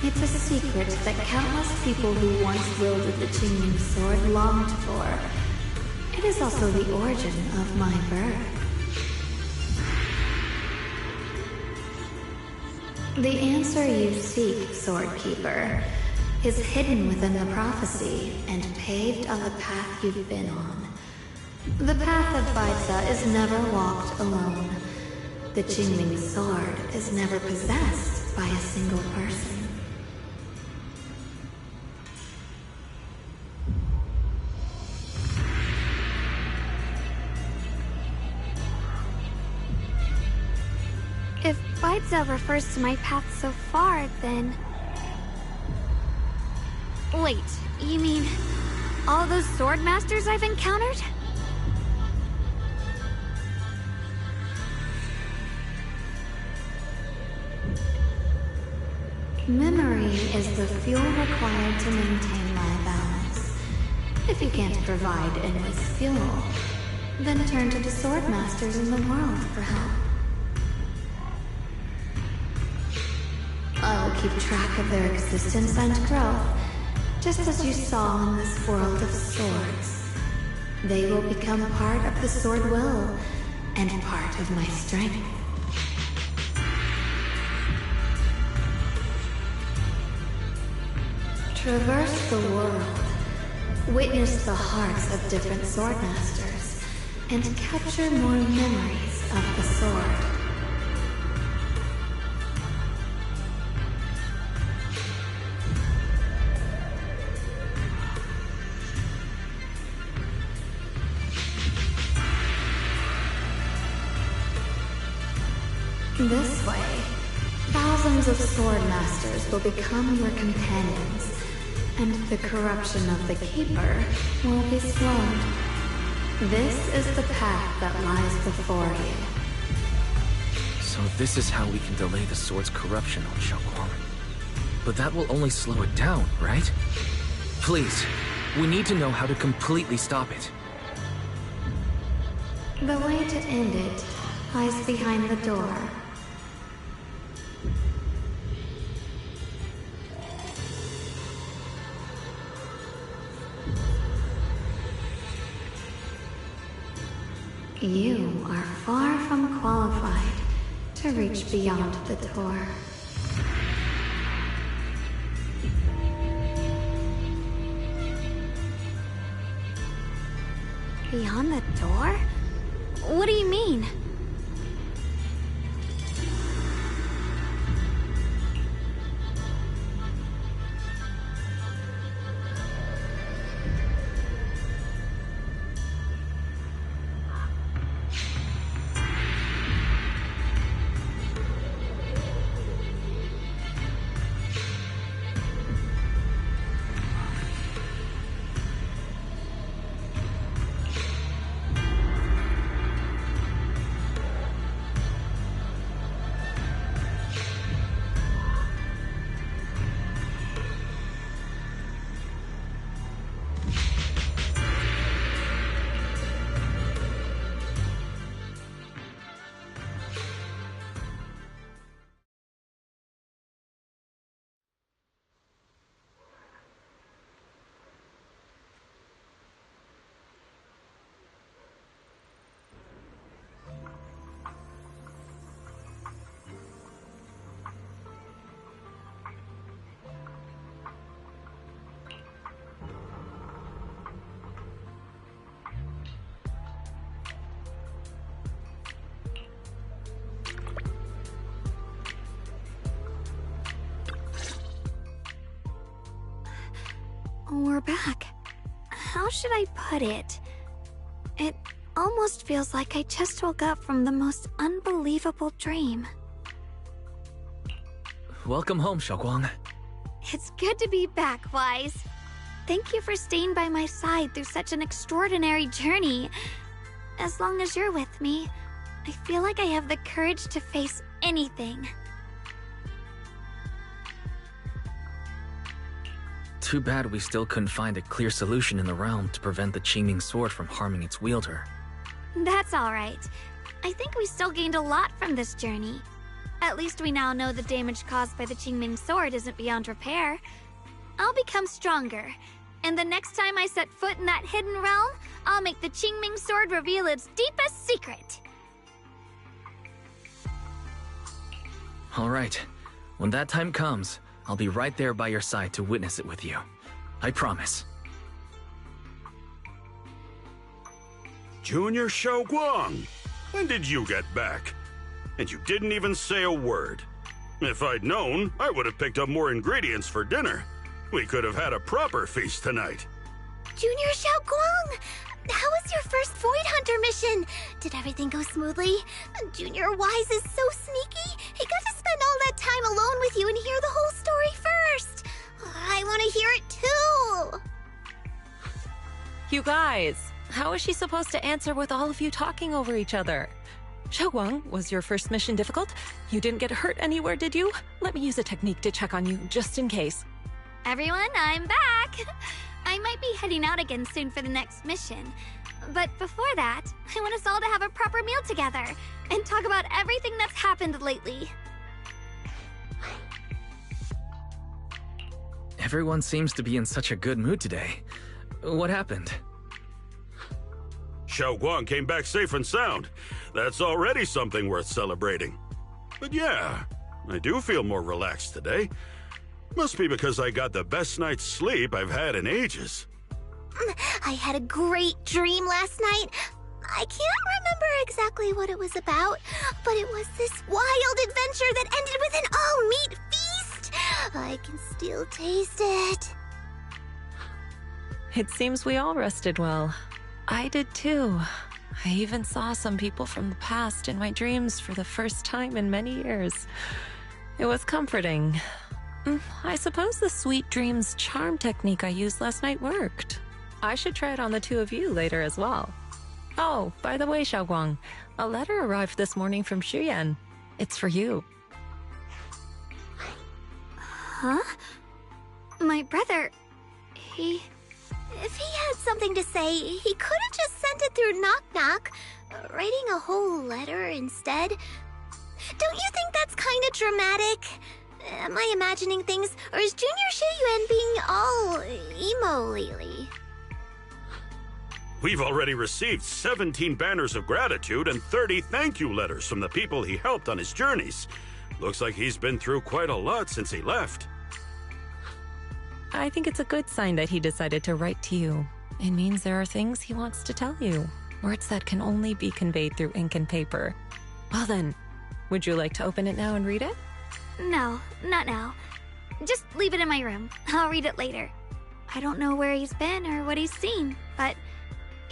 It's a secret that countless people who once wielded the Qingming sword longed for. It is also the origin of my birth. The answer you seek, Sword Keeper, is hidden within the prophecy and paved on the path you've been on. The path of Baiza is never walked alone. The Qingming sword is never possessed by a single person. If Baiza refers to my path so far, then... Wait, you mean all those sword masters I've encountered? Memory is the fuel required to maintain my balance. If you can't provide endless fuel, then turn to the sword masters in the world for help. I will keep track of their existence and growth, just as you saw in this world of swords. They will become part of the sword will, and part of my strength. Traverse the world, witness the hearts of different swordmasters, and capture more memories of the sword. This way, thousands of sword masters will become your companions, and the corruption of the Keeper will be slowed. This is the path that lies before you. So this is how we can delay the sword's corruption on Xiaoguang. But that will only slow it down, right? Please, we need to know how to completely stop it. The way to end it lies behind the door. You are far from qualified to reach beyond the door. Beyond the door? What do you mean? We're back. How should I put it? It almost feels like I just woke up from the most unbelievable dream. Welcome home, Xiaoguang. It's good to be back, Wise. Thank you for staying by my side through such an extraordinary journey. As long as you're with me, I feel like I have the courage to face anything. Too bad we still couldn't find a clear solution in the realm to prevent the Qingming sword from harming its wielder. That's alright. I think we still gained a lot from this journey. At least we now know the damage caused by the Qingming sword isn't beyond repair. I'll become stronger, and the next time I set foot in that hidden realm, I'll make the Qingming sword reveal its deepest secret. Alright, when that time comes, I'll be right there by your side to witness it with you. I promise. Junior Xiaoguang, when did you get back? And you didn't even say a word. If I'd known, I would have picked up more ingredients for dinner. We could have had a proper feast tonight. Junior Xiaoguang! How was your first Void Hunter mission? Did everything go smoothly? Junior Wise is so sneaky. He got to spend all that time alone with you and hear the whole story first. I want to hear it too. You guys, how is she supposed to answer with all of you talking over each other? Xiaoguang, was your first mission difficult? You didn't get hurt anywhere, did you? Let me use a technique to check on you, just in case. Everyone, I'm back! I might be heading out again soon for the next mission. But before that, I want us all to have a proper meal together and talk about everything that's happened lately. Everyone seems to be in such a good mood today. What happened? Xiaoguang came back safe and sound. That's already something worth celebrating. But yeah, I do feel more relaxed today. Must be because I got the best night's sleep I've had in ages. I had a great dream last night. I can't remember exactly what it was about, but it was this wild adventure that ended with an all-meat feast. I can still taste it. It seems we all rested well. I did too. I even saw some people from the past in my dreams for the first time in many years. It was comforting. I suppose the sweet dreams charm technique I used last night worked. I should try it on the two of you later as well. Oh, by the way, Xiaoguang, a letter arrived this morning from Xuyan. It's for you. Huh? My brother, If he had something to say, he could have just sent it through Knock Knock, writing a whole letter instead. Don't you think that's kind of dramatic? Am I imagining things, or is Junior Shiyuan being all emo lately? We've already received 17 banners of gratitude and 30 thank you letters from the people he helped on his journeys. Looks like he's been through quite a lot since he left. I think it's a good sign that he decided to write to you. It means there are things he wants to tell you. Words that can only be conveyed through ink and paper. Well then, would you like to open it now and read it? no, not now. Just leave it in my room. I'll read it later. I don't know where he's been or what he's seen, but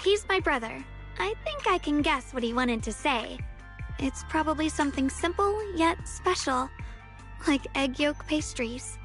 he's my brother. I think I can guess what he wanted to say. It's probably something simple yet special, like egg yolk pastries.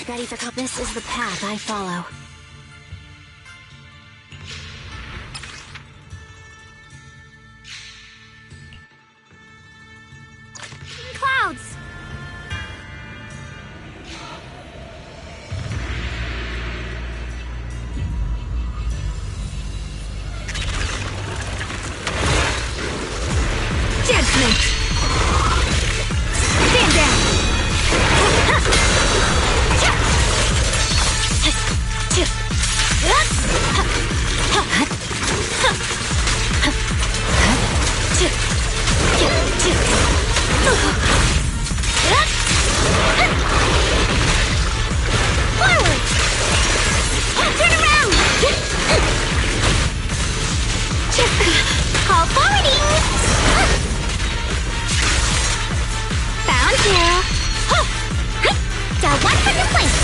Ready for this is the path I follow. Clouds! Judgment! Stand down! Forward! Turn around! Call forwarding! Found you! Down one from the place!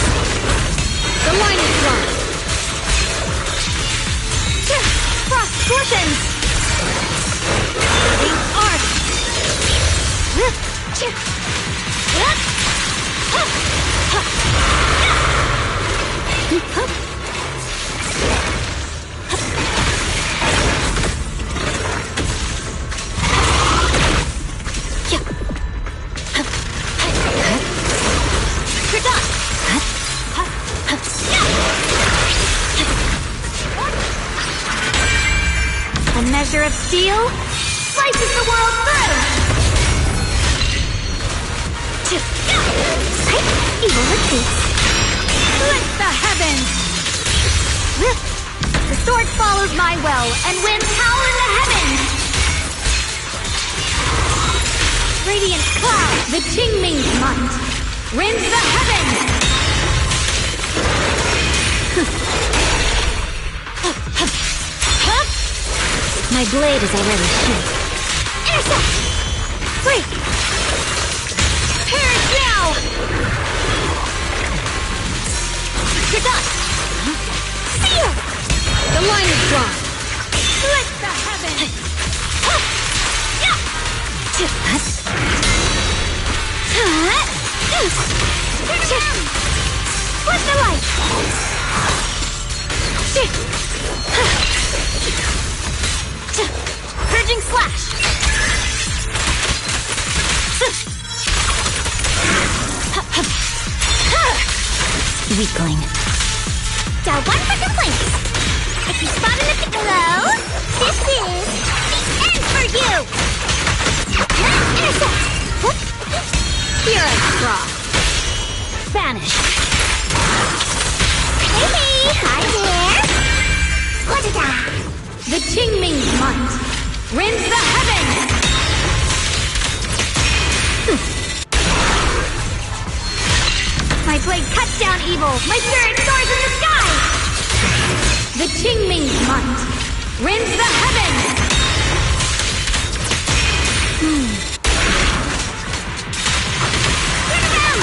The line is drawn! Frost portions! The arc! A measure of steel slices the world through! Evil retreats. Lift the heavens! The sword follows my will, and winds howl in the heavens! Radiant cloud, the Qingming's might, rends the heavens! My blade is already sheathed. Intercept! Break! Perish now! Forgot! Seal! The line is drawn! Split the heavens! Turn around! Split the light! Purging slash! Weakling. Down one for complaints! If you spot an Hello? This is the end for you! Intercept! Here I draw. Vanish. Hey! Hi there! Squadada! The Qingming's might rends the heavens! My blade cuts down evil! My spirit soars in the sky! The Qingming's might rends the heavens! Turn around!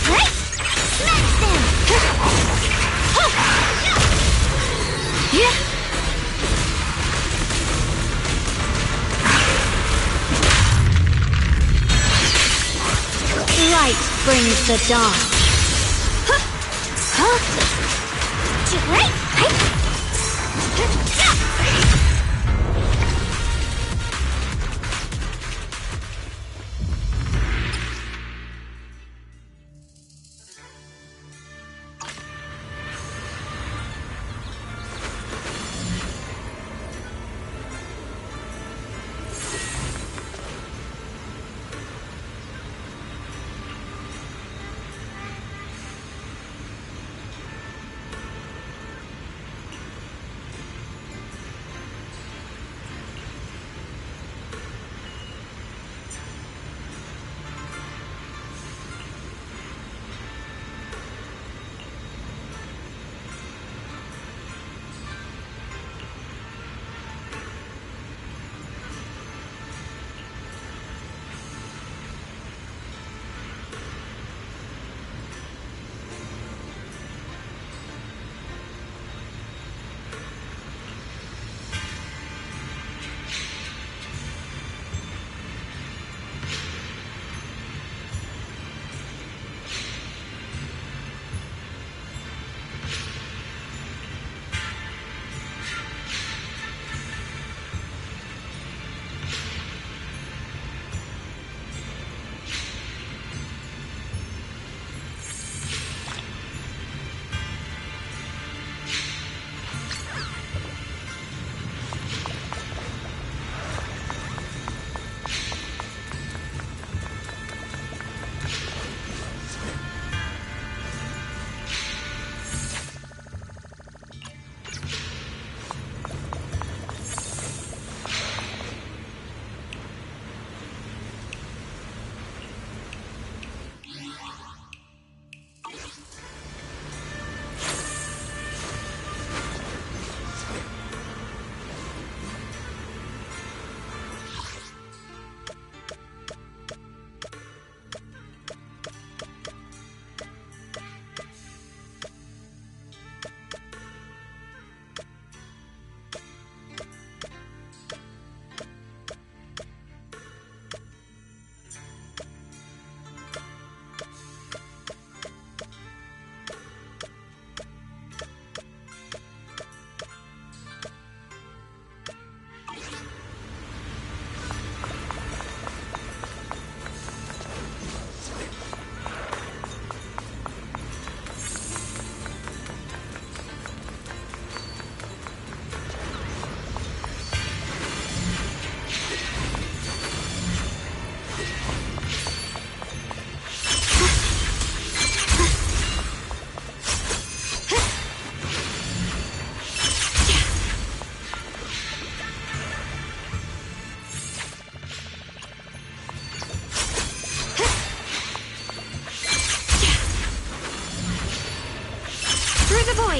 Right! Smash them! Yeah! Light brings the dawn.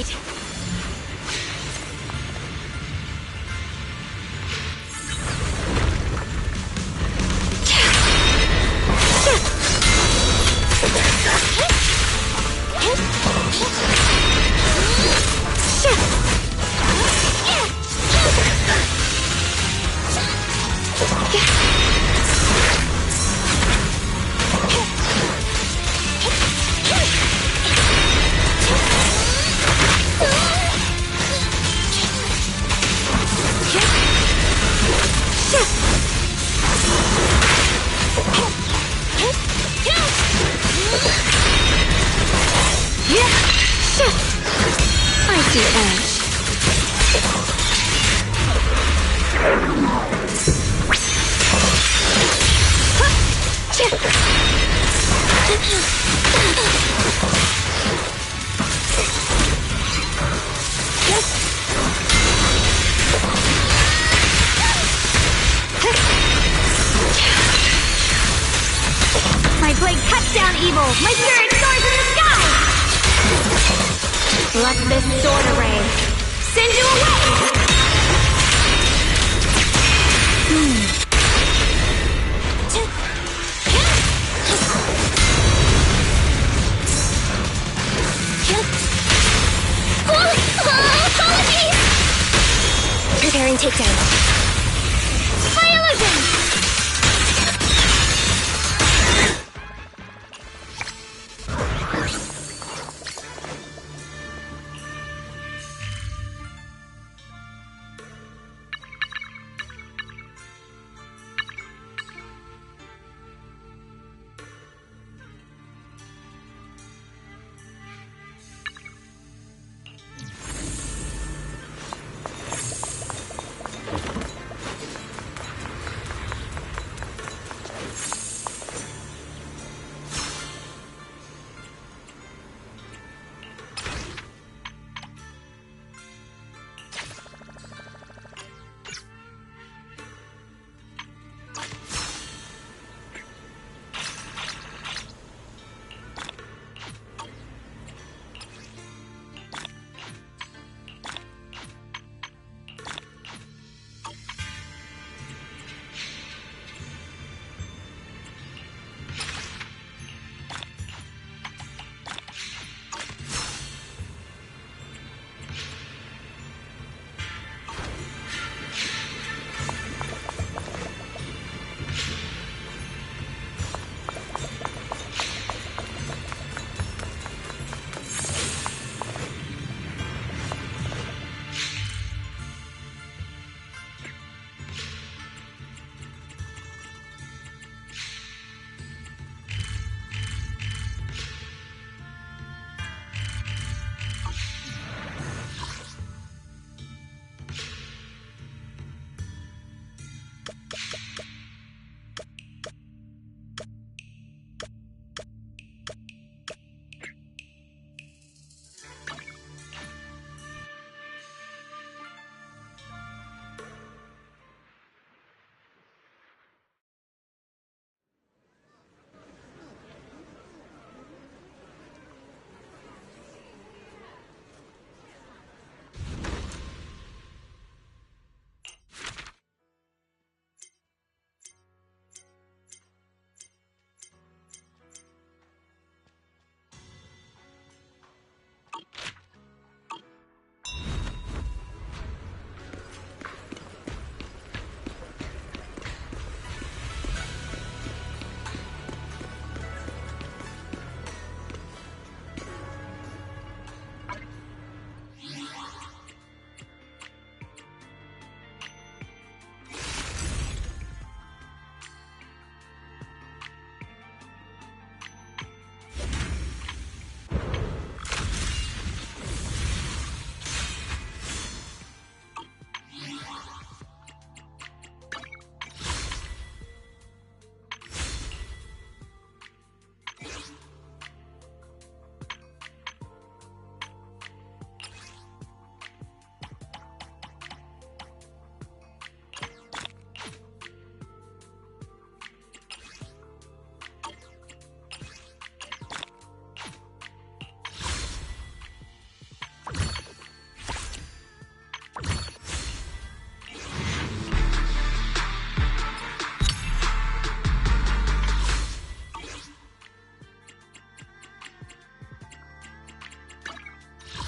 fight! I see edge. My blade cuts down evil! My spirit soars in the sky! Let this sword array send you away! Preparing takedown. My illusion!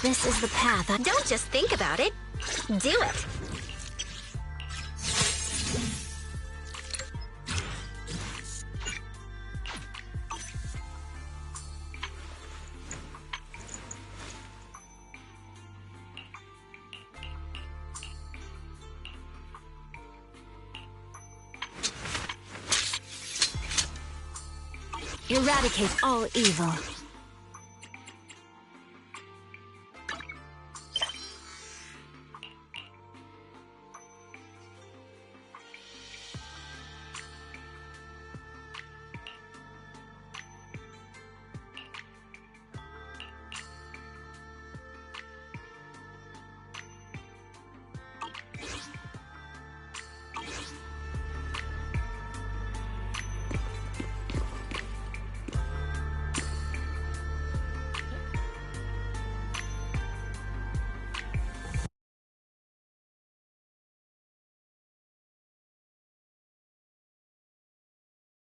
This is the path. Don't just think about it. Do it. Eradicate all evil.